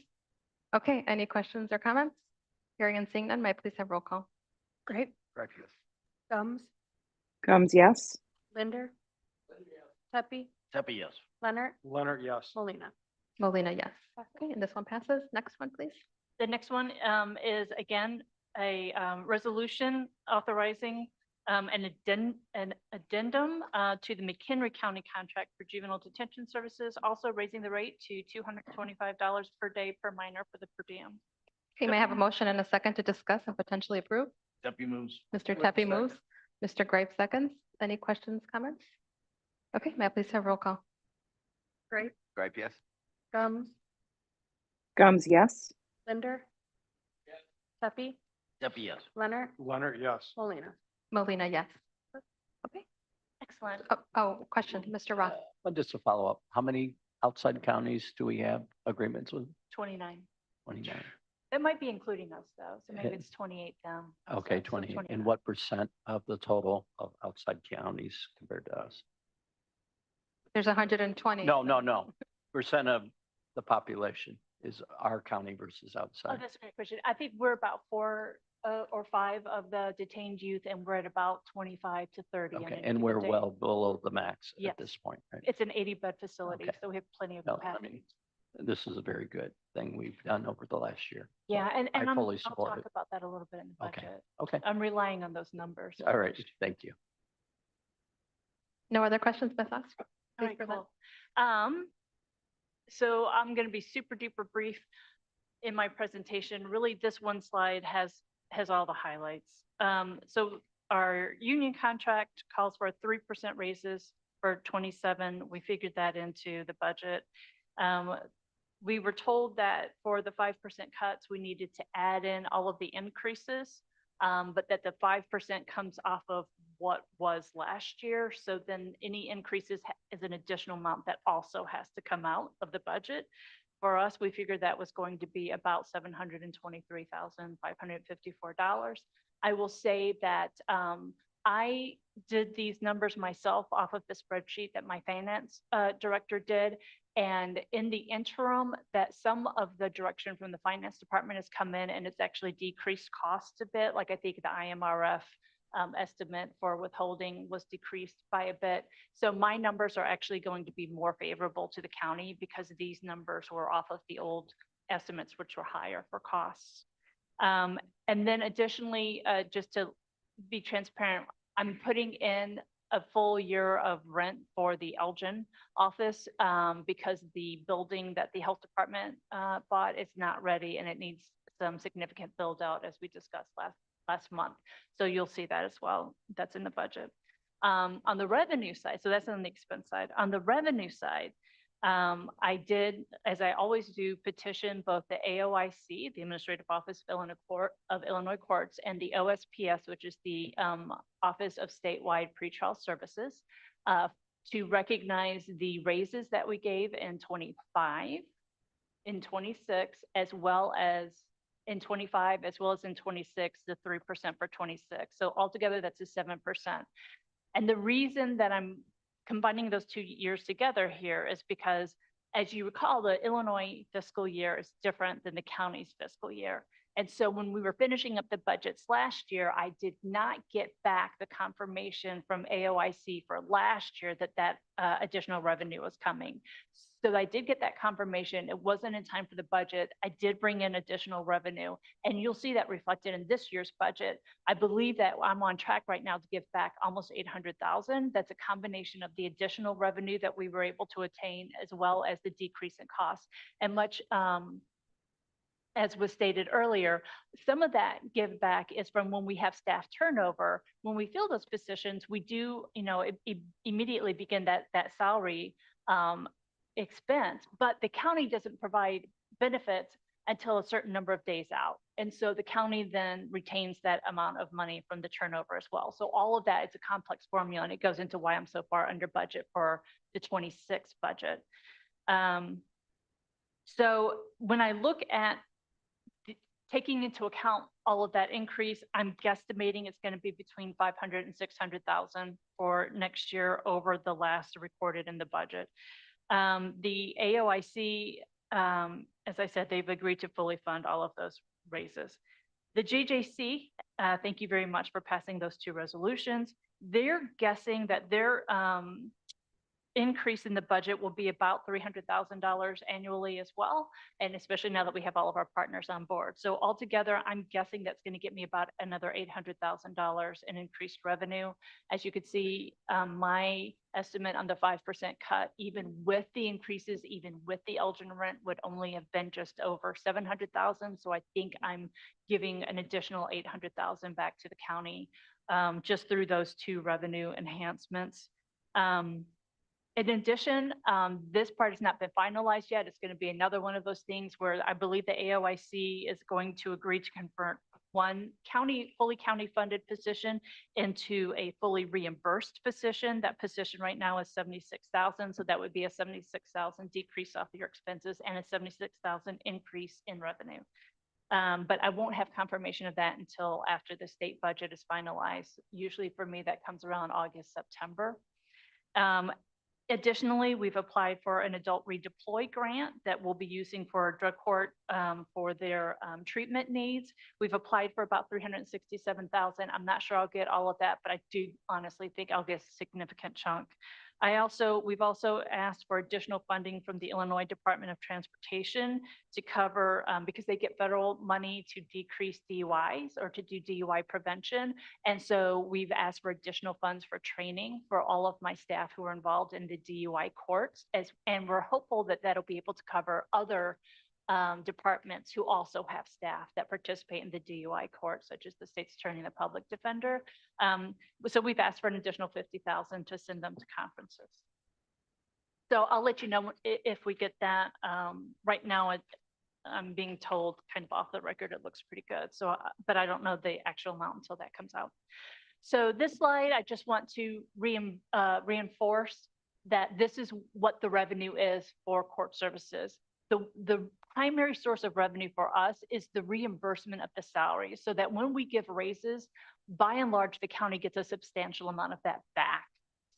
Okay, any questions or comments? Hearing and seeing none, may I please have roll call? Great. Correct, yes. Gums, Gums, yes. Linder, Pepe, Happy, yes. Leonard, Leonard, yes. Molina. Molina, yes. Okay, and this one passes. Next one, please. The next one is again a resolution authorizing an addendum to the McHenry County contract for juvenile detention services, also raising the rate to $225 per day per minor for the per diem. Okay, may I have a motion and a second to discuss and potentially approve? Happy moves. Mr. Tepe moves. Mr. Graves seconds. Any questions, comments? Okay, may I please have roll call? Great. Gripe, yes. Gums, Gums, yes. Linder, Pepe, Happy, yes. Leonard, Leonard, yes. Molina. Molina, yes. Okay. Excellent. Oh, question, Mr. Roth. Just a follow-up. How many outside counties do we have agreements with? 29. 29. That might be including us though, so maybe Yeah. it's 28 down. Okay, So 28. 29. And what percent of the total of outside counties compared to us? There's 120. No. Percent of the population is our county versus Oh, outside. that's a great question. I think we're about 4 or 5 of the detained youth, and we're at about 25 to 30. in Okay, any and given we're day. well below the max Yes. at this point, right? It's an 80-bed facility, Okay. so we have plenty of No, I capacity. mean, this is a very good thing we've done over the last year. Yeah, and I fully I'll support talk it. about that a little bit in the Okay. budget. Okay. I'm relying on those numbers. All right, thank you. No other questions, Ms. Ost? All Please right, present. cool. So I'm going to be super duper brief in my presentation. Really, this one slide has all the highlights. So our union contract calls for 3% raises for 27. We figured that into the budget. We were told that for the 5% cuts, we needed to add in all of the increases, but that the 5% comes off of what was last year. So then any increases is an additional amount that also has to come out of the budget. For us, we figured that was going to be about $723,554. I will say that I did these numbers myself off of the spreadsheet that my finance director did. And in the interim, that some of the direction from the finance department has come in and it's actually decreased costs a bit. Like I think the IMRF estimate for withholding was decreased by a bit. So my numbers are actually going to be more favorable to the county because these numbers were off of the old estimates, which were higher for costs. And then additionally, just to be transparent, I'm putting in a full year of rent for the Elgin office because the building that the health department bought is not ready and it needs some significant build out as we discussed last month. So you'll see that as well. That's in the budget. On the revenue side, so that's on the expense side. On the revenue side, I did, as I always do, petition both the AOIC, the Administrative Office of Illinois Courts, and the OSPS, which is the Office of Statewide Pretrial Services, to recognize the raises that we gave in 25, in 26, as well as in 25, as well as in 26, the 3% for 26. So altogether, that's a 7%. And the reason that I'm combining those 2 years together here is because, as you recall, the Illinois fiscal year is different than the county's fiscal year. And so when we were finishing up the budgets last year, I did not get back the confirmation from AOIC for last year that additional revenue was coming. So I did get that confirmation. It wasn't in time for the budget. I did bring in additional revenue, and you'll see that reflected in this year's budget. I believe that I'm on track right now to give back almost $800,000. That's a combination of the additional revenue that we were able to attain, as well as the decrease in costs. And as was stated earlier, some of that give back is from when we have staff turnover. When we fill those positions, we do, immediately begin that salary expense, but the county doesn't provide benefits until a certain number of days out. And so the county then retains that amount of money from the turnover as well. So all of that is a complex formula, and it goes into why I'm so far under budget for the 26 budget. So when I look at taking into account all of that increase, I'm guesstimating it's going to be between 500 and 600,000 for next year over the last recorded in the budget. The AOIC, as I said, they've agreed to fully fund all of those raises. The JJC, thank you very much for passing those two resolutions. They're guessing that their increase in the budget will be about $300,000 annually as well, and especially now that we have all of our partners on board. So altogether, I'm guessing that's going to get me about another $800,000 in increased revenue. As you could see, my estimate on the 5% cut, even with the increases, even with the Elgin rent, would only have been just over 700,000. So I think I'm giving an additional 800,000 back to the county just through those two revenue enhancements. In addition, this part has not been finalized yet. It's going to be another one of those things where I believe the AOIC is going to agree to convert one fully county funded position into a fully reimbursed position. That position right now is 76,000. So that would be a 76,000 decrease off your expenses and a 76,000 increase in revenue. But I won't have confirmation of that until after the state budget is finalized. Usually for me, that comes around August, September. Additionally, we've applied for an adult redeploy grant that we'll be using for drug court for their treatment needs. We've applied for about 367,000. I'm not sure I'll get all of that, but I do honestly think I'll get a significant chunk. We've also asked for additional funding from the Illinois Department of Transportation to cover, because they get federal money to decrease DUIs or to do DUI prevention. And so we've asked for additional funds for training for all of my staff who are involved in the DUI courts, and we're hopeful that that'll be able to cover other departments who also have staff that participate in the DUI court, such as the state's attorney and the public defender. So we've asked for an additional 50,000 to send them to conferences. So I'll let you know if we get that. Right now, I'm being told kind of off the record, it looks pretty good. So, but I don't know the actual amount until that comes out. So this slide, I just want to reinforce that this is what the revenue is for court services. The primary source of revenue for us is the reimbursement of the salary, so that when we give raises, by and large, the county gets a substantial amount of that back.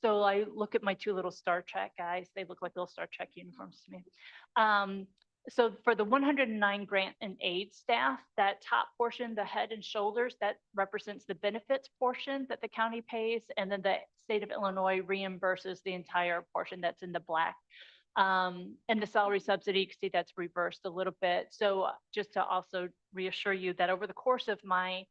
So I look at my two little Star Trek guys, they look like little Star Trek uniforms to me. So for the 109 grant and aid staff, that top portion, the head and shoulders, that represents the benefits portion that the county pays, and then the state of Illinois reimburses the entire portion that's in the black. And the salary subsidy, you can see that's reversed a little bit. So just to also reassure you that over the course of my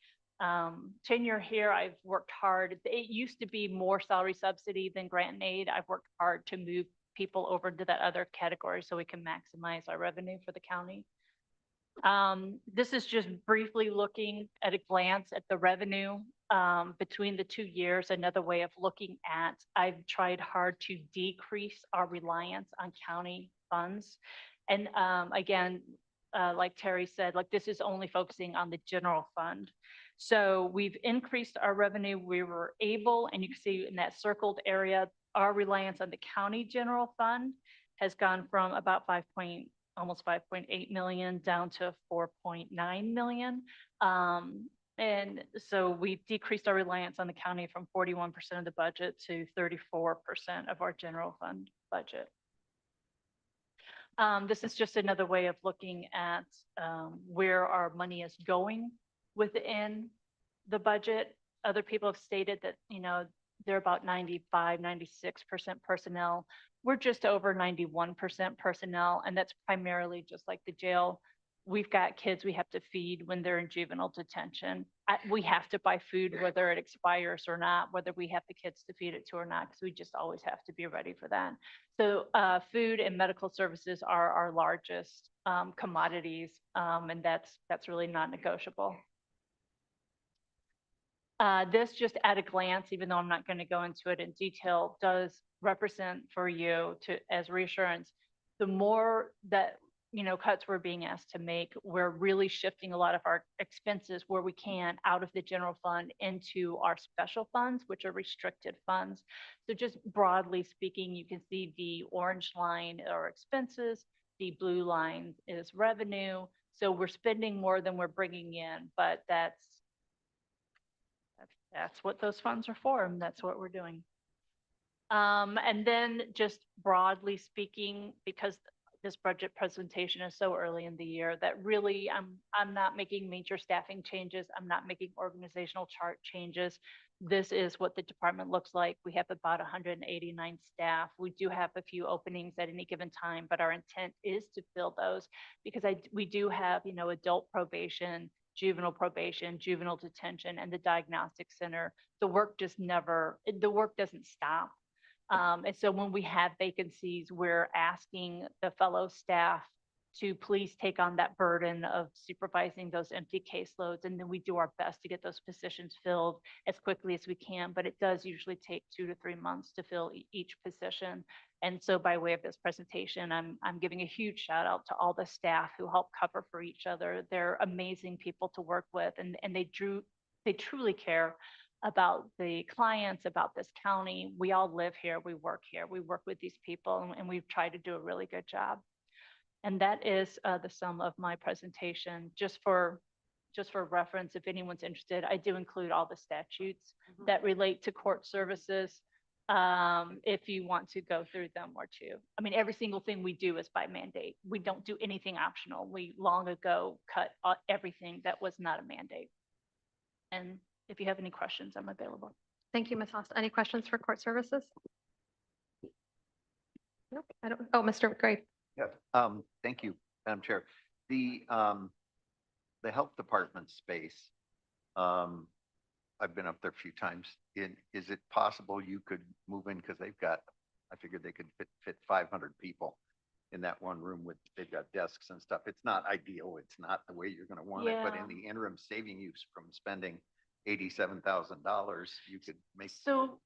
tenure here, I've worked hard. It used to be more salary subsidy than grant and aid. I've worked hard to move people over to that other category so we can maximize our revenue for the county. This is just briefly looking at a glance at the revenue between the 2 years. Another way of looking at, I've tried hard to decrease our reliance on county funds. And again, like Terry said, like this is only focusing on the general fund. So we've increased our revenue. We were able, and you can see in that circled area, our reliance on the county general fund has gone from about almost 5.8 million down to 4.9 million. And so we've decreased our reliance on the county from 41% of the budget to 34% of our general fund budget. This is just another way of looking at where our money is going within the budget. Other people have stated that, they're about 95, 96% personnel. We're just over 91% personnel, and that's primarily just like the jail. We've got kids we have to feed when they're in juvenile detention. we have to buy food, whether it expires or not, whether we have the kids to feed it to or not, because we just always have to be ready for that. So food and medical services are our largest commodities, and that's really non-negotiable. This just at a glance, even though I'm not going to go into it in detail, does represent for you as reassurance. The more that cuts we're being asked to make, we're really shifting a lot of our expenses where we can out of the general fund into our special funds, which are restricted funds. So just broadly speaking, you can see the orange line are expenses, the blue line is revenue. So we're spending more than we're bringing in, but that's what those funds are for, and that's what we're doing. And then just broadly speaking, because this budget presentation is so early in the year, that really I'm not making major staffing changes. I'm not making organizational chart changes. This is what the department looks like. We have about 189 staff. We do have a few openings at any given time, but our intent is to fill those because we do have, adult probation, juvenile probation, juvenile detention, and the diagnostic center. The work doesn't stop. And so when we have vacancies, we're asking the fellow staff to please take on that burden of supervising those empty caseloads. And then we do our best to get those positions filled as quickly as we can, but it does usually take 2 to 3 months to fill each position. And so by way of this presentation, I'm giving a huge shout out to all the staff who help cover for each other. They're amazing people to work with, and they truly care about the clients, about this county. We all live here, we work here, we work with these people, and we've tried to do a really good job. And that is the sum of my presentation. Just for reference, if anyone's interested, I do include all the statutes that relate to court services. If you want to go through them or two. I mean, every single thing we do is by mandate. We don't do anything optional. We long ago cut everything that was not a mandate. And if you have any questions, I'm available. Thank you, Ms. Haas. Any questions for court services? Nope, I don't. Oh, Mr. Gray. Yeah, thank you, Madam Chair. The health department space, I've been up there a few times. Is it possible you could move in, because I figured they could fit 500 people in that one room they've got desks and stuff. It's not ideal. It's not the way you're going to want it, but in the interim, saving you from spending $87,000, you could make. So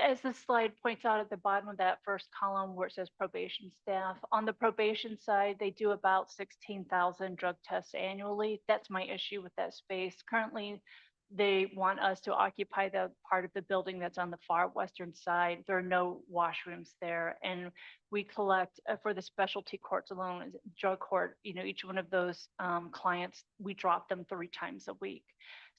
as the slide points out at the bottom of that first column where it says probation staff, on the probation side, they do about 16,000 drug tests annually. That's my issue with that space. Currently, they want us to occupy the part of the building that's on the far western side. There are no washrooms there. And we collect for the specialty courts alone, drug court, each one of those clients, we drop them 3 times a week.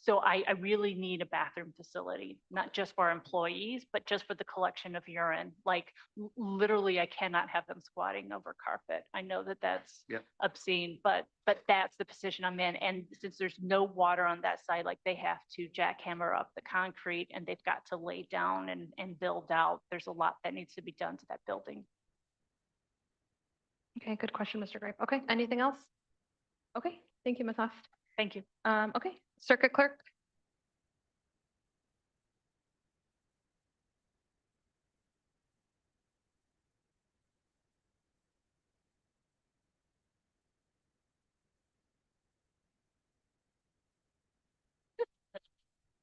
So I really need a bathroom facility, not just for our employees, but just for the collection of urine. Like literally, I cannot have them squatting over carpet. I know that that's obscene, but that's the position I'm in. And since there's no water on that side, like they have to jackhammer up the concrete and they've got to lay down and build out. There's a lot that needs to be done to that building. Okay, good question, Mr. Grape. Okay, anything else? Okay, thank you, Ms. Haas. Thank you. Okay, Circuit Clerk.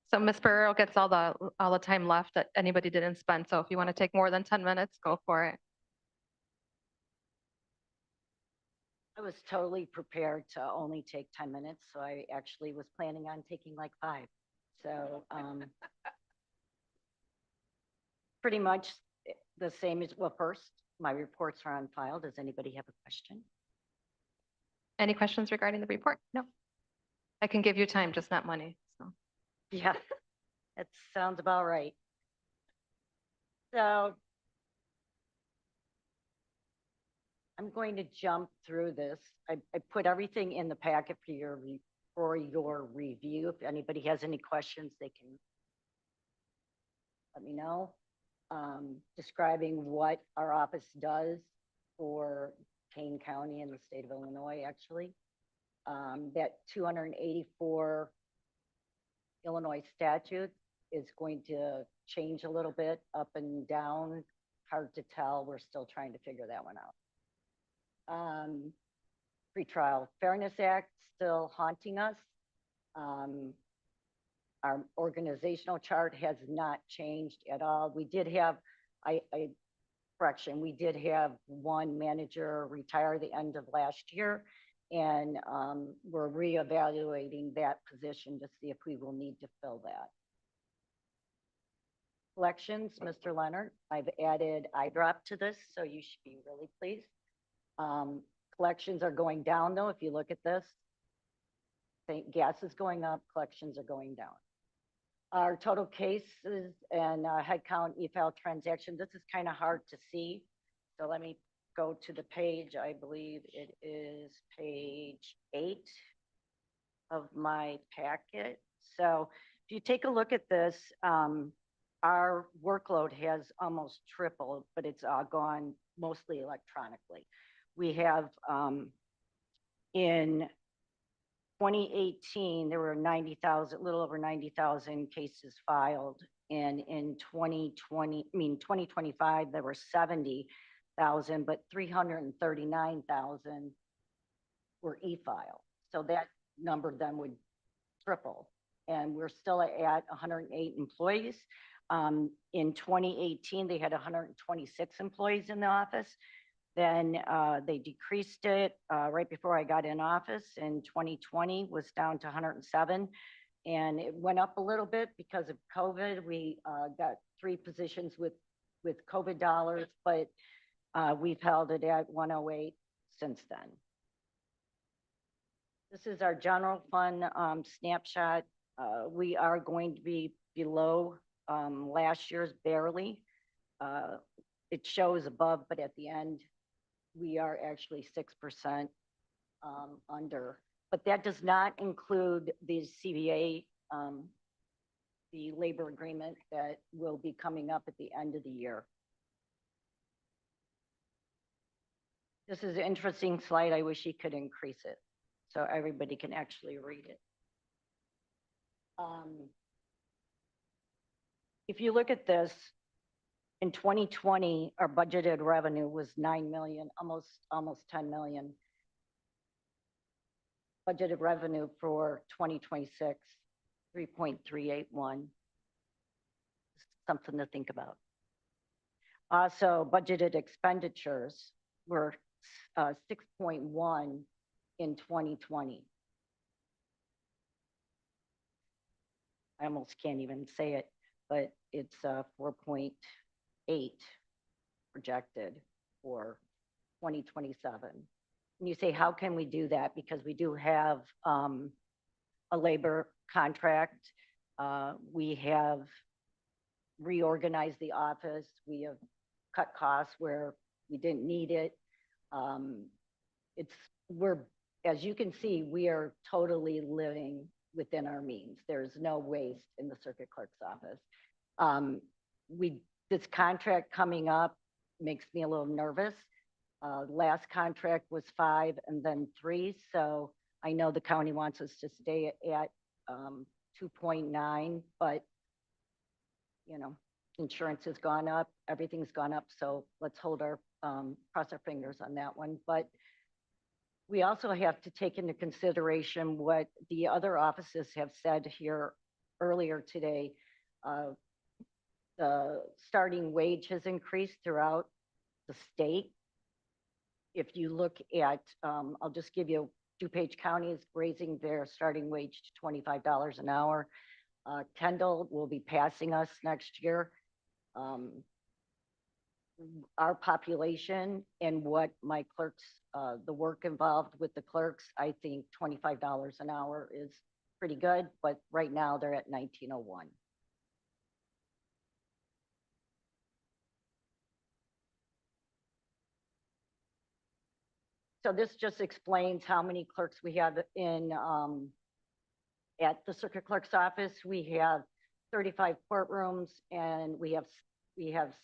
So Ms. Barrero gets all the time left that anybody didn't spend. So if you want to take more than 10 minutes, go for it. I was totally prepared to only take 10 minutes, so I actually was planning on taking like 5. So pretty much the same as, well, first, my reports are on file. Does anybody have a question? Any questions regarding the report? No. I can give you time, just not money. So. Yeah, that sounds about right. So I'm going to jump through this. I put everything in the packet for your review. If anybody has any questions, they can let me know. Describing what our office does for Kane County and the state of Illinois, actually. That 284 Illinois statutes is going to change a little bit up and down. Hard to tell. We're still trying to figure that one out. Pretrial Fairness Act still haunting us. Our organizational chart has not changed at all. We did have, correction, we did have one manager retire the end of last year, and we're reevaluating that position to see if we will need to fill that. Collections, Mr. Leonard, I've added iDrop to this, so you should be really pleased. Collections are going down though, if you look at this. Gas is going up, collections are going down. Our total cases and head count e-file transaction, this is kind of hard to see. So let me go to the page. I believe it is page 8 of my packet. So if you take a look at this, our workload has almost tripled, but it's gone mostly electronically. We have in 2018, there were 90,000, little over 90,000 cases filed. And in 2025, there were 70,000, but 339,000 were e-file. So that number then would triple. And we're still at 108 employees. In 2018, they had 126 employees in the office. Then they decreased it right before I got in office. In 2020 was down to 107. And it went up a little bit because of COVID. We got 3 positions with COVID dollars, but we've held it at 108 since then. This is our general fund snapshot. We are going to be below last year's barely. It shows above, but at the end, we are actually 6% under. But that does not include the CBA, the labor agreement that will be coming up at the end of the year. This is an interesting slide. I wish you could increase it so everybody can actually read it. If you look at this, in 2020, our budgeted revenue was 9 million, almost 10 million. Budgeted revenue for 2026, 3.381. Something to think about. Also, budgeted expenditures were 6.1 in 2020. I almost can't even say it, but it's 4.8 projected for 2027. And you say, how can we do that? Because we do have a labor contract. We have reorganized the office. We have cut costs where we didn't need it. As you can see, we are totally living within our means. There's no waste in the circuit clerk's office. This contract coming up makes me a little nervous. Last contract was 5 and then 3. So I know the county wants us to stay at 2.9, but you know, insurance has gone up, everything's gone up. So let's hold our, cross our fingers on that one. But we also have to take into consideration what the other offices have said here earlier today. The starting wage has increased throughout the state. If you look at, I'll just give you, DuPage County is raising their starting wage to $25 an hour. Kendall will be passing us next year. Our population and what my clerks, the work involved with the clerks, I think $25 an hour is pretty good, but right now they're at $19.01. So this just explains how many clerks we have in at the circuit clerk's office. We have 35 courtrooms, and we have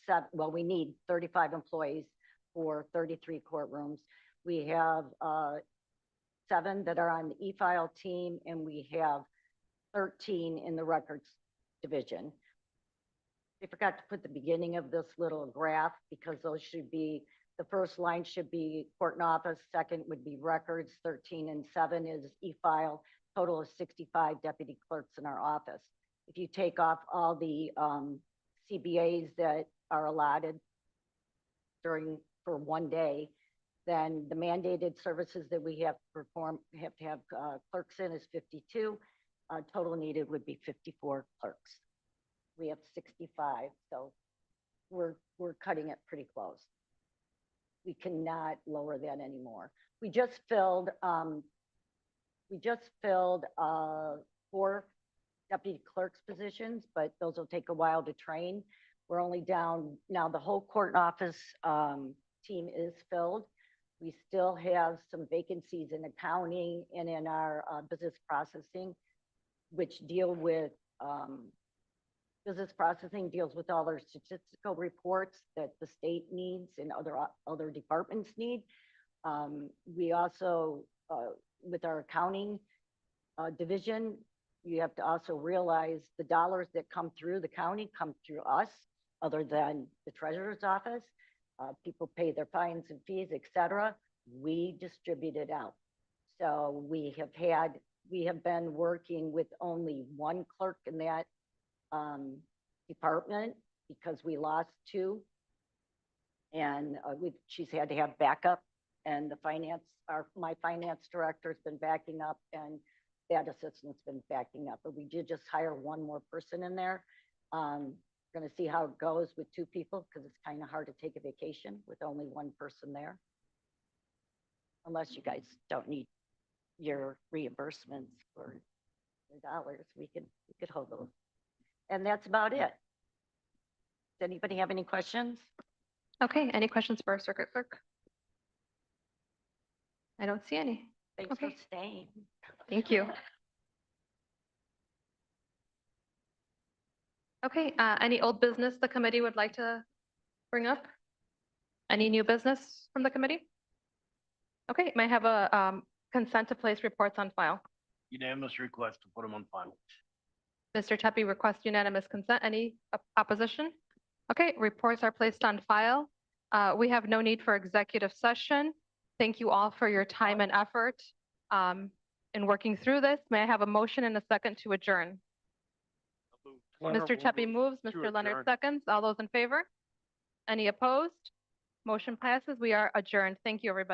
7. Well, we need 35 employees for 33 courtrooms. We have 7 that are on the e-file team, and we have 13 in the records division. They forgot to put the beginning of this little graph because those should be, the first line should be court and office, second would be records, 13 and 7 is e-file, total of 65 deputy clerks in our office. If you take off all the CBAs that are allotted for one day, then the mandated services that we have to have clerks in is 52. Total needed would be 54 clerks. We have 65, so we're cutting it pretty close. We cannot lower that anymore. We just filled 4 deputy clerks positions, but those will take a while to train. We're only down, now the whole court and office team is filled. We still have some vacancies in accounting and in our business processing, which deal with, business processing deals with all our statistical reports that the state needs and other departments need. We also, with our accounting division, you have to also realize the dollars that come through the county come through us, other than the treasurer's office. People pay their fines and fees, et cetera. We distribute it out. So we have been working with only 1 clerk in that department because we lost 2. And she's had to have backup, and my finance director's been backing up, and that assistant's been backing up. But we did just hire 1 more person in there. Going to see how it goes with 2 people because it's kind of hard to take a vacation with only 1 person there. Unless you guys don't need your reimbursements for the dollars, we could hold those. And that's about it. Does anybody have any questions? Okay, any questions for our circuit clerk? I don't see any. Thanks for Okay. staying. Thank you. Okay, any old business the committee would like to bring up? Any new business from the committee? Okay, may I have a consent to place reports on file? Unanimous request to put them on file. Mr. Tepe requests unanimous consent. Any opposition? Okay, reports are placed on file. We have no need for executive session. Thank you all for your time and effort in working through this. May I have a motion and a second to adjourn? Mr. Tepe moves, Mr. Leonard seconds. All those in favor? Any opposed? Motion passes. We are adjourned. Thank you, everybody.